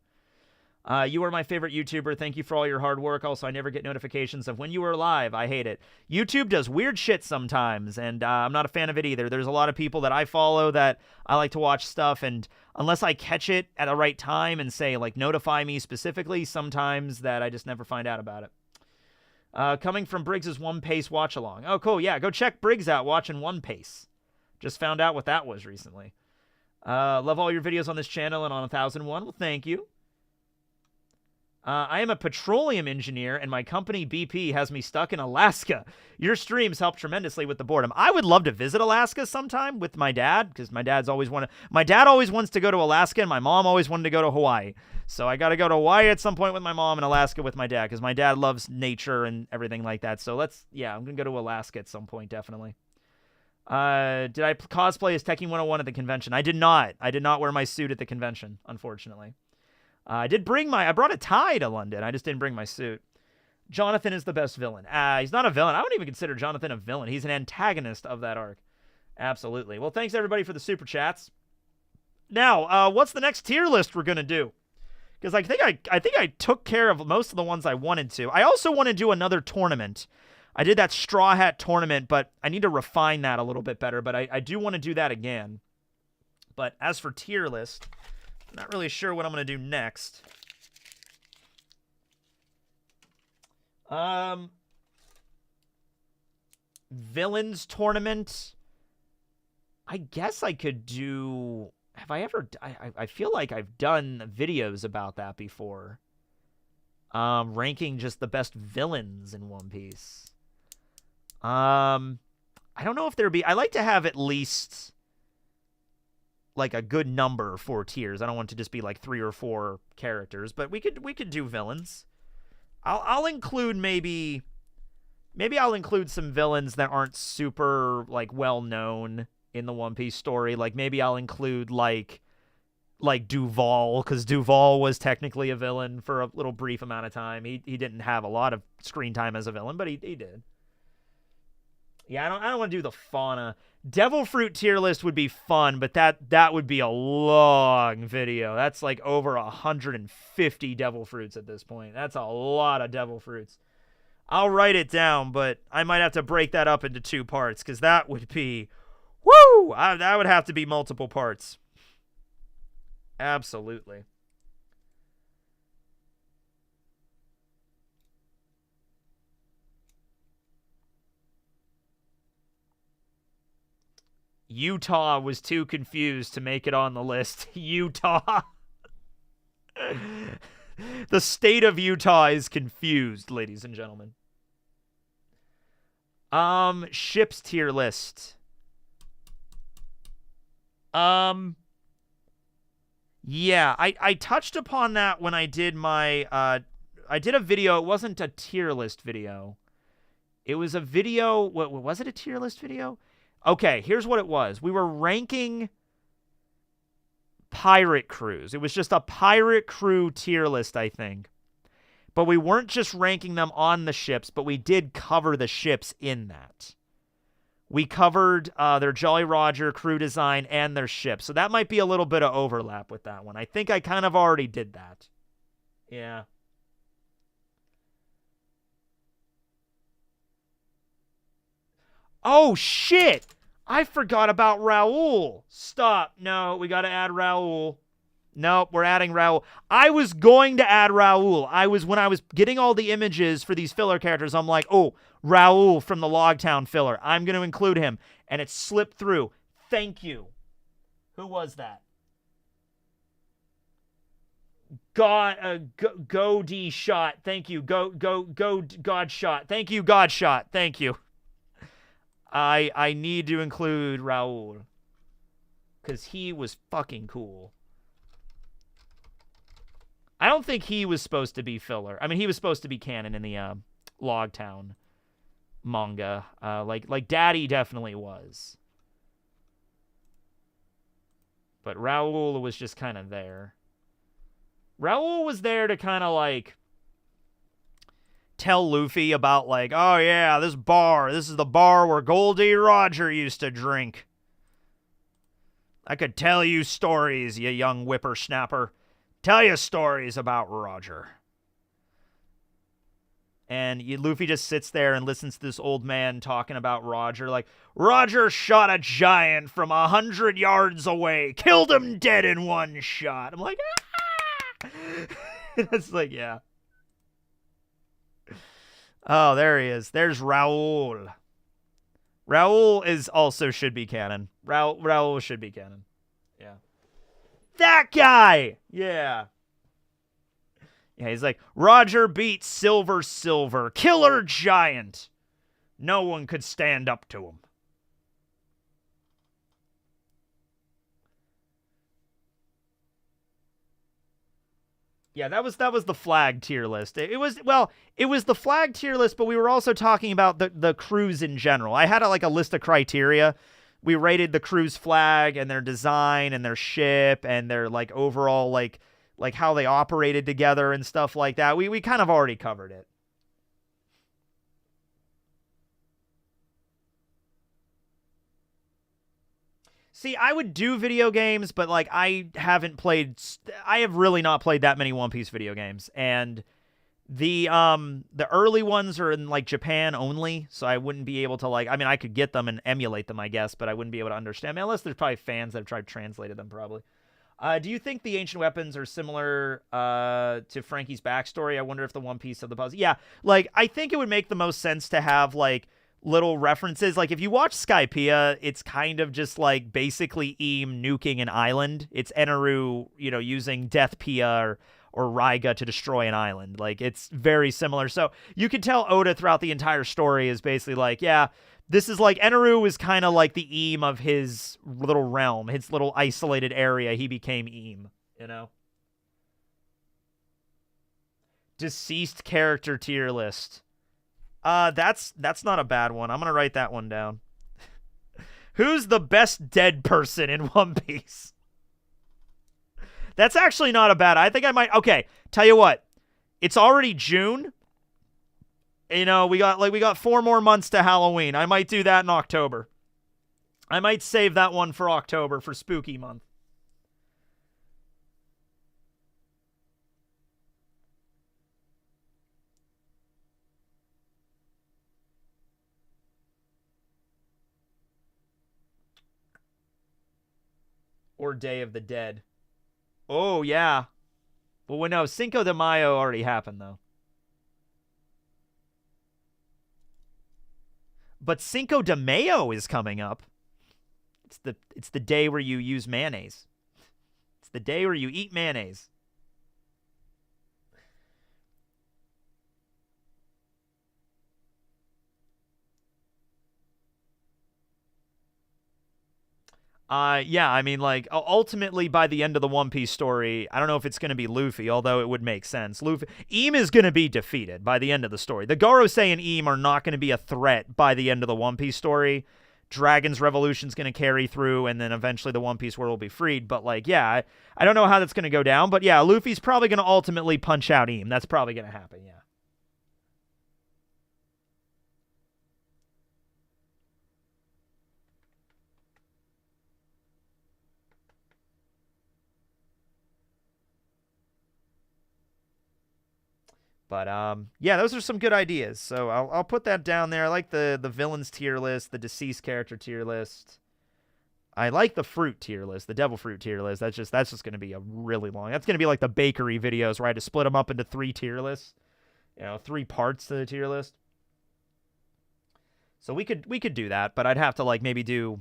You are my favorite YouTuber. Thank you for all your hard work. Also, I never get notifications of when you are live. I hate it. YouTube does weird shit sometimes, and I'm not a fan of it either. There's a lot of people that I follow that I like to watch stuff, and unless I catch it at the right time and say, like, notify me specifically, sometimes that I just never find out about it. Coming from Briggs's One Pace watch-along. Oh, cool. Yeah, go check Briggs out watching One Pace. Just found out what that was recently. Love all your videos on this channel and on 1001. Well, thank you. I am a petroleum engineer, and my company BP has me stuck in Alaska. Your streams help tremendously with the boredom. I would love to visit Alaska sometime with my dad, because my dad always wants to go to Alaska, and my mom always wanted to go to Hawaii. So I got to go to Hawaii at some point with my mom and Alaska with my dad, because my dad loves nature and everything like that. So I'm going to go to Alaska at some point, definitely. Did I cosplay as Tekken 101 at the convention? I did not. I did not wear my suit at the convention, unfortunately. I brought a tie to London. I just didn't bring my suit. Jonathan is the best villain. He's not a villain. I wouldn't even consider Jonathan a villain. He's an antagonist of that arc. Absolutely. Well, thanks everybody for the super chats. Now, what's the next tier list we're gonna do? Because I think I took care of most of the ones I wanted to. I also want to do another tournament. I did that Straw Hat tournament, but I need to refine that a little bit better. But I do want to do that again. But as for tier list, I'm not really sure what I'm going to do next. Villains tournament. I guess I could do... Have I ever... I feel like I've done videos about that before. Ranking just the best villains in One Piece. I don't know if there'd be... I like to have at least... like a good number for tiers. I don't want it to just be like 3 or 4 characters, but we could do villains. I'll include maybe I'll include some villains that aren't super like well known in the One Piece story. Like maybe I'll include like Duval, because Duval was technically a villain for a little brief amount of time. He didn't have a lot of screen time as a villain, but he did. Yeah, I don't want to do the fauna. Devil Fruit tier list would be fun, but that would be a long video. That's like over 150 Devil Fruits at this point. That's a lot of Devil Fruits. I'll write it down, but I might have to break that up into 2 parts, because that would be... Woo! That would have to be multiple parts. Absolutely. Utah was too confused to make it on the list. Utah. The state of Utah is confused, ladies and gentlemen. Ships tier list. Yeah, I touched upon that when I did my, I did a video. It wasn't a tier list video. It was a video, what was it, a tier list video? Okay, here's what it was. We were ranking pirate crews. It was just a pirate crew tier list, I think. But we weren't just ranking them on the ships, but we did cover the ships in that. We covered their Jolly Roger crew design and their ship. So that might be a little bit of overlap with that one. I think I kind of already did that. Yeah. Oh, shit! I forgot about Raul. Stop. No, we got to add Raul. Nope, we're adding Raul. I was going to add Raul. When I was getting all the images for these filler characters, I'm like, oh, Raul from the Logtown filler. I'm going to include him. And it slipped through. Thank you. Who was that? Go D shot. Thank you. Go God shot. Thank you, God shot. Thank you. I need to include Raul, because he was fucking cool. I don't think he was supposed to be filler. I mean, he was supposed to be canon in the Logtown manga. Like Daddy definitely was. But Raul was just kind of there. Raul was there to kind of like tell Luffy about like, oh yeah, this is the bar where Goldie Roger used to drink. I could tell you stories, you young whippersnapper. Tell you stories about Roger. And Luffy just sits there and listens to this old man talking about Roger. Like, Roger shot a giant from 100 yards away. Killed him dead in one shot. I'm like, ah! It's like, yeah. Oh, there he is. There's Raul. Raul also should be canon. Raul should be canon. Yeah. That guy! Yeah. Yeah, he's like, Roger beat Silver, killer giant. No one could stand up to him. Yeah, that was the flag tier list. It was the flag tier list, but we were also talking about the crews in general. I had like a list of criteria. We rated the crew's flag and their design and their ship and their like overall like how they operated together and stuff like that. We kind of already covered it. See, I would do video games, but like I have really not played that many One Piece video games, and the early ones are in like Japan only, so I wouldn't be able to like. I mean, I could get them and emulate them, I guess, but I wouldn't be able to understand. I mean, unless there's probably fans that have tried translated them, probably. Do you think the ancient weapons are similar to Frankie's backstory? I wonder if the One Piece of the puzzle. Yeah, like I think it would make the most sense to have like little references. Like if you watch Skypiea, it's kind of just like basically Eam nuking an island. It's Eneru, using Death Pia or Raiga to destroy an island. Like it's very similar. So you can tell Oda throughout the entire story is basically like, yeah, this is like Eneru is kind of like the Eam of his little realm, his little isolated area. He became Eam, Deceased character tier list. That's not a bad one. I'm gonna write that one down. Who's the best dead person in One Piece? That's actually not a bad. I think I might. Okay, tell you what. It's already June. We got 4 more months to Halloween. I might do that in October. I might save that one for October for spooky month. Or Day of the Dead. Oh, yeah. Well, no, Cinco de Mayo already happened, though. But Cinco de Mayo is coming up. It's the day where you use mayonnaise. It's the day where you eat mayonnaise. Yeah, I mean, like, ultimately, by the end of the One Piece story, I don't know if it's going to be Luffy, although it would make sense. Eam is going to be defeated by the end of the story. The Gorosei and Eam are not going to be a threat by the end of the One Piece story. Dragon's Revolution's going to carry through, and then eventually the One Piece world will be freed. But, like, yeah, I don't know how that's going to go down. But, yeah, Luffy's probably going to ultimately punch out Eam. That's probably going to happen, yeah. But yeah, those are some good ideas. So I'll put that down there. I like the villains tier list, the deceased character tier list. I like the fruit tier list, the devil fruit tier list. That's just going to be a really long. That's going to be like the bakery videos where I had to split them up into 3 tier lists. 3 parts to the tier list. So we could do that, but I'd have to like I'd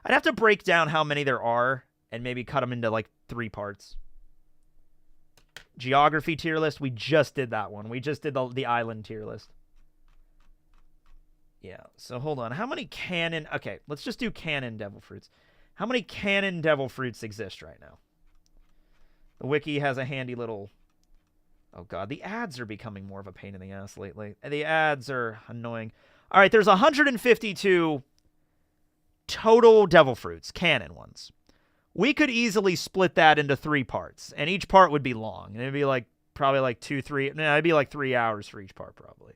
have to break down how many there are and maybe cut them into like 3 parts. Geography tier list, we just did that one. We just did the island tier list. Yeah, so hold on. How many canon... Okay, let's just do canon devil fruits. How many canon devil fruits exist right now? The wiki has a handy little... Oh, God, the ads are becoming more of a pain in the ass lately. The ads are annoying. All right, there's 152 total devil fruits, canon ones. We could easily split that into 3 parts, and each part would be long. And it'd be like probably like 2, 3. No, it'd be like 3 hours for each part, probably.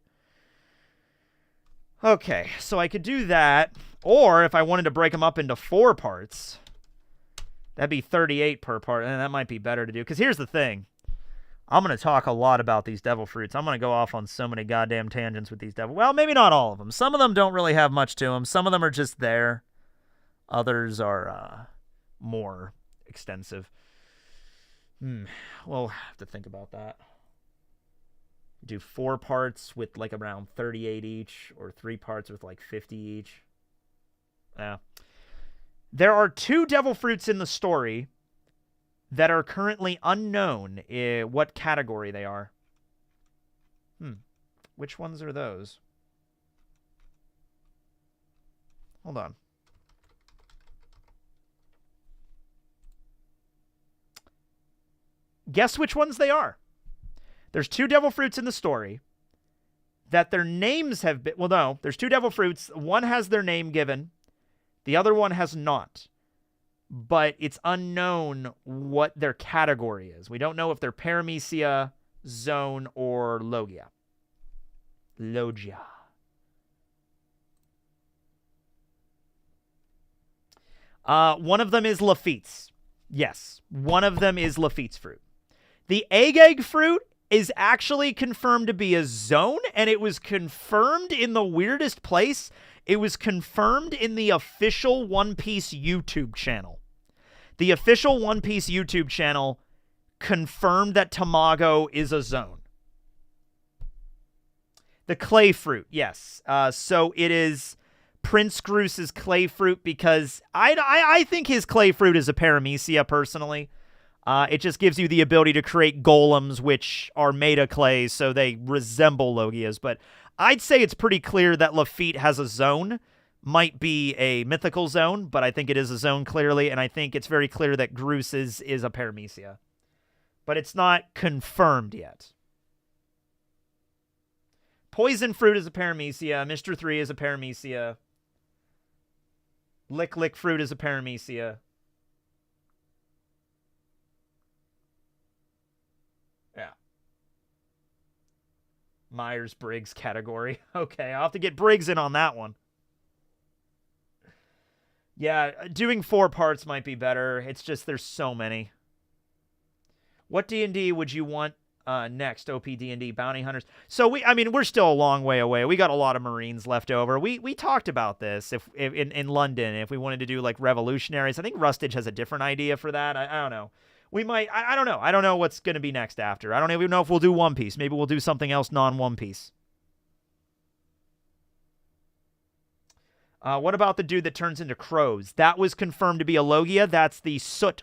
Okay, so I could do that, or if I wanted to break them up into 4 parts, that'd be 38 per part, and that might be better to do. Because here's the thing. I'm going to talk a lot about these devil fruits. I'm going to go off on so many goddamn tangents with these devil... Well, maybe not all of them. Some of them don't really have much to them. Some of them are just there. Others are... more extensive. We'll have to think about that. Do 4 parts with like around 38 each, or 3 parts with like 50 each. Yeah. There are 2 devil fruits in the story that are currently unknown what category they are. Which ones are those? Hold on. Guess which ones they are. There's 2 devil fruits in the story that their names have been... Well, no. There's 2 devil fruits. One has their name given. The other one has not. But it's unknown what their category is. We don't know if they're Paramecia, Zone, or Logia. Logia. One of them is Lafitte's. Yes, one of them is Lafitte's fruit. The egg fruit is actually confirmed to be a Zone, and it was confirmed in the weirdest place. It was confirmed in the official One Piece YouTube channel. The official One Piece YouTube channel confirmed that Tamago is a Zone. The clay fruit, yes. So it is Prince Groose's clay fruit because I think his clay fruit is a Paramecia, personally. It just gives you the ability to create golems, which are made of clay, so they resemble Logias. But I'd say it's pretty clear that Lafitte has a Zone. Might be a mythical Zone, but I think it is a Zone clearly, and I think it's very clear that Groose is a Paramecia. But it's not confirmed yet. Poison fruit is a Paramecia. Mr. 3 is a Paramecia. Lick fruit is a Paramecia. Yeah. Myers-Briggs category. Okay, I'll have to get Briggs in on that one. Yeah, doing 4 parts might be better. It's just there's so many. What D&D would you want next? OP D&D Bounty Hunters. So we're still a long way away. We got a lot of Marines left over. We talked about this if in London if we wanted to do like revolutionaries. I think Rustage has a different idea for that. I don't know. We might. I don't know. I don't know what's going to be next after. I don't even know if we'll do One Piece. Maybe we'll do something else non-One Piece. What about the dude that turns into crows? That was confirmed to be a Logia. That's the soot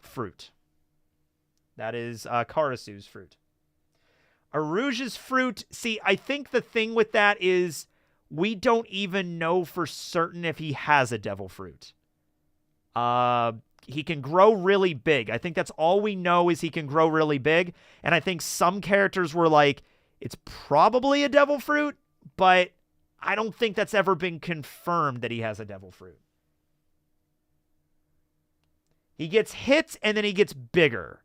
fruit. That is Karasu's fruit. Arouge's fruit. See, I think the thing with that is we don't even know for certain if he has a devil fruit. He can grow really big. I think that's all we know is he can grow really big. And I think some characters were like, it's probably a devil fruit, but I don't think that's ever been confirmed that he has a devil fruit. He gets hit and then he gets bigger.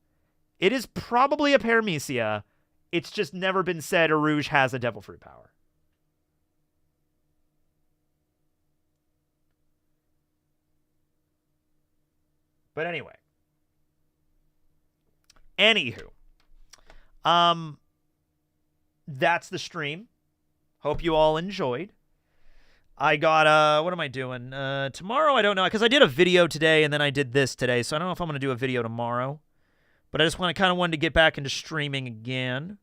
It is probably a Paramecia. It's just never been said Arouge has a devil fruit power. But anyway. Anywho. That's the stream. Hope you all enjoyed. I got, what am I doing? Tomorrow, I don't know, because I did a video today, and then I did this today, so I don't know if I'm going to do a video tomorrow. But I just kind of wanted to get back into streaming again.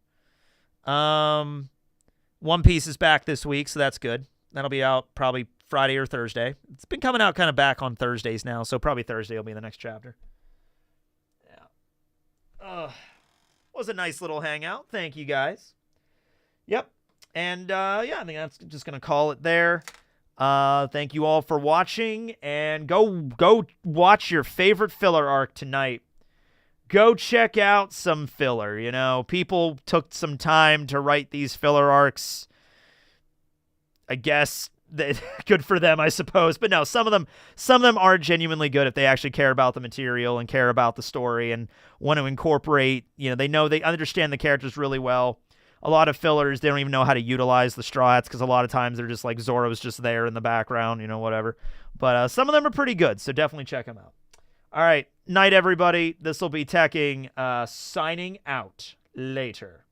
One Piece is back this week, so that's good. That'll be out probably Friday or Thursday. It's been coming out kind of back on Thursdays now, so probably Thursday will be the next chapter. Yeah. Was a nice little hangout. Thank you, guys. Yep. And, yeah, I think that's just going to call it there. Thank you all for watching, and go watch your favorite filler arc tonight. Go check out some filler, you know. People took some time to write these filler arcs. I guess good for them, I suppose. But no, some of them are genuinely good if they actually care about the material and care about the story and want to incorporate, you know, they understand the characters really well. A lot of fillers, they don't even know how to utilize the strats because a lot of times they're just like Zoro's just there in the background, you know, whatever. But some of them are pretty good, so definitely check them out. All right. Night, everybody. This will be Teching signing out later.